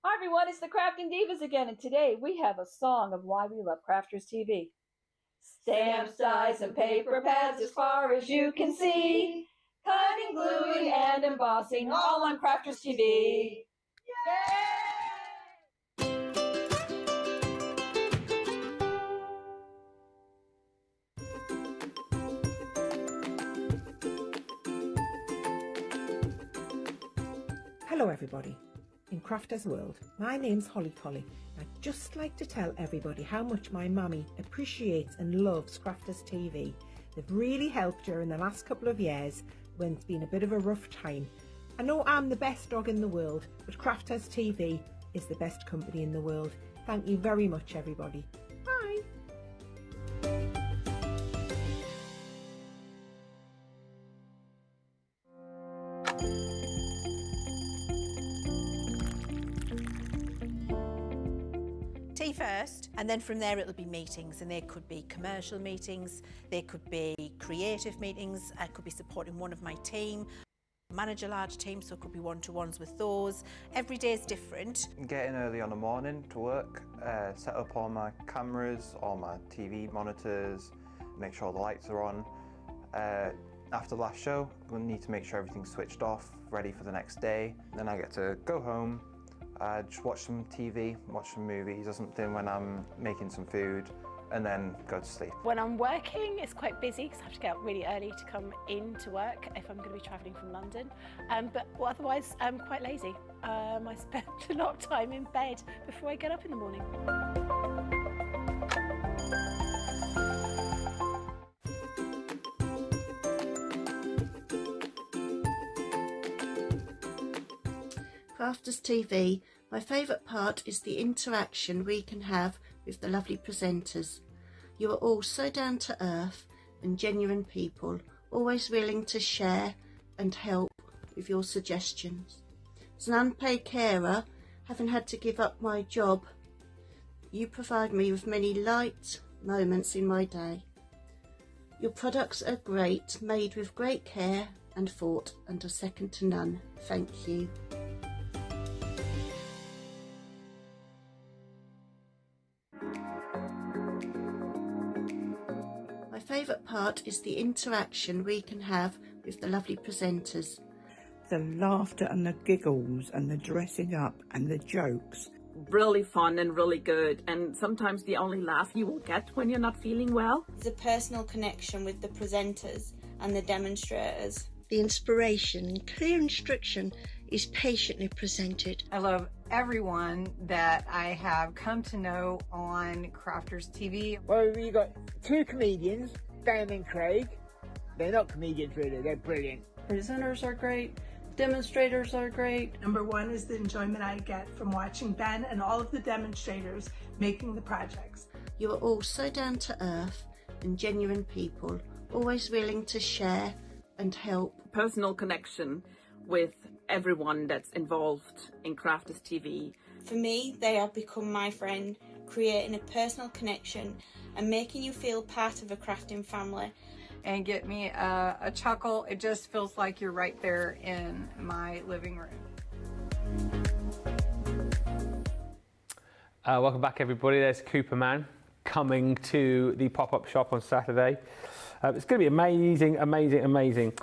Hi everyone, it's the Crafting Divas again, and today we have a song of why we love Crafters TV. Stamps, dies, and paper pads as far as you can see. Cutting, gluing, and embossing all on Crafters TV. Hello everybody. In Crafters World, my name's Holly Collie. I'd just like to tell everybody how much my mummy appreciates and loves Crafters TV. They've really helped during the last couple of years when it's been a bit of a rough time. I know I'm the best dog in the world, but Crafters TV is the best company in the world. Thank you very much everybody. Bye! Tea first, and then from there it'll be meetings, and there could be commercial meetings, there could be creative meetings, I could be supporting one of my team, manage a large team, so it could be one-to-ones with those. Every day is different. Getting early on the morning to work, set up all my cameras, all my TV monitors, make sure all the lights are on. After the last show, we'll need to make sure everything's switched off, ready for the next day. Then I get to go home, just watch some TV, watch some movies or something when I'm making some food, and then go to sleep. When I'm working, it's quite busy because I have to get up really early to come in to work if I'm going to be travelling from London. But otherwise, I'm quite lazy. I spend a lot of time in bed before I get up in the morning. Crafters TV, my favourite part is the interaction we can have with the lovely presenters. You are all so down to earth and genuine people, always willing to share and help with your suggestions. As an unpaid carer, having had to give up my job, you provide me with many light moments in my day. Your products are great, made with great care and thought, and are second to none. Thank you. My favourite part is the interaction we can have with the lovely presenters. The laughter and the giggles and the dressing up and the jokes. Really fun and really good, and sometimes the only laugh you will get when you're not feeling well. There's a personal connection with the presenters and the demonstrators. The inspiration and clear instruction is patiently presented. I love everyone that I have come to know on Crafters TV. Well, you got two comedians, Dan and Craig. They're not comedians really, they're brilliant. Presenters are great. Demonstrators are great. Number one is the enjoyment I get from watching Ben and all of the demonstrators making the projects. You are all so down to earth and genuine people, always willing to share and help. Personal connection with everyone that's involved in Crafters TV. For me, they have become my friend, creating a personal connection and making you feel part of a crafting family. And get me a chuckle. It just feels like you're right there in my living room. Welcome back, everybody. There's Cooper Man coming to the pop-up shop on Saturday. It's going to be amazing, amazing, amazing.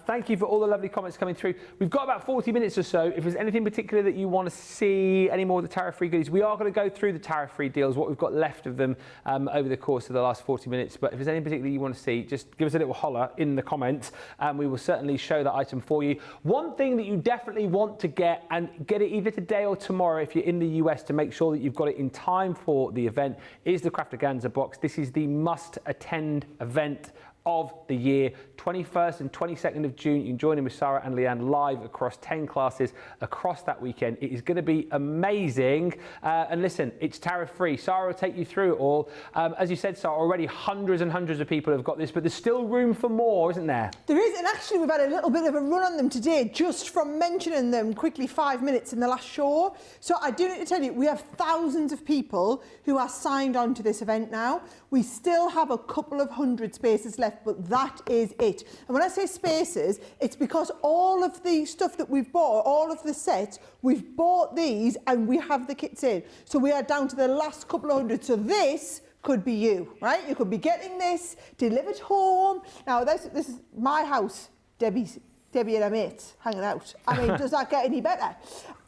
Thank you for all the lovely comments coming through. We've got about 40 minutes or so. If there's anything particular that you want to see, any more of the tariff-free goodies, we are going to go through the tariff-free deals, what we've got left of them over the course of the last 40 minutes. But if there's anything particular you want to see, just give us a little holler in the comments and we will certainly show that item for you. One thing that you definitely want to get, and get it either today or tomorrow if you're in the US to make sure that you've got it in time for the event, is the Craftaganza box. This is the must-attend event of the year. 21st and 22nd of June, you can join in with Sara and Leanne live across 10 classes across that weekend. It is going to be amazing. And listen, it's tariff-free. Sara will take you through it all. As you said, Sara, already hundreds and hundreds of people have got this, but there's still room for more, isn't there? There is, and actually we've had a little bit of a run on them today, just from mentioning them quickly 5 minutes in the last show. So I do need to tell you, we have thousands of people who are signed on to this event now. We still have a couple of hundred spaces left, but that is it. And when I say spaces, it's because all of the stuff that we've bought, all of the sets, we've bought these and we have the kits in. So we are down to the last couple of hundred. So this could be you, right? You could be getting this delivered home. Now, this is my house, Debbie and her mates hanging out. I mean, does that get any better?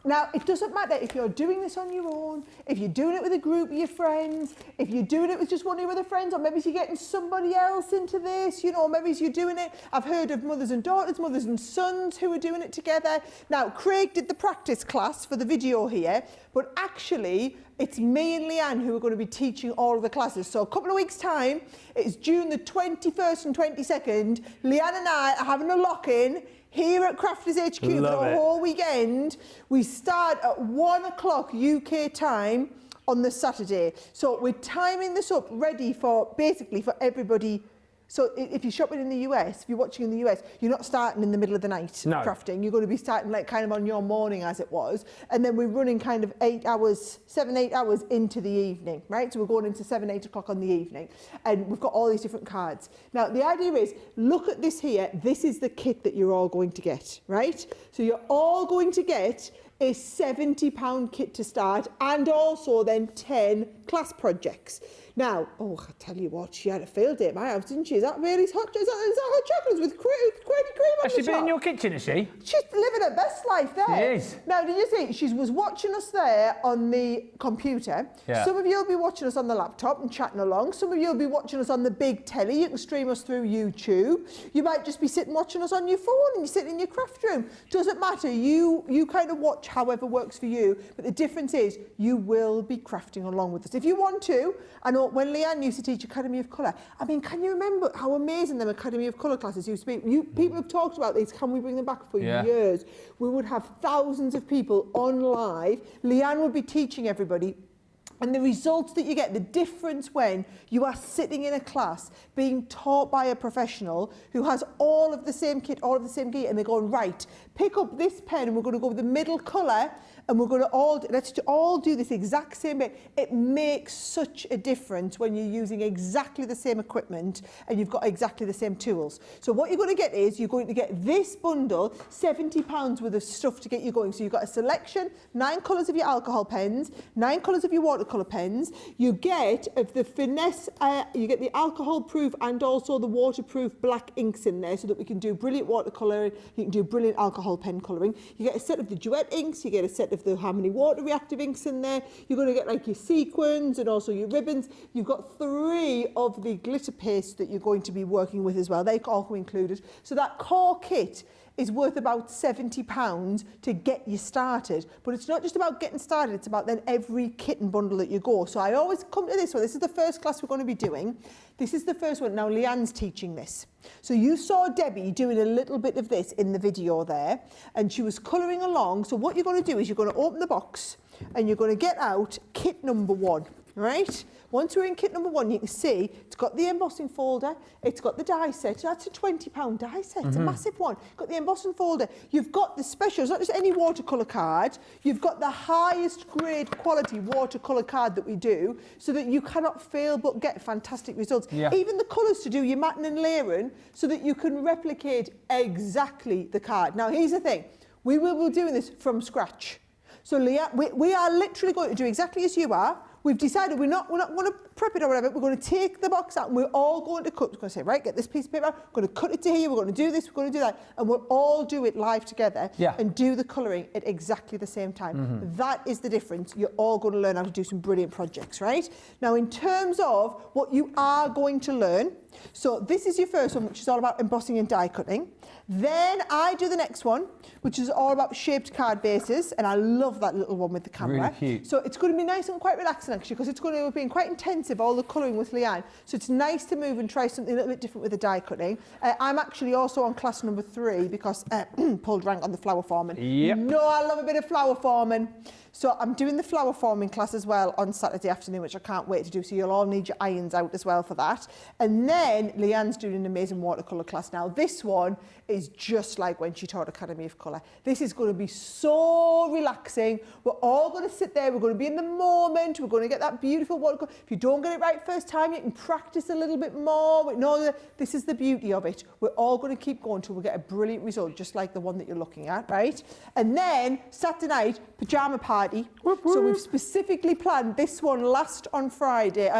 Now, it doesn't matter if you're doing this on your own, if you're doing it with a group of your friends, if you're doing it with just one of your other friends, or maybe you're getting somebody else into this, you know, maybe you're doing it. I've heard of mothers and daughters, mothers and sons who are doing it together. Now, Craig did the practice class for the video here, but actually, it's me and Leanne who are going to be teaching all of the classes. So a couple of weeks' time, it's June the 21st and 22nd. Leanne and I are having a lock-in here at Crafters HQ for the whole weekend. We start at 1 o'clock UK time on the Saturday. So we're timing this up ready for, basically, for everybody. So if you're shopping in the US, if you're watching in the US, you're not starting in the middle of the night crafting. You're going to be starting like kind of on your morning as it was. And then we're running kind of 8 hours, 7-8 hours into the evening, right? So we're going into 7-8 o'clock on the evening. And we've got all these different cards. Now, the idea is, look at this here. This is the kit that you're all going to get, right? So you're all going to get a £70 kit to start, and also then 10 class projects. Now, oh, I tell you what, she had a field day at my house, didn't she? Is that really hot? Is that hot chocolates with cream on Has she been in your kitchen, has she? She's living her best life there. She is. Now, did you see, she was watching us there on the computer. Yeah. Some of you will be watching us on the laptop and chatting along. Some of you will be watching us on the big telly. You can stream us through YouTube. You might just be sitting watching us on your phone and you're sitting in your craft room. Doesn't matter. You kind of watch however works for you. But the difference is you will be crafting along with us. If you want to, I know when Leanne used to teach Academy of Colour, I mean, can you remember how amazing them Academy of Colour classes used to be? People have talked about these, can we bring them back for years? We would have thousands of people on live. Leanne would be teaching everybody. And the results that you get, the difference when you are sitting in a class being taught by a professional who has all of the same kit, all of the same gear, and they're going, right, pick up this pen and we're going to go with the middle colour and we're going to let's all do this exact same bit. It makes such a difference when you're using exactly the same equipment and you've got exactly the same tools. So what you're going to get is you're going to get this bundle, £70 worth of stuff to get you going. So you've got a selection, 9 colours of your alcohol pens, 9 colours of your watercolour watercolour pens. You get of the finesse, you get the alcohol proof and also the waterproof black inks in there so that we can do brilliant watercolour, you can do brilliant alcohol pen colouring. You get a set of the duet inks, you get a set of the Harmony water reactive inks in there. You're going to get like your sequins and also your ribbons. You've got 3 of the glitter paste that you're going to be working with as well. They all come included. So that core kit is worth about £70 to get you started. But it's not just about getting started, it's about then every kit and bundle that you go. So I always come to this one. This is the first class we're going to be doing. This is the first one. Now, Leanne's teaching this. So you saw Debbie doing a little bit of this in the video there, and she was colouring along. So what you're going to do is you're going to open the box and you're going to get out kit number 1, right? Once we're in kit number 1, you can see it's got the embossing folder, it's got the die set. That's a £20 die set, it's a massive one. Got the embossing folder. You've got the specials, not just any watercolour card. You've got the highest grade quality watercolour card that we do, so that you cannot fail but get fantastic results. Yeah. Even the colours to do your matting and layering, so that you can replicate exactly the card. Now, here's the thing. We will be doing this from scratch. So, Leah, we are literally going to do exactly as you are. We've decided we're not going to prep it or whatever. We're going to take the box out and we're all going to cut. We're going to say, right, get this piece of paper out. We're going to cut it to here. We're going to do this. We're going to do that. And we'll all do it live together and do the colouring at exactly the same time. That is the difference. You're all going to learn how to do some brilliant projects, right? Now, in terms of what you are going to learn, so this is your first one, which is all about embossing and die cutting. Then I do the next one, which is all about shaped card bases, and I love that little one with the camera. Really cute. So it's going to be nice and quite relaxing actually, because it's going to be quite intensive, all the colouring with Leanne. So it's nice to move and try something a little bit different with the die cutting. I'm actually also on class number 3 because pulled rank on the flower forming. Yep. You know I love a bit of flower forming. So I'm doing the flower forming class as well on Saturday afternoon, which I can't wait to do. So you'll all need your irons out as well for that. And then Leanne's doing an amazing watercolour class. Now this one is just like when she taught Academy of Colour. This is going to be so relaxing. We're all going to sit there. We're going to be in the moment. We're going to get that beautiful watercolour. If you don't get it right first time, you can practice a little bit more. No, this is the beauty of it. We're all going to keep going till we get a brilliant result, just like the one that you're looking at, right? And then Saturday night, pyjama party. So we've specifically planned this one last on Friday,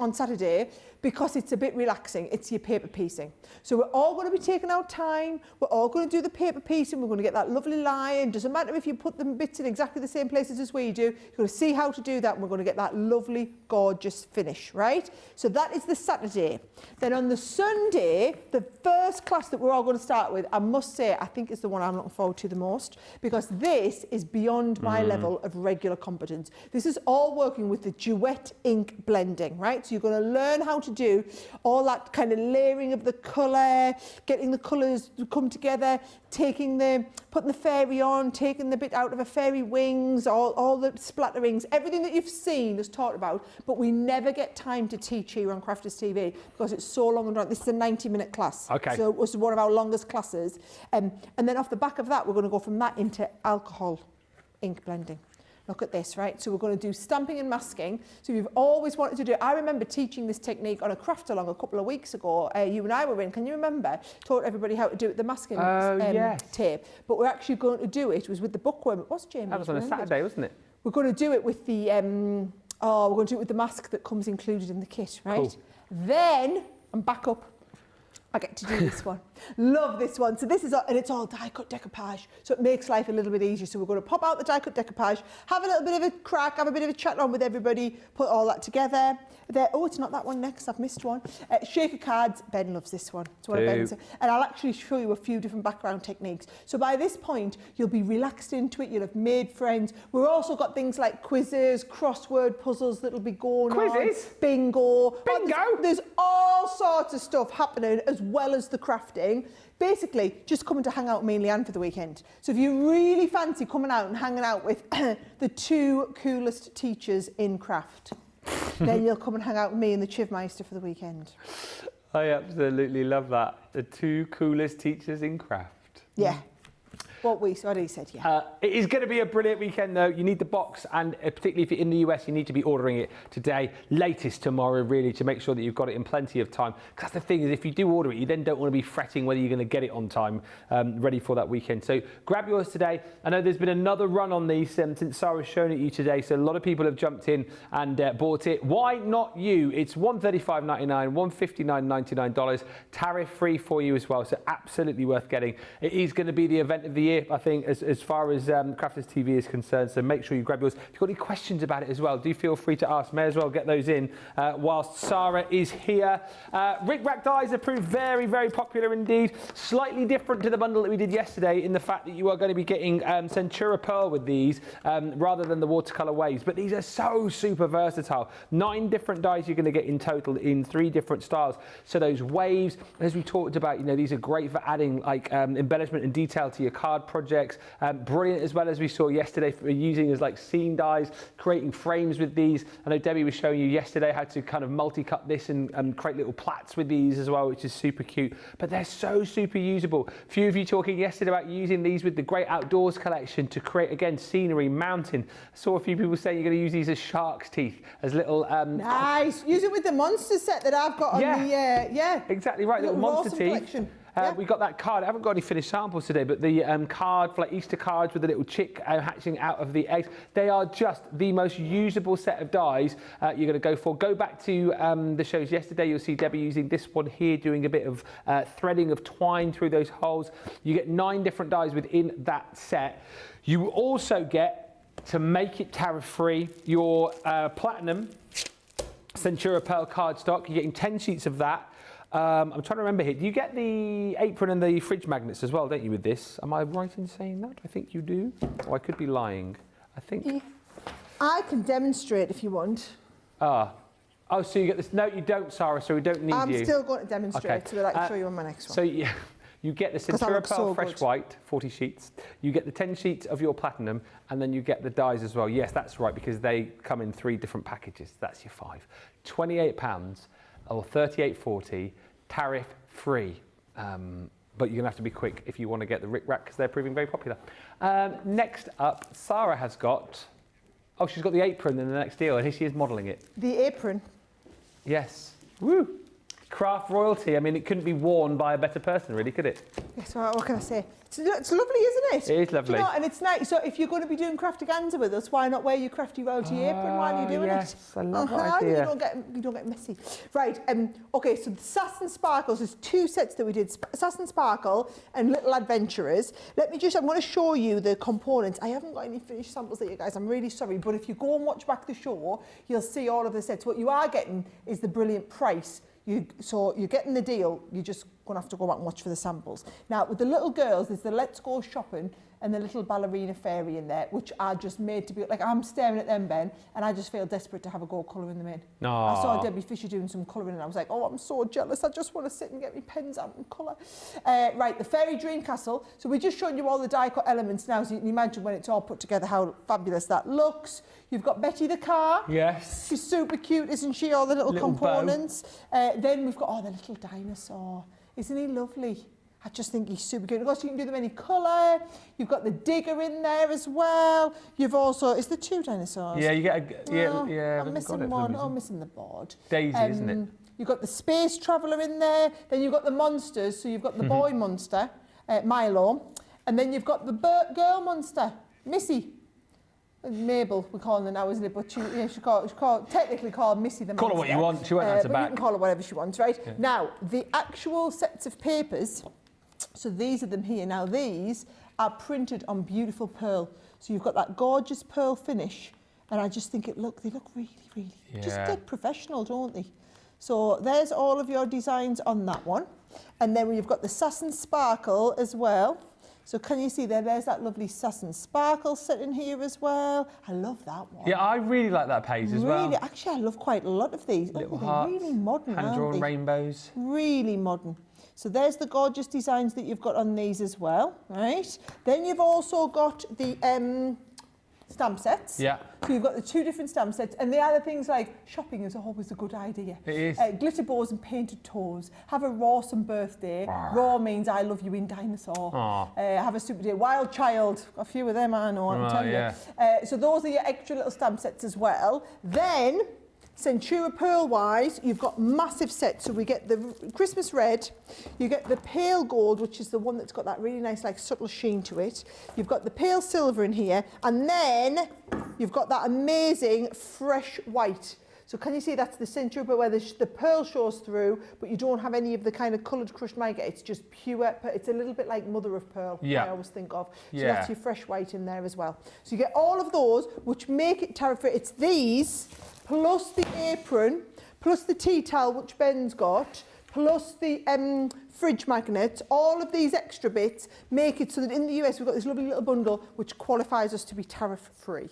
on Saturday, because it's a bit relaxing. It's your paper piecing. So we're all going to be taking our time. We're all going to do the paper piecing. We're going to get that lovely line. Doesn't matter if you put the bits in exactly the same places as we do. You're going to see how to do that. And we're going to get that lovely, gorgeous finish, right? So that is the Saturday. Then on the Sunday, the first class that we're all going to start with, I must say, I think is the one I'm looking forward to the most, because this is beyond my level of regular competence. This is all working with the duet ink blending, right? So you're going to learn how to do all that kind of layering of the colour, getting the colours to come together, putting the fairy on, taking the bit out of a fairy wings, all the splatterings, everything that you've seen is taught about, but we never get time to teach here on Crafters TV because it's so long and drawn. This is a 90-minute class. Okay. So it was one of our longest classes. And then off the back of that, we're going to go from that into alcohol ink blending. Look at this, right? So we're going to do stamping and masking. So you've always wanted to do it. I remember teaching this technique on a craft along a couple of weeks ago. You and I were in, can you remember? Taught everybody how to do it, the masking tape. But we're actually going to do it. It was with the bookworm. It was, Jamie. That was on a Saturday, wasn't it? We're going to do it with the, we're going to do it with the mask that comes included in the kit, right? Cool. Then, I'm back up. I get to do this one. Love this one. So this is, and it's all die cut decoupage. So it makes life a little bit easier. So we're going to pop out the die cut decoupage, have a little bit of a crack, have a bit of a chat on with everybody, put all that together. There, oh, it's not that one next. I've missed one. Shaker cards. Ben loves this one. It's one of Ben's. And I'll actually show you a few different background techniques. So by this point, you'll be relaxed into it. You'll have made friends. We've also got things like quizzes, crossword puzzles that'll be going on. Quizzes? Bingo. Bingo? There's all sorts of stuff happening as well as the crafting. Basically, just coming to hang out with me and Leanne for the weekend. So if you really fancy coming out and hanging out with the 2 coolest teachers in craft, then you'll come and hang out with me and the Chivmeister for the weekend. I absolutely love that. The 2 coolest teachers in craft. Yeah. what we already said, yeah. It is going to be a brilliant weekend, though. You need the box, and particularly if you're in the US, you need to be ordering it today, latest tomorrow, really, to make sure that you've got it in plenty of time. Because that's the thing, is if you do order it, you then don't want to be fretting whether you're going to get it on time, ready for that weekend. So grab yours today. I know there's been another run on these since Sara's shown it you today, so a lot of people have jumped in and bought it. Why not you? It's $135.99, $159.99, tariff-free for you as well, so absolutely worth getting. It is going to be the event of the year, I think, as far as Crafters TV is concerned, so make sure you grab yours. If you've got any questions about it as well, do feel free to ask. May as well get those in whilst Sara is here. Rick Rack dies have proved very, very popular indeed. Slightly different to the bundle that we did yesterday in the fact that you are going to be getting Centura Pearl with these rather than the watercolour waves, but these are so super versatile. 9 different dies you're going to get in total in 3 different styles. So those waves, as we talked about, you know, these are great for adding like embellishment and detail to your card projects. Brilliant as well, as we saw yesterday, for using as like scene dies, creating frames with these. I know Debbie was showing you yesterday how to kind of multi-cut this and create little plats with these as well, which is super cute. But they're so super usable. A few of you talking yesterday about using these with the Great Outdoors collection to create, again, scenery, mountain. I saw a few people saying you're going to use these as shark's teeth, as little... nice. Use it with the monster set that I've got on the... yeah. Exactly right, little monster awesome teeth. collection. We got that card. I haven't got any finished samples today, but the card for like Easter cards with the little chick hatching out of the eggs. They are just the most usable set of dies you're going to go for. Go back to the shows yesterday. You'll see Debbie using this one here, doing a bit of threading of twine through those holes. You get 9 different dies within that set. You also get, to make it tariff-free, your Platinum Centura Pearl cardstock. You're getting 10 sheets of that. I'm trying to remember here. Do you get the apron and the fridge magnets as well, don't you, with this? Am I right in saying that? I think you do. Or I could be lying. I think... I can demonstrate if you want. Oh, so you get this... No, you don't, Sara, so we don't need you. I'm still going to demonstrate, so I'll show you on my next one. So you get the Centura Pearl Fresh White, 40 sheets. You get the 10 sheets of your Platinum, and then you get the dies as well. Yes, that's right, because they come in 3 different packages. That's your 5. £28 or $38.40, tariff-free. But you're going to have to be quick if you want to get the Rick Rack, because they're proving very popular. Next up, Sara has got... Oh, she's got the apron in the next deal, and here she is modelling it. The apron? Yes. Woo! Craft royalty. I mean, it couldn't be worn by a better person, really, could it? Yes, well, what can I say? It's lovely, isn't it? It is lovely. You know, and it's nice. So if you're going to be doing Craftaganza with us, why not wear your crafty royalty apron while you're doing yes, it? I love that idea. You don't get messy. Right, okay, so the Sass and Sparkles, there's 2 sets that we did, Sass and Sparkle and Little Adventurers. I'm going to show you the components. I haven't got any finished samples there, you guys, I'm really sorry, but if you go and watch back the show, you'll see all of the sets. What you are getting is the brilliant price. So you're getting the deal, you're just going to have to go back and watch for the samples. Now, with the little girls, there's the Let's Go Shopping and the little ballerina fairy in there, which are just made to be, like, I'm staring at them, Ben, and I just feel desperate to have a go colouring them in. Aww. I saw Debbie Fisher doing some colouring, and I was like, oh, I'm so jealous, I just want to sit and get my pens out and colour. Right, the Fairy Dream Castle. So we're just showing you all the die cut elements now, so you can imagine when it's all put together how fabulous that looks. You've got Betty the car. Yes. She's super cute, isn't she? All the little components. Then we've got, the little dinosaur. Isn't he lovely? I just think he's super cute. Of course, you can do them any colour. You've got the digger in there as well. You've also... Is there 2 dinosaurs? Yeah, you get a... I'm missing one. I'm missing the board. Daisy, isn't it? You've got the space traveller in there. Then you've got the monsters. So you've got the boy monster, Milo. And then you've got the girl monster, Missy. Mabel, we're calling her now, isn't it? But she's technically called Missy the monster. Call her what you want, she won't answer back. You can call her whatever she wants, right? Yeah. Now, the actual sets of papers, so these are them here. Now, these are printed on beautiful pearl. So you've got that gorgeous pearl finish, and I just think they look really, really, just dead professional, don't they? So there's all of your designs on that one. And then you've got the Sass and Sparkle as well. So can you see there's that lovely Sass and Sparkle set in here as well. I love that one. Yeah, I really like that page as well. Actually, I love quite a lot of these. Little they're hearts, really modern, hand-drawn rainbows. Really modern. So there's the gorgeous designs that you've got on these as well, right? Then you've also got the stamp sets. Yeah. So you've got the 2 different stamp sets, and the other things like shopping is always a good idea. It is. Glitter bows and painted toes. Have a Rawsome birthday. Raw means I love you in dinosaur. Have a super day. Wild child. A few of them I know, I can tell you. So those are your extra little stamp sets as well. Then, Centura Pearl wise, you've got massive sets. So we get the Christmas red, you get the pale gold, which is the one that's got that really nice like subtle sheen to it. You've got the pale silver in here, and then you've got that amazing fresh white. So can you see that's the Centura Pearl where the pearl shows through, but you don't have any of the kind of coloured crushed mica. It's just pure, it's a little bit like mother of pearl, I always think of. So that's your fresh white in there as well. So you get all of those, which make it tariff-free. It's these, plus the apron, plus the tea towel, which Ben's got, plus the fridge magnets. All of these extra bits make it so that in the US we've got this lovely little bundle which qualifies us to be tariff-free.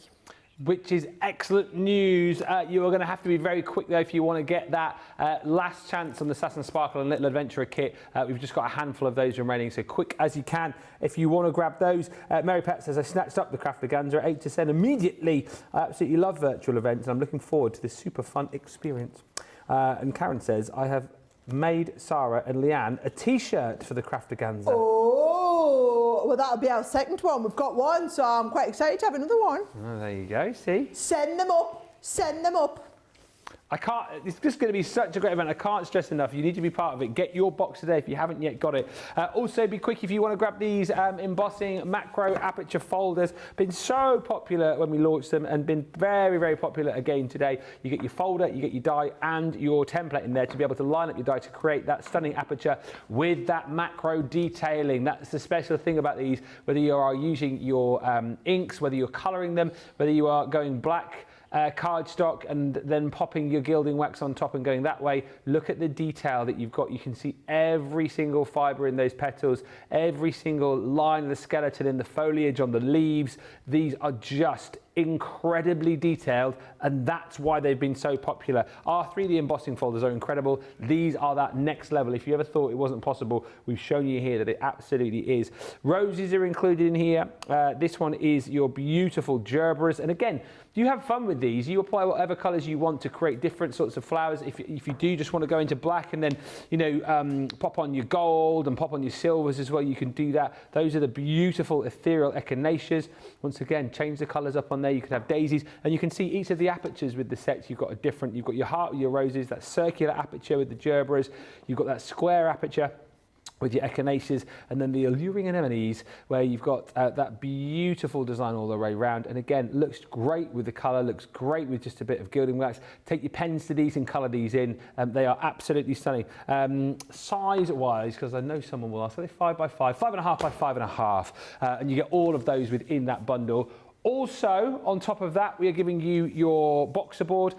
Which is excellent news. You are going to have to be very quick though if you want to get that last chance on the Sass and Sparkle and Little Adventurer kit. We've just got a handful of those remaining, so quick as you can if you want to grab those. Mary Pat says, I snatched up the Craftaganza at 8 to 10 immediately. I absolutely love virtual events and I'm looking forward to this super fun experience. And Karen says, I have made Sara and Leanne a t-shirt for the Craftaganza. Oh, well that'll be our second one. We've got one, so I'm quite excited to have another one. Oh, there you go, see? Send them up, send them up. I can't, it's just going to be such a great event. I can't stress enough. You need to be part of it. Get your box today if you haven't yet got it. Also, be quick if you want to grab these embossing macro aperture folders. Been so popular when we launched them and been very, very popular again today. You get your folder, you get your die and your template in there to be able to line up your die to create that stunning aperture with that macro detailing. That's the special thing about these, whether you are using your inks, whether you're colouring them, whether you are going black, cardstock and then popping your gilding wax on top and going that way. Look at the detail that you've got. You can see every single fibre in those petals, every single line of the skeleton in the foliage on the leaves. These are just incredibly detailed, and that's why they've been so popular. Our 3D embossing folders are incredible. These are that next level. If you ever thought it wasn't possible, we've shown you here that it absolutely is. Roses are included in here. This one is your beautiful gerberas, and again, you have fun with these. You apply whatever colours you want to create different sorts of flowers. If you do just want to go into black and then, you know, pop on your gold and pop on your silvers as well, you can do that. Those are the beautiful ethereal echinaceas. Once again, change the colours up on there. You could have daisies, and you can see each of the apertures with the sets. You've got a different, you've got your heart with your roses, that circular aperture with the gerberas. You've got that square aperture with your echinaceas, and then the alluring anemones where you've got that beautiful design all the way around. And again, looks great with the colour, looks great with just a bit of gilding wax. Take your pens to these and colour these in. They are absolutely stunning. Size-wise, because I know someone will ask, are they 5 by 5, 5.5 by 5.5? And you get all of those within that bundle. Also, on top of that, we are giving you your boxer board.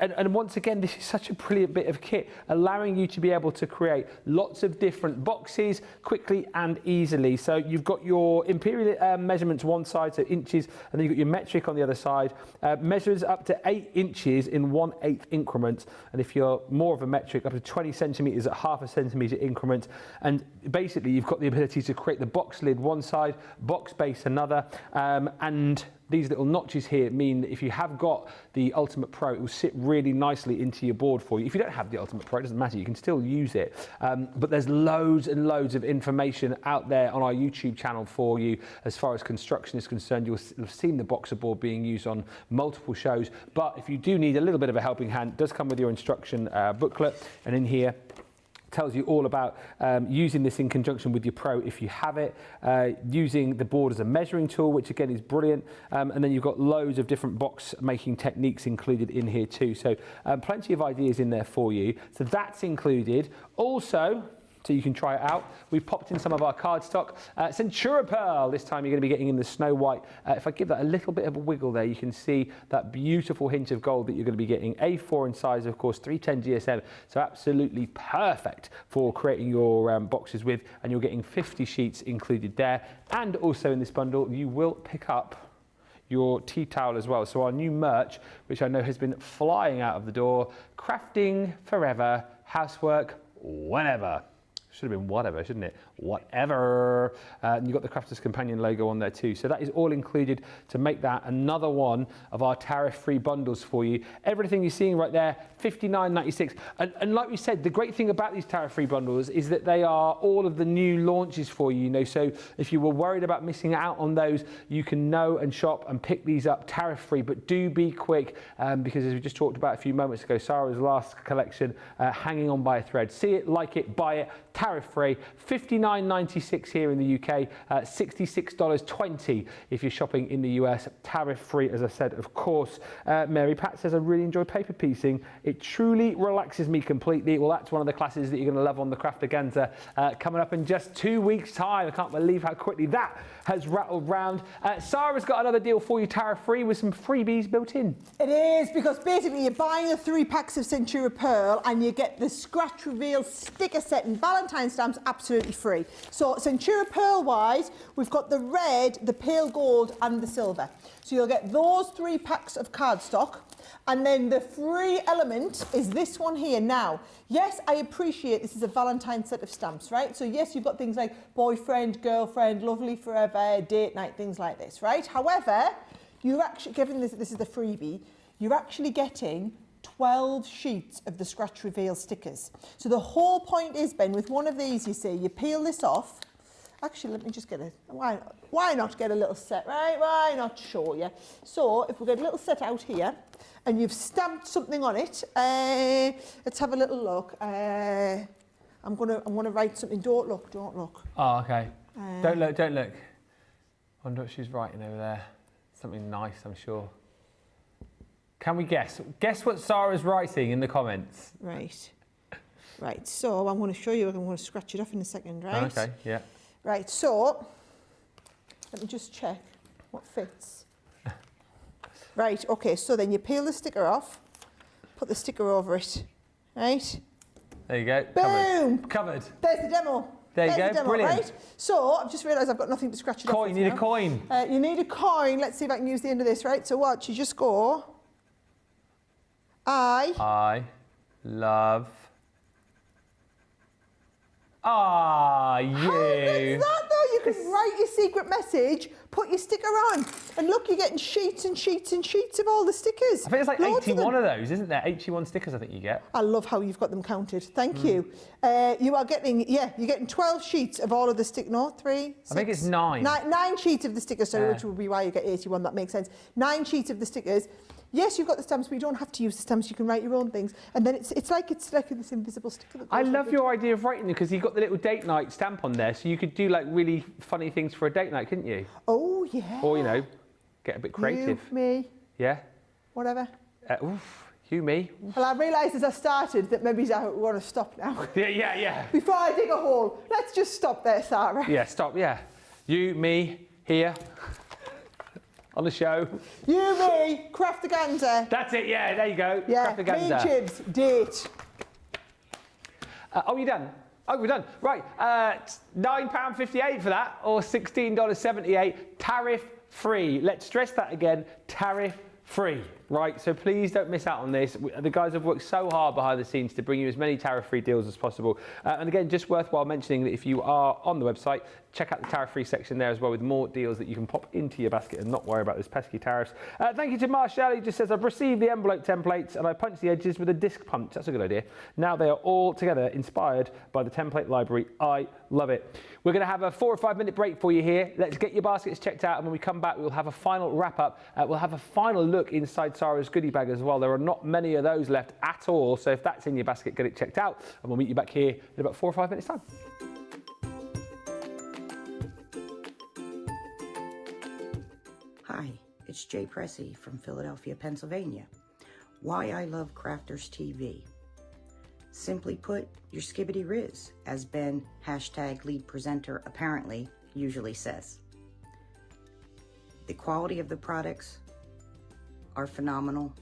And once again, this is such a brilliant bit of kit, allowing you to be able to create lots of different boxes quickly and easily. So you've got your imperial measurements one side, so inches, and then you've got your metric on the other side. Measures up to 8 inches in 1/8 increments. And if you're more of a metric, up to 20 centimetres at 0.5 centimetre increments. And basically, you've got the ability to create the box lid one side, box base another, and these little notches here mean that if you have got the Ultimate Pro, it will sit really nicely into your board for you. If you don't have the Ultimate Pro, it doesn't matter, you can still use it. But there's loads and loads of information out there on our YouTube channel for you as far as construction is concerned. You'll have seen the boxer board being used on multiple shows, but if you do need a little bit of a helping hand, it does come with your instruction booklet, and in here tells you all about using this in conjunction with your Pro if you have it, using the board as a measuring tool, which again is brilliant, and then you've got loads of different box making techniques included in here too, so plenty of ideas in there for you. So that's included. Also, so you can try it out, we've popped in some of our cardstock. Centura Pearl, this time you're going to be getting in the Snow White. If I give that a little bit of a wiggle there, you can see that beautiful hint of gold that you're going to be getting. A4 in size, of course, 310 GSM, so absolutely perfect for creating your boxes with, and you're getting 50 sheets included there. And also in this bundle, you will pick up your tea towel as well. So our new merch, which I know has been flying out of the door, crafting forever, housework whenever. Should have been whatever, shouldn't it? whatever. And you've got the Crafters Companion logo on there too. So that is all included to make that another one of our tariff-free bundles for you. Everything you're seeing right there, $59.96. And like we said, the great thing about these tariff-free bundles is that they are all of the new launches for you, you know. So if you were worried about missing out on those, you can know and shop and pick these up tariff-free. But do be quick because as we just talked about a few moments ago, Sara's last collection hanging on by a thread. See it, like it, buy it, tariff-free. $59.96 here in the UK, $66.20 if you're shopping in the US, tariff-free, as I said, of course. Mary Pat says, I really enjoy paper piecing. It truly relaxes me completely. Well, that's one of the classes that you're going to love on the Craftaganza coming up in just 2 weeks' time. I can't believe how quickly that has rattled round. Sara's got another deal for you, tariff-free, with some freebies built in. It is, because basically you're buying the 3 packs of Centura Pearl and you get the scratch reveal sticker set and Valentine stamps absolutely free. So Centura Pearl wise, we've got the red, the pale gold and the silver. So you'll get those 3 packs of cardstock. And then the free element is this one here. Now, yes, I appreciate this is a Valentine set of stamps, right? So yes, you've got things like boyfriend, girlfriend, lovely forever, date night, things like this, right? However, you're actually, given this is the freebie, you're actually getting 12 sheets of the scratch reveal stickers. So the whole point is, Ben, with one of these, you see, you peel this off. Actually, let me just get why not get a little set, right? Why not show you? So if we get a little set out here and you've stamped something on it, let's have a little look. I'm gonna write something. Don't look. Oh, okay. Don't look. I wonder what she's writing over there. Something nice, I'm sure. Can we guess? Guess what Sara's writing in the comments. Right. So I'm going to show you. I'm going to scratch it off in a second, right? Oh, okay. Yeah. Right, so let me just check what fits. Right, okay, so then you peel the sticker off, put the sticker over it, right? There you go. Boom! Covered. There's the demo. There you go, demo, brilliant. Right? So I've just realised I've got nothing to scratch it off with You need now. a coin. You need a coin. Let's see if I can use the end of this, right? So watch, you just go, I love... you. How good's that though? You can write your secret message, put your sticker on, and look, you're getting sheets and sheets and sheets of all the stickers. I think it's like Loads 81 of those, isn't there? 81 stickers, I think you get. I love how you've got them counted. Thank you. You are getting, you're getting 12 sheets of all of the stick. No, 3, 6. I think it's 9. 9 sheets of the stickers, sorry, which would be why you get 81. That makes sense. 9 sheets of the stickers. Yes, you've got the stamps, but you don't have to use the stamps. You can write your own things, and then it's like this invisible sticker. That I love your idea of writing them because you've got the little date night stamp on there, so you could do like really funny things for a date night, couldn't you? Oh yeah. Or get a bit creative. You, me. Yeah. Whatever. You, me. Well, I realised as I started that maybe I want to stop now. Yeah. Before I dig a hole, let's just stop there, Sara. Yeah, stop. Yeah. You, me, here. On the show. You, me, Craftaganza. That's it, yeah, there you go. Yeah, Craftaganza. me, Chibs, date. You're done? Oh, we're done. Right, £9.58 for that, or $16.78, tariff-free. Let's stress that again, tariff-free. Right, so please don't miss out on this. The guys have worked so hard behind the scenes to bring you as many tariff-free deals as possible. And again, just worthwhile mentioning that if you are on the website, check out the tariff-free section there as well with more deals that you can pop into your basket and not worry about those pesky tariffs. Thank you to Marshall. He just says, I've received the envelope templates and I punched the edges with a disc punch. That's a good idea. Now they are all together, inspired by the template library. I love it. We're going to have a 4 or 5 minute break for you here. Let's get your baskets checked out, and when we come back, we'll have a final wrap-up. We'll have a final look inside Sara's goodie bag as well. There are not many of those left at all, so if that's in your basket, get it checked out, and we'll meet you back here in about 4 or 5 minutes' time. Hi, it's Jay Pressey from Philadelphia, Pennsylvania. Why I love Crafters TV. Simply put, your skibbity riz, as Ben, #lead presenter, apparently usually says. The quality of the products are phenomenal.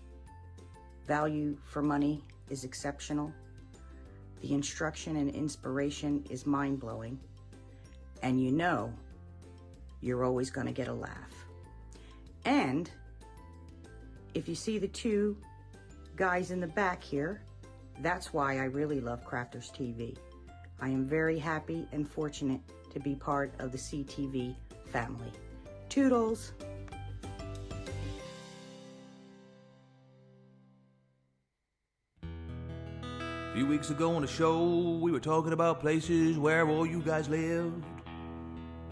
Value for money is exceptional. The instruction and inspiration is mind-blowing. And you're always going to get a laugh. And if you see the 2 guys in the back here, that's why I really love Crafters TV. I am very happy and fortunate to be part of the CTV family. Toodles! A few weeks ago on the show, we were talking about places where all you guys lived.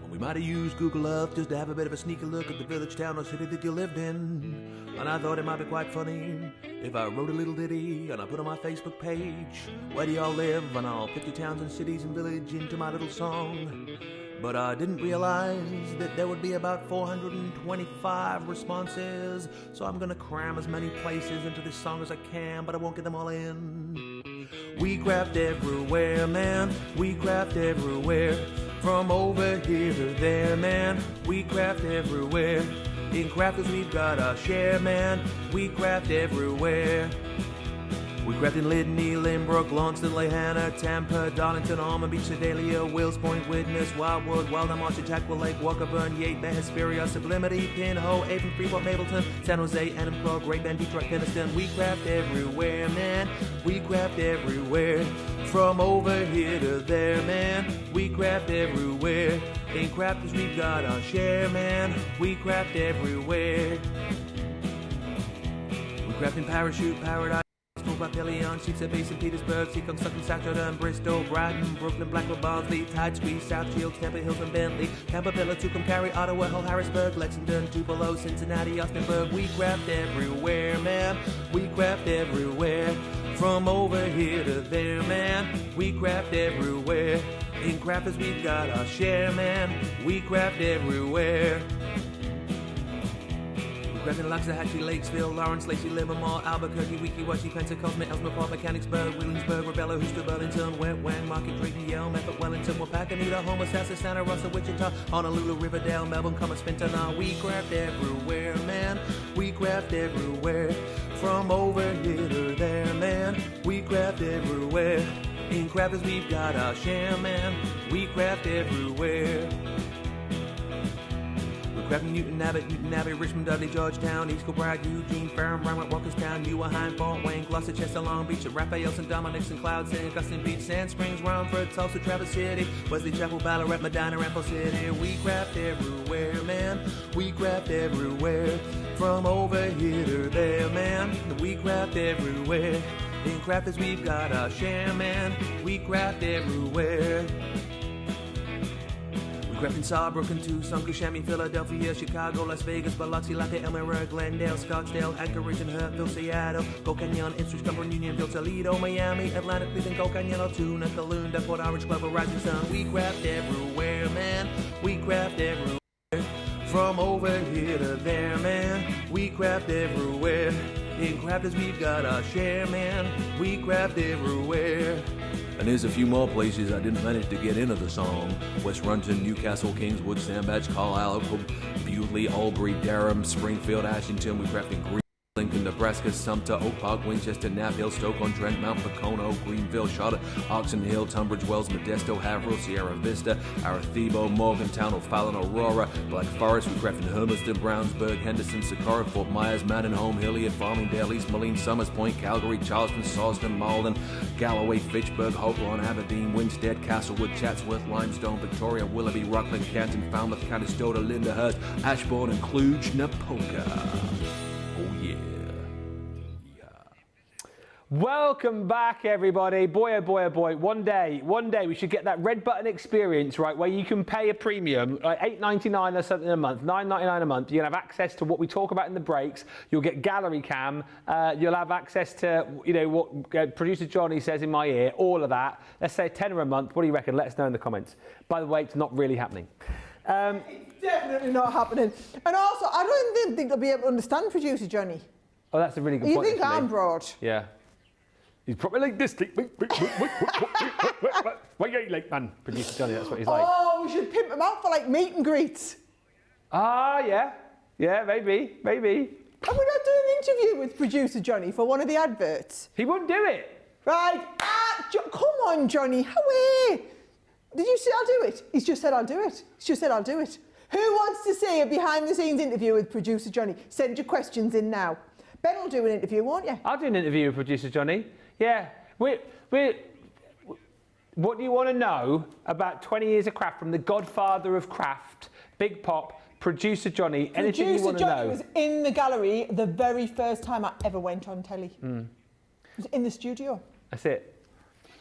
And we might have used Google Earth just to have a bit of a sneaky look at the village, town, or city that you lived in. And I thought it might be quite funny if I wrote a little ditty and I put on my Facebook page, where do y'all live? And I'll put your towns and cities and village into my little song. But I didn't realize that there would be about 425 responses, so I'm gonna cram as many places into this song as I can, but I won't get them all in. We craft everywhere, man, we craft everywhere, from over here to there, man, we craft everywhere. In crafters we've got our share, man, we craft everywhere. We craft in Lydney, Lynbrook, Launceston, Lehana, Tampa, Darlington, Almond Beach, Sedalia, Wills Point, Widnes, Wildwood, Wildham, Archer, Jackwell Lake, Walkerburn, Yate, Bay, Hesperia, Sublimity, Pinhole, Avon, Freeport, Mapleton, San Jose, Enumclaw, Great Bend, Detroit, Keniston. We craft everywhere, man. We craft everywhere. From over here to there, man. We craft everywhere. In crafters we've got our share, man. We craft everywhere. We craft in Parachute, Paradise, Papillion, Sheets of Bay, St. Petersburg, Seacon, Sutton, Saturday, Bristol, Brighton, Brooklyn, Blackwell, Barnsley, Tide, Squeeze, South Shields, Temple Hills and Bentley, Tampa, Pillar, Tucumcari, Cary, Ottawa, Hull, Harrisburg, Lexington, Tupelo, Cincinnati, Austinburg. We craft everywhere, man. We craft everywhere. From over here to there, man. We craft everywhere. In crafters we've got our share, man. We craft everywhere. Grabbing Loxahatchee, Lakesville, Lawrence, Lacey, Livermore, Albuquerque, Weeki-Wachee, Pensacola, Ellsworth, Park, Mechanicsburg, Williamsburg, Rebella, Houston, Burlington, Wet Wang, Market, Drayton, Yale, Medford, Wellington, Wapakoneta, Homer, Sassa, Santa Rosa, Wichita, Honolulu, Riverdale, Melbourne, Commerce, Fintana. We craft everywhere, man. We craft everywhere. From over here to there, man. We craft everywhere. In crafters we've got our share, man. We craft everywhere. Crafting Newton Abbey, Richmond, Dudley, Georgetown, East Kilbride, Eugene, Ferrum, Rhinewood, Walkerstown, Newarheim, Fort Wayne, Gloucester, Chester, Long Beach, Raphael, St. Dominic's and Cloud, St. Augustine Beach, Sand Springs, Romford, Tulsa, Traverse City, Wesley Chapel, Ballarat, Medina, Ramble City. We craft everywhere, man. We craft everywhere. From over here to there, man. We craft everywhere. In crafters we've got our share, man. We craft everywhere. Crafting Sawbrook, Tucson, Kissimmee, Philadelphia, Chicago, Las Vegas, Biloxi, Lafayette, Elmira, Glendale, Scottsdale, Anchorage, and Hurtville, Seattle, Gold Canyon, Ipswich, Cumberland, Unionville, Toledo, Miami, Atlanta, Cleveland, Gold Canyon, Altoona, Calounda, Port Orange, Glover, Rising Sun. We craft everywhere, man. We craft everywhere. From over here to there, man. We craft everywhere. In crafters we've got our share, man. We craft everywhere. And there's a few more places I didn't manage to get into the song. West Runton, Newcastle, Kingswood, Sandbach, Carlisle, Bewley, Albury, Durham, Springfield, Ashington. We craft in Green, Lincoln, Nebraska, Sumter, Oak Park, Winchester, Knapp-Hill, Stoke-on-Trent, Mount Pocono, Greenville, Charlotte, Oxon Hill, Tunbridge Wells, Modesto, Haverhill, Sierra Vista, Arecibo, Morgantown, O'Fallon, Aurora, Black Forest. We craft in Hermiston, Brownsburg, Henderson, Socorro, Fort Myers, Mandenholm, Hilliard, Farmingdale, East Moline, Summers Point, Calgary, Charleston, Salisbury, Malden, Galloway, Fitchburg, Hopewell, Aberdeen, Winstead, Castlewood, Chatsworth, Limestone, Victoria, Willoughby, Rockland, Canton, Falmouth, Conestoga, Lyndhurst, Ashbourne, and Cluj-Napoca. Oh yeah. Welcome back, everybody. Boy, oh boy, oh boy. One day we should get that red button experience, right, where you can pay a premium, like $8.99 or something a month, $9.99 a month. You'll have access to what we talk about in the breaks. You'll get gallery cam. You'll have access to, you know, what producer Johnny says in my ear, all of that. Let's say $10 a month. What do you reckon? Let us know in the comments. By the way, it's not really happening. It's definitely not happening. And also, I don't even think they'll be able to understand producer Johnny. Oh, that's a really good You point. think I'm broad? Yeah. He's probably like this. What are you like, man? Producer Johnny, that's what he's like. Oh, we should pimp him out for like meet and greets. Ah, yeah. Yeah, maybe. Are we not doing an interview with producer Johnny for one of the adverts? He wouldn't do it. Right. Come on, Johnny. How did you say I'll do it? He's just said I'll do it. He's just said I'll do it. Who wants to see a behind-the-scenes interview with producer Johnny? Send your questions in now. Ben will do an interview, won't you? I'll do an interview with producer Johnny. Yeah, What do you want to know about 20 years of craft from the godfather of craft, Big Pop, producer Johnny? Anything you want to know? Producer Johnny was in the gallery the very first time I ever went on telly. He was in the studio. That's it.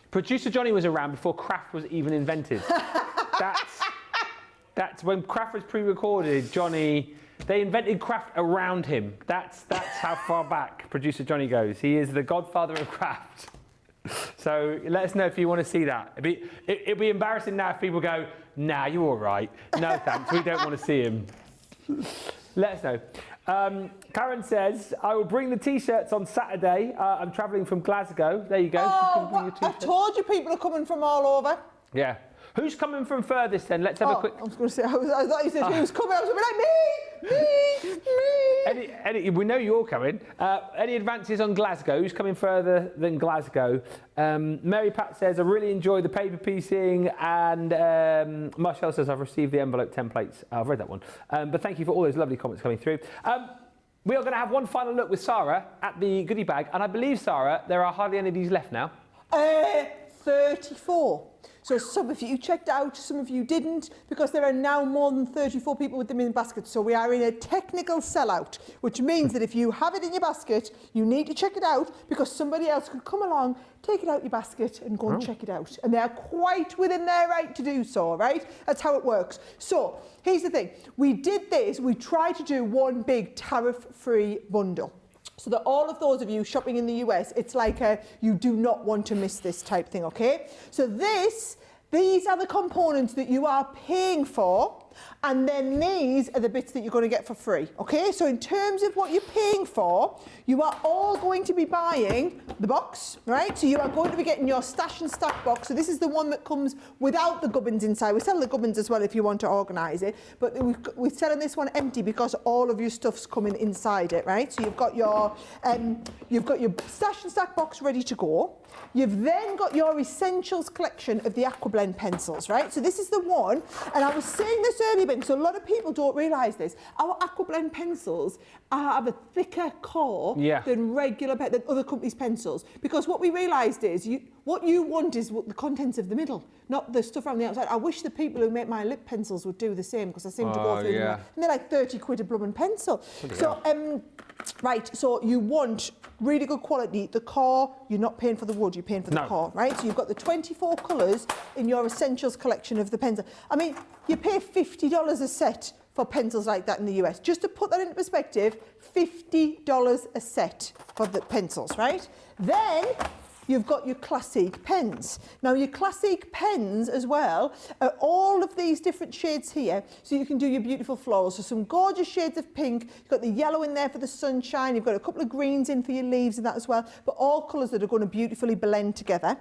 Producer Johnny was around before craft was even invented. That's when craft was pre-recorded. Johnny, they invented craft around him. That's how far back producer Johnny goes. He is the godfather of craft. So let us know if you want to see that. It'd be embarrassing now if people go, nah, you're all right. No thanks, we don't want to see him. Let us know. Karen says, I will bring the T-shirts on Saturday. I'm travelling from Glasgow. There you go. Oh, I told you people are coming from all over. Yeah. Who's coming from furthest then? Let's have a quick... I was going to say, I thought you said who's coming. I was going to be like, me. We know you're coming. Any advances on Glasgow? Who's coming further than Glasgow? Mary Pat says, I really enjoy the paper piecing. And Marshall says, I've received the envelope templates. I've read that one. But thank you for all those lovely comments coming through. We are going to have one final look with Sara at the goodie bag. And I believe, Sara, there are hardly any of these left now. 34. So some of you checked out, some of you didn't, because there are now more than 34 people with them in baskets. So we are in a technical sellout, which means that if you have it in your basket, you need to check it out because somebody else could come along, take it out your basket and go and check it out. And they're quite within their right to do so, right? That's how it works. So here's the thing. We did this, we tried to do one big tariff-free bundle. So that all of those of you shopping in the US, it's like you do not want to miss this type thing, okay? So these are the components that you are paying for, and then these are the bits that you're going to get for free, okay? So in terms of what you're paying for, you are all going to be buying the box, right? So you are going to be getting your stash and stack box. So this is the one that comes without the gubbins inside. We sell the gubbins as well if you want to organise it, but we're selling this one empty because all of your stuff's coming inside it, right? So you've got your stash and stack box ready to go. You've then got your essentials collection of the Aquablend pencils, right? So this is the one, and I was saying this earlier, but so a lot of people don't realise this. Our Aquablend pencils have a thicker core than than other companies' pencils, because what we realised is what you want is the contents of the middle, not the stuff around the outside. I wish the people who make my lip pencils would do the same, because I seem to go through them, and they're like 30 quid a blooming pencil. So you want really good quality. The core, you're not paying for the wood, you're paying for the core, right? So you've got the 24 colours in your essentials collection of the pencil. I mean, you pay $50 a set for pencils like that in the US. Just to put that into perspective, $50 a set for the pencils, right? Then you've got your classic pens. Now your classic pens as well are all of these different shades here, so you can do your beautiful florals. So some gorgeous shades of pink, you've got the yellow in there for the sunshine, you've got a couple of greens in for your leaves and that as well, but all colours that are going to beautifully blend together.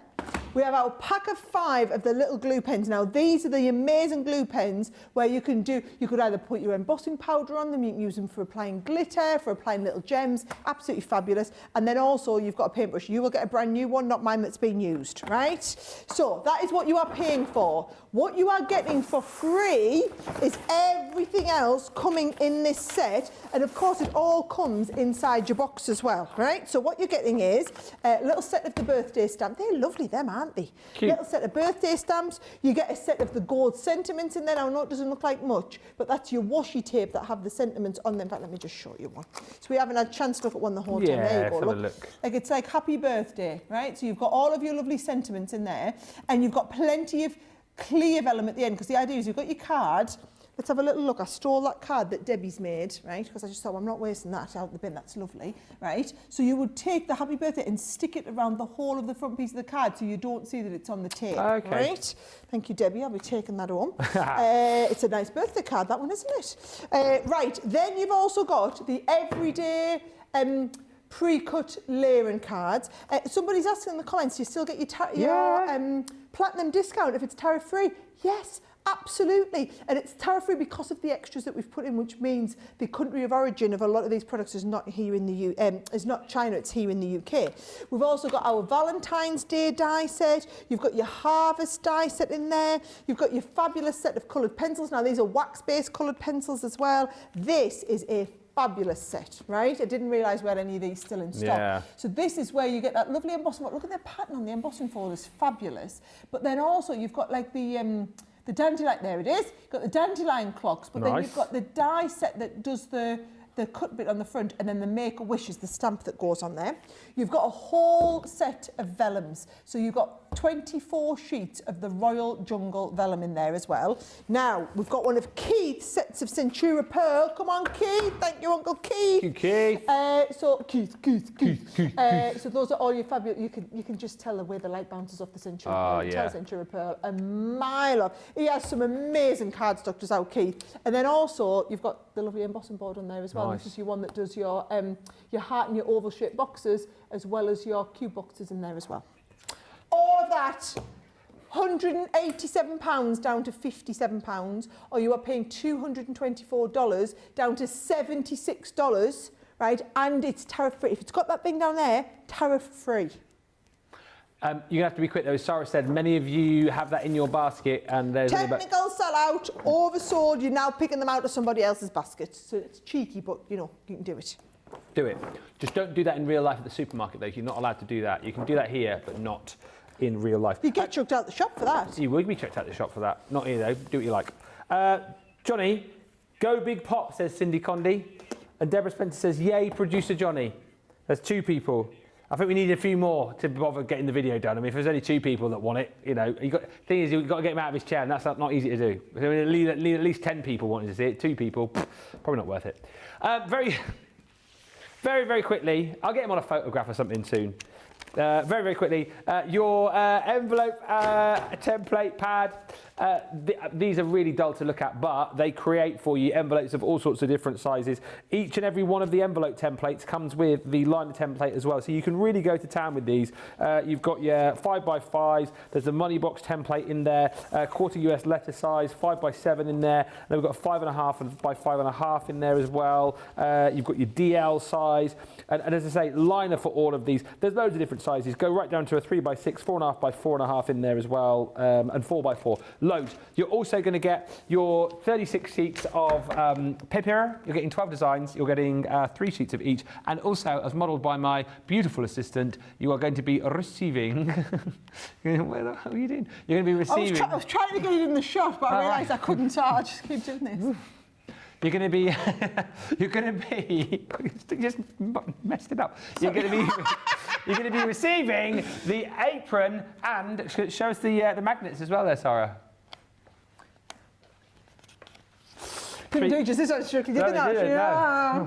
We have our pack of 5 of the little glue pens. Now these are the amazing glue pens where you could either put your embossing powder on them, you can use them for applying glitter, for applying little gems, absolutely fabulous. And then also you've got a paintbrush. You will get a brand new one, not mine that's been used, right? So that is what you are paying for. What you are getting for free is everything else coming in this set, and of course it all comes inside your box as well, right? So what you're getting is a little set of the birthday stamp. They're lovely, them, aren't they? Cute. Little set of birthday stamps. You get a set of the gold sentiments in there. Now I know it doesn't look like much, but that's your washi tape that have the sentiments on them. In fact, let me just show you one. So we haven't had a chance to look at one the whole time. There you go. Look. Like it's like happy birthday, right? So you've got all of your lovely sentiments in there, and you've got plenty of clear vellum at the end, because the idea is you've got your card. Let's have a little look. I stole that card that Debbie's made, right? Because I just thought, well, I'm not wasting that out the bin. That's lovely, right? So you would take the happy birthday and stick it around the whole of the front piece of the card so you don't see that it's on the tape, right? Thank you, Debbie. I'll be taking that home. It's a nice birthday card, that one, isn't it? Right. Then you've also got the everyday pre-cut layering cards. Somebody's asking in the comments, do you still get your platinum discount if it's tariff-free? Yes. Absolutely, and it's tariff-free because of the extras that we've put in, which means the country of origin of a lot of these products is not here in the is not China, it's here in the UK. We've also got our Valentine's Day die set. You've got your Harvest die set in there. You've got your fabulous set of coloured pencils. Now these are wax-based coloured pencils as well. This is a fabulous set, right? I didn't realise we had any of these still in stock. Yeah. So this is where you get that lovely embossing. Look at the pattern on the embossing foil, is fabulous. But then also you've got like the dandelion, there it is. You've got the dandelion clocks, but then you've got the die set that does the cut bit on the front, and then the Make-A-Wish is the stamp that goes on there. You've got a whole set of vellums. So you've got 24 sheets of the Royal Jungle vellum in there as well. Now, we've got one of Keith's sets of Centura Pearl. Come on, Keith. Thank you, Uncle Keith. Keith. Keith. So those are all your fabulous. You can just tell the way the light bounces off the Centura Pearl. Yeah. Tell Centura Pearl a mile off. He has some amazing cardstock just out, Keith. And then also, you've got the lovely embossing board on there as well. Nice. This is your one that does your heart and your oval shaped boxes, as well as your cube boxes in there as well. All of that, £187 down to £57, or you are paying $224 down to $76, right? And it's tariff free. If it's got that thing down there, tariff free. You're going to have to be quick though. As Sarah said, many of you have that in your basket, and there's technical sell-out, oversold. You're now picking them out of somebody else's basket. So it's cheeky, but you know, you can do it. Do it. Just don't do that in real life at the supermarket though. You're not allowed to do that. You can do that here, but not in real life. You get chucked out the shop for that. You would be chucked out the shop for that. Not here though. Do what you like. Johnny, go big pop, says Cindy Condy. And Deborah Spencer says, yay, producer Johnny. There's 2 people. I think we need a few more to bother getting the video done. I mean, if there's only 2 people that want it, you know, the thing is, you've got to get him out of his chair, and that's not easy to do. I mean, at least 10 people wanting to see it. 2 people, probably not worth it. Very, very quickly, I'll get him on a photograph or something soon. Very quickly, your envelope template pad. These are really dull to look at, but they create for you envelopes of all sorts of different sizes. Each and every one of the envelope templates comes with the liner template as well, so you can really go to town with these. You've got your 5x5s, there's a money box template in there, quarter US letter size, 5x7 in there, then we've got a 5.5 by 5.5 in there as well. You've got your DL size, and as I say, liner for all of these. There's loads of different sizes. Go right down to a 3x6, 4.5 by 4.5 in there as well, and 4x4. Loads. You're also going to get your 36 sheets of paper. You're getting 12 designs. You're getting 3 sheets of each. And also, as modelled by my beautiful assistant, you are going to be receiving... What are you doing? You're going to be receiving... I was trying to get it in the shop, but I realised I couldn't, so I'll just keep doing this. You're going to be... You're going to be... Just messed it up. You're going to be... You're going to be receiving the apron, and show us the magnets as well there, Sarah. Couldn't do just this one strictly, did No. Yeah.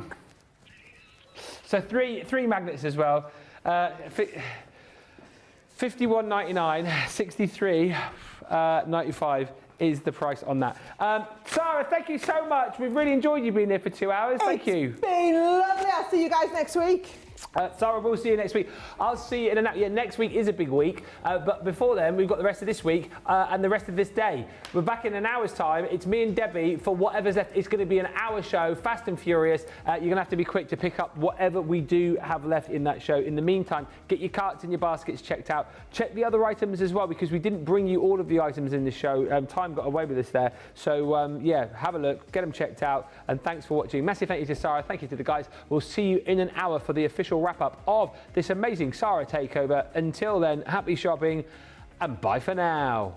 So three magnets as well. $51.99, $63.95 is the price on that. Sarah, thank you so much. We've really enjoyed you being here for 2 hours. Thank you. It's been lovely. I'll see you guys next week. Sarah, we'll see you next week. I'll see you in next week is a big week, but before then, we've got the rest of this week and the rest of this day. We're back in an hour's time. It's me and Debbie for whatever's left. It's going to be an hour show, fast and furious. You're going to have to be quick to pick up whatever we do have left in that show. In the meantime, get your carts and your baskets checked out. Check the other items as well, because we didn't bring you all of the items in the show. Time got away with us there. So, yeah, have a look, get them checked out, and thanks for watching. Massive thank you to Sara. Thank you to the guys. We'll see you in an hour for the official wrap-up of this amazing Sara takeover. Until then, happy shopping and bye for now.